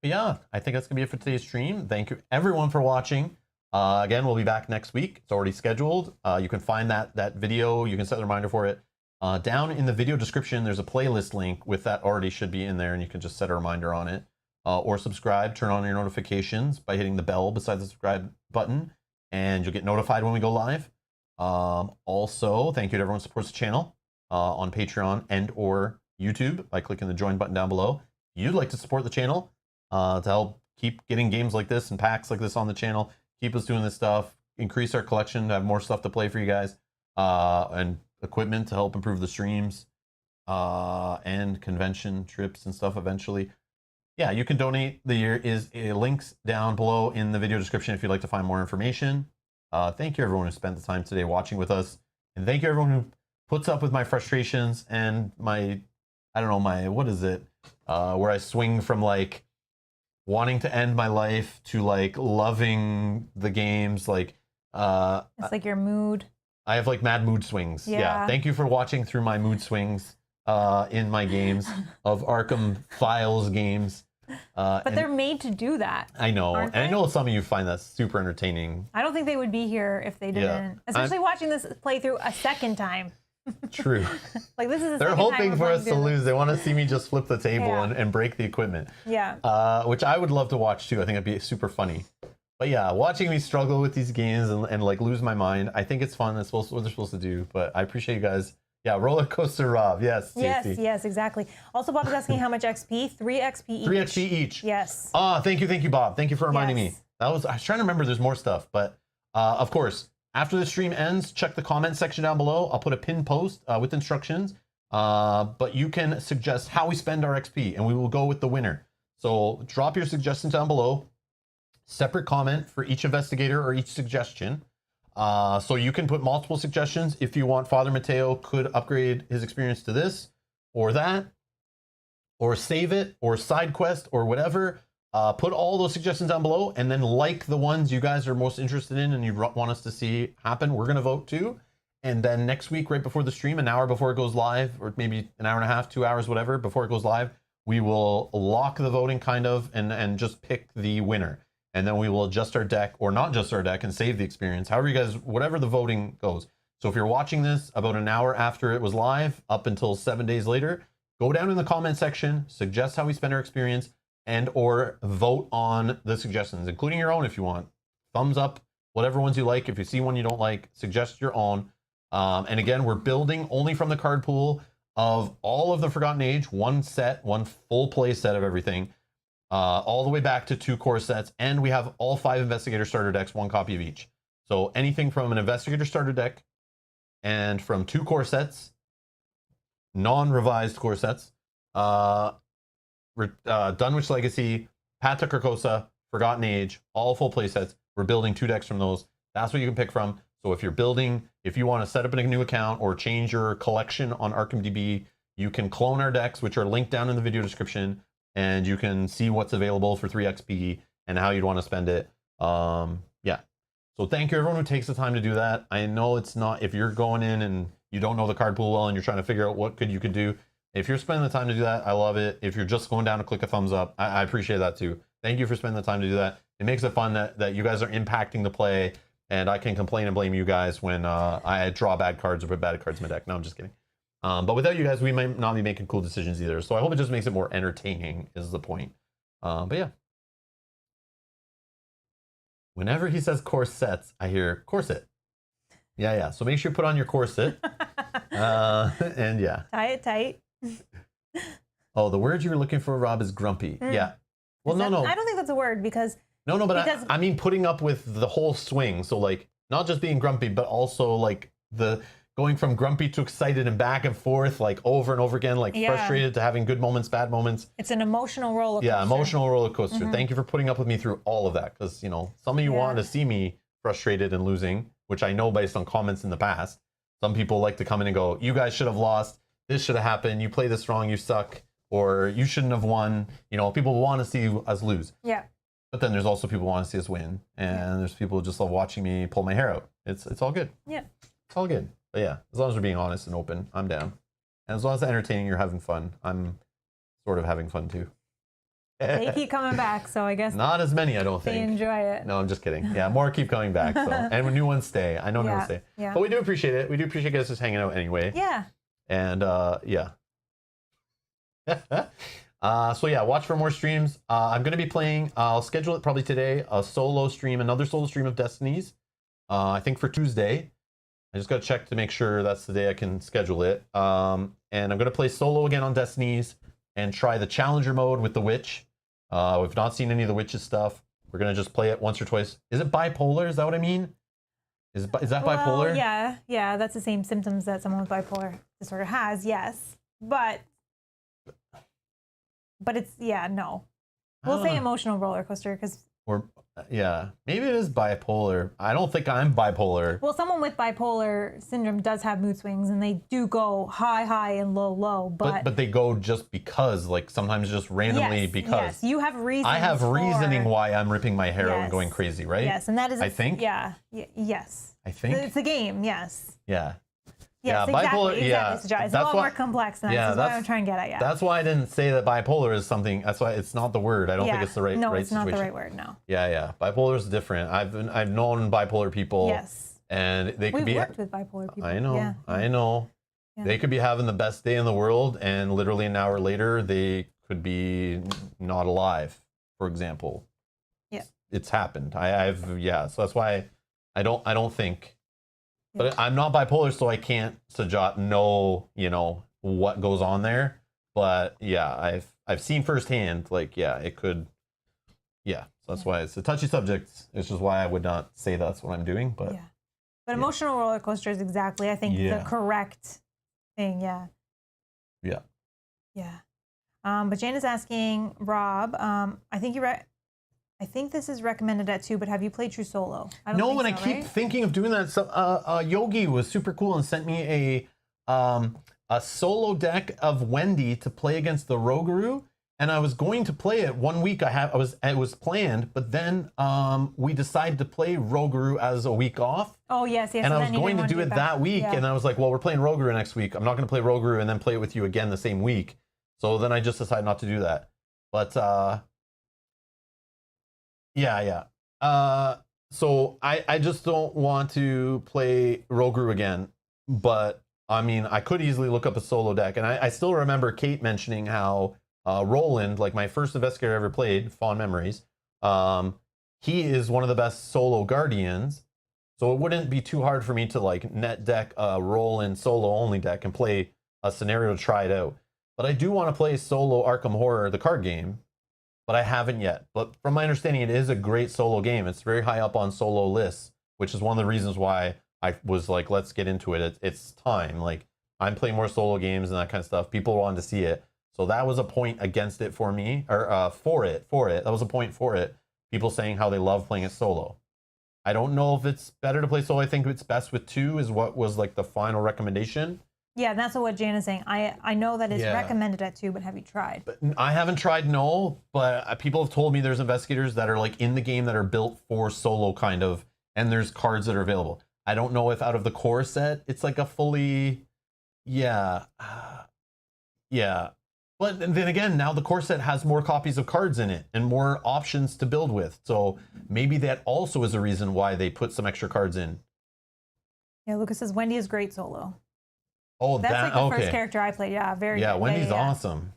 Yeah, I think that's going to be it for today's stream. Thank you, everyone, for watching. Again, we'll be back next week. It's already scheduled. You can find that video. You can set a reminder for it. Down in the video description, there's a playlist link with that already should be in there, and you can just set a reminder on it. Or subscribe, turn on your notifications by hitting the bell beside the subscribe button, and you'll get notified when we go live. Also, thank you to everyone who supports the channel on Patreon and or YouTube by clicking the join button down below. If you'd like to support the channel to help keep getting games like this and packs like this on the channel, keep us doing this stuff, increase our collection, have more stuff to play for you guys, and equipment to help improve the streams, and convention trips and stuff eventually. Yeah, you can donate. There is links down below in the video description if you'd like to find more information. Thank you everyone who spent the time today watching with us. And thank you everyone who puts up with my frustrations and my, I don't know, my, what is it? Where I swing from like wanting to end my life to like loving the games. Like, it's like your mood. I have like mad mood swings. Yeah. Thank you for watching through my mood swings in my games of Arkham Files games. But they're made to do that. I know. And I know some of you find that super entertaining. I don't think they would be here if they didn't. Yeah. Especially watching this playthrough a second time. True. Like this is They're hoping for us to lose. They want to see me just flip the table and break the equipment. Yeah. Which I would love to watch too. I think it'd be super funny. But yeah, watching me struggle with these games and like lose my mind, I think it's fun. That's what they're supposed to do. But I appreciate you guys. Yeah, Roller Coaster Rob. Yes. Yes, yes, exactly. Also, Bob is asking how much XP? 3 XP each. 3 XP each. Yes. Thank you, Bob. Thank you for reminding me. I was trying to remember there's more stuff, but of course, after the stream ends, check the comment section down below. I'll put a pinned post with instructions. But you can suggest how we spend our XP, and we will go with the winner. So drop your suggestions down below. Separate comment for each investigator or each suggestion. So you can put multiple suggestions if you want Father Mateo could upgrade his experience to this or that, or save it, or side quest, or whatever. Put all those suggestions down below, and then like the ones you guys are most interested in and you want us to see happen. We're going to vote too. And then next week, right before the stream, an hour before it goes live, or maybe an hour and a half, 2 hours, whatever, before it goes live, we will lock the voting kind of and just pick the winner. And then we will adjust our deck, or not adjust our deck, and save the experience. However you guys, whatever the voting goes. So if you're watching this about an hour after it was live, up until 7 days later, go down in the comment section, suggest how we spend our experience, and or vote on the suggestions, including your own if you want. Thumbs up, whatever ones you like. If you see one you don't like, suggest your own. And again, we're building only from the card pool of all of the Forgotten Age, one set, one full play set of everything. All the way back to 2 core sets, and we have all 5 investigator starter decks, 1 copy of each. So anything from an investigator starter deck and from 2 core sets, non-revised core sets, Dunwich Legacy, Pat Tucker Carcosa, Forgotten Age, all full play sets. We're building 2 decks from those. That's what you can pick from. So if you're building, if you want to set up a new account or change your collection on ArkhamDB, you can clone our decks, which are linked down in the video description. And you can see what's available for 3 XP and how you'd want to spend it. Yeah. So thank you everyone who takes the time to do that. I know it's not, if you're going in and you don't know the card pool well and you're trying to figure out what you could do. If you're spending the time to do that, I love it. If you're just going down to click a thumbs up, I appreciate that too. Thank you for spending the time to do that. It makes it fun that you guys are impacting the play, and I can complain and blame you guys when I draw bad cards or put bad cards in my deck. No, I'm just kidding. But without you guys, we might not be making cool decisions either. So I hope it just makes it more entertaining is the point. But yeah. Whenever he says corsets, I hear corset. Yeah. So make sure you put on your corset. And yeah. Tie it tight. Oh, the word you were looking for, Rob, is grumpy. Yeah. Well, no. I don't think that's a word because... No, but I mean putting up with the whole swing. So like, not just being grumpy, but also like the... going from grumpy to excited and back and forth, like over and over again, like frustrated to having good moments, bad moments. It's an emotional roller coaster. Yeah, emotional roller coaster. Thank you for putting up with me through all of that. Because, you know, some of you wanted to see me frustrated and losing, which I know based on comments in the past. Some people like to come in and go, you guys should have lost. This should have happened. You play this wrong. You suck. Or you shouldn't have won. You know, people want to see us lose. Yeah. But then there's also people who want to see us win. And there's people who just love watching me pull my hair out. It's all good. Yeah. It's all good. But yeah, as long as we're being honest and open, I'm down. And as long as it's entertaining, you're having fun, I'm sort of having fun too. They keep coming back, so I guess not as many, I don't think. They enjoy it. No, I'm just kidding. Yeah, more keep coming back. So. And new ones stay. I know new ones stay. Yeah. But we do appreciate it. We do appreciate you guys just hanging out anyway. Yeah. And yeah. So yeah, watch for more streams. I'm going to be playing, I'll schedule it probably today, a solo stream, another solo stream of Destinies. I think for Tuesday. I just got to check to make sure that's the day I can schedule it. And I'm going to play solo again on Destinies and try the Challenger mode with the Witch. We've not seen any of the Witch's stuff. We're going to just play it once or twice. Is it bipolar? Is that what I mean? Is that bipolar? Yeah, that's the same symptoms that someone with bipolar disorder has, yes. But it's, no. We'll say emotional roller coaster because... Yeah, maybe it is bipolar. I don't think I'm bipolar. Well, someone with bipolar syndrome does have mood swings, and they do go high, and low, but they go just because, like sometimes just randomly because. Yes, you have reason. I have reasoning why I'm ripping my hair out and going crazy, right? Yes, and that is. I think. Yes. I think it's a game. Yes. Yeah. Yes, bipolar. Exactly. It's a lot more complex than that. That's what I'm trying to get at. Yeah. That's why I didn't say that bipolar is something. That's why it's not the word. I don't think it's the right. No, right it's not situation. the right word. No. Yeah. Bipolar is different. I've known bipolar people. Yes. And they could be. We've worked with bipolar people. I know. Yeah. I know. Yeah. They could be having the best day in the world, and literally an hour later, they could be not alive. For example. Yeah. It's happened. So that's why I don't think. But I'm not bipolar, so I can't know, what goes on there. But yeah, I've seen firsthand, it could, So that's why it's a touchy subject. It's just why I would not say that's what I'm doing. But emotional roller coaster is exactly, I think, the correct thing. Yeah. Yeah. Yeah. But Jane is asking, Rob, I think this is recommended at 2, but have you played True Solo? No, and I keep thinking of doing that. So, Yogi was super cool and sent me a solo deck of Wendy to play against the Rougarou, and I was going to play it 1 week. It was planned, but then we decided to play Rougarou as a week off. Oh yes. And I was going to do it that week, and I was like, well, we're playing Rougarou next week. I'm not going to play Rougarou and then play it with you again the same week. So then I just decided not to do that. But Yeah. So I just don't want to play Rougarou again. But I mean, I could easily look up a solo deck, and I still remember Kate mentioning how Roland, like my first investigator I ever played, fond memories. He is one of the best solo guardians, so it wouldn't be too hard for me to net deck a Roland solo only deck and play a scenario to try it out. But I do want to play solo Arkham Horror, the card game. But I haven't yet. But from my understanding, it is a great solo game. It's very high up on solo lists, which is one of the reasons why I was like, let's get into it. It's time. I'm playing more solo games and that kind of stuff. People wanted to see it. So that was a point against it for me, or for it. That was a point for it. People saying how they love playing it solo. I don't know if it's better to play solo. I think it's best with 2 is what was the final recommendation. Yeah, that's what Jan is saying. I know that it's recommended at 2, but have you tried? But I haven't tried, no. But people have told me there's investigators that are in the game that are built for solo kind of, and there's cards that are available. I don't know if out of the core set, it's a fully, yeah. But then again, now the core set has more copies of cards in it and more options to build with. So maybe that also is a reason why they put some extra cards in. Yeah, Lucas says Wendy is great solo. Oh, that's the first character I played. Yeah, very. Yeah, Wendy's awesome.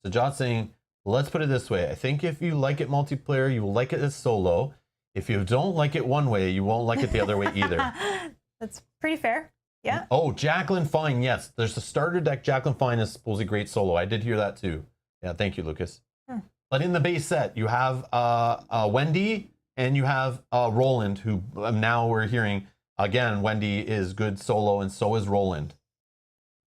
So John's saying, let's put it this way. I think if you like it multiplayer, you will like it as solo. If you don't like it one way, you won't like it the other way either. That's pretty fair. Yeah. Oh, Jacqueline Fine. Yes, there's a starter deck. Jacqueline Fine is supposedly great solo. I did hear that too. Yeah, thank you, Lucas. But in the base set, you have Wendy. And you have Roland, who now we're hearing, again, Wendy is good solo, and so is Roland.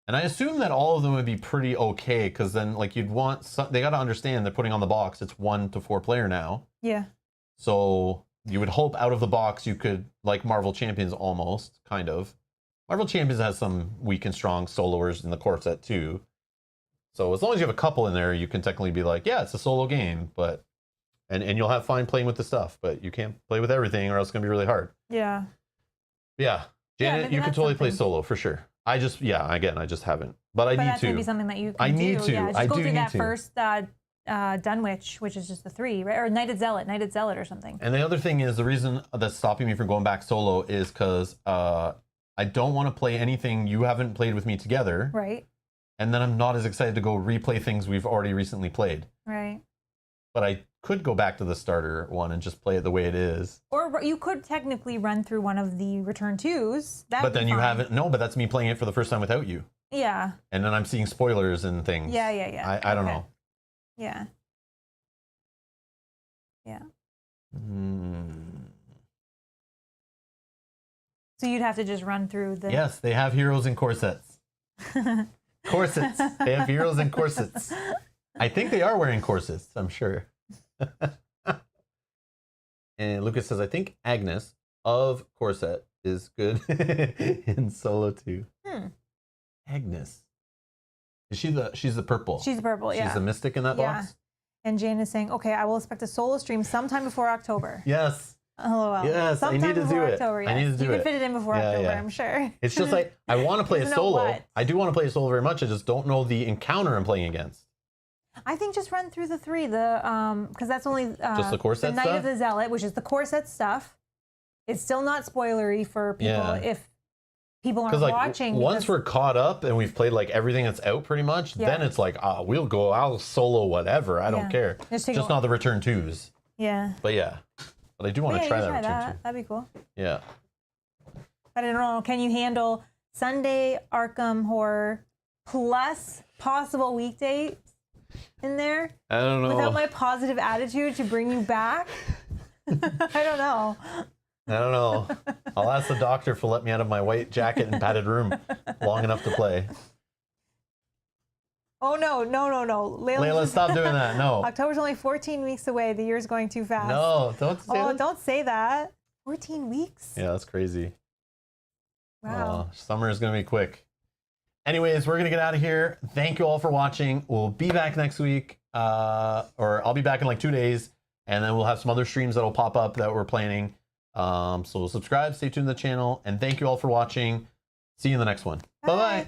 And I assume that all of them would be pretty okay, because then, you'd want... they got to understand they're putting on the box, it's 1 to 4 player now. Yeah. So you would hope out of the box you could, Marvel Champions almost, kind of. Marvel Champions has some weak and strong soloers in the core set, too. So as long as you have a couple in there, you can technically be yeah, it's a solo game, but... And you'll have fun playing with the stuff, but you can't play with everything or else it's going to be really hard. Yeah. Yeah. Janet, you can totally play solo for sure. I just haven't. But I need to. That's maybe something that you can I do. need to. Yeah, just I go do through need that to. first Dunwich, which is just the 3, right? Or Knighted Zealot or something. And the other thing is, the reason that's stopping me from going back solo is because I don't want to play anything you haven't played with me together. Right. And then I'm not as excited to go replay things we've already recently played. Right. but I could go back to the starter one and just play it the way it is. Or you could technically run through one of the Return 2s. But then you haven't. No, but that's me playing it for the first time without you. Yeah. And then I'm seeing spoilers and things. Yeah. I don't know. Yeah. Yeah. So you'd have to just run through the... Yes, they have heroes in corsets. Corsets. They have heroes in corsets. I think they are wearing corsets, I'm sure. And Lucas says, I think Agnes of Corset is good in Solo 2. Agnes. Is she's the purple? She's the purple, yeah. She's the mystic in that box? And Jane is saying, okay, I will expect a solo stream sometime before October. Yes. LOL. Yes, sometime I need to do October, it. Yes. I need to do it. You can fit it in before October, I'm sure. It's just like, I want to play a solo. What? I do want to play a solo very much. I just don't know the encounter I'm playing against. I think just run through the 3, because that's only just the Corset the Night stuff? of the Zealot, which is the Corset stuff. It's still not spoilery for people if people aren't watching. Once we're caught up and we've played like everything that's out pretty much, then it's like, I'll solo whatever. I don't care. Just not the Return 2s. Yeah. But but I do want to try that Return 2. That'd be cool. Yeah. I don't know. Can you handle Sunday Arkham horror plus possible weekdays in there? I don't know. Without my positive attitude to bring you back? I don't know. I don't know. I'll ask the doctor if he'll let me out of my white jacket and padded room long enough to play. Oh, no. Layla, stop doing that. No. October's only 14 weeks away. The year's going too fast. No, don't say that. Don't say that. 14 weeks? Yeah, that's crazy. Wow. Summer is going to be quick. Anyways, we're going to get out of here. Thank you all for watching. We'll be back next week, or I'll be back in like 2 days, and then we'll have some other streams that'll pop up that we're planning. So subscribe, stay tuned to the channel, and thank you all for watching. See you in the next one. Bye-bye.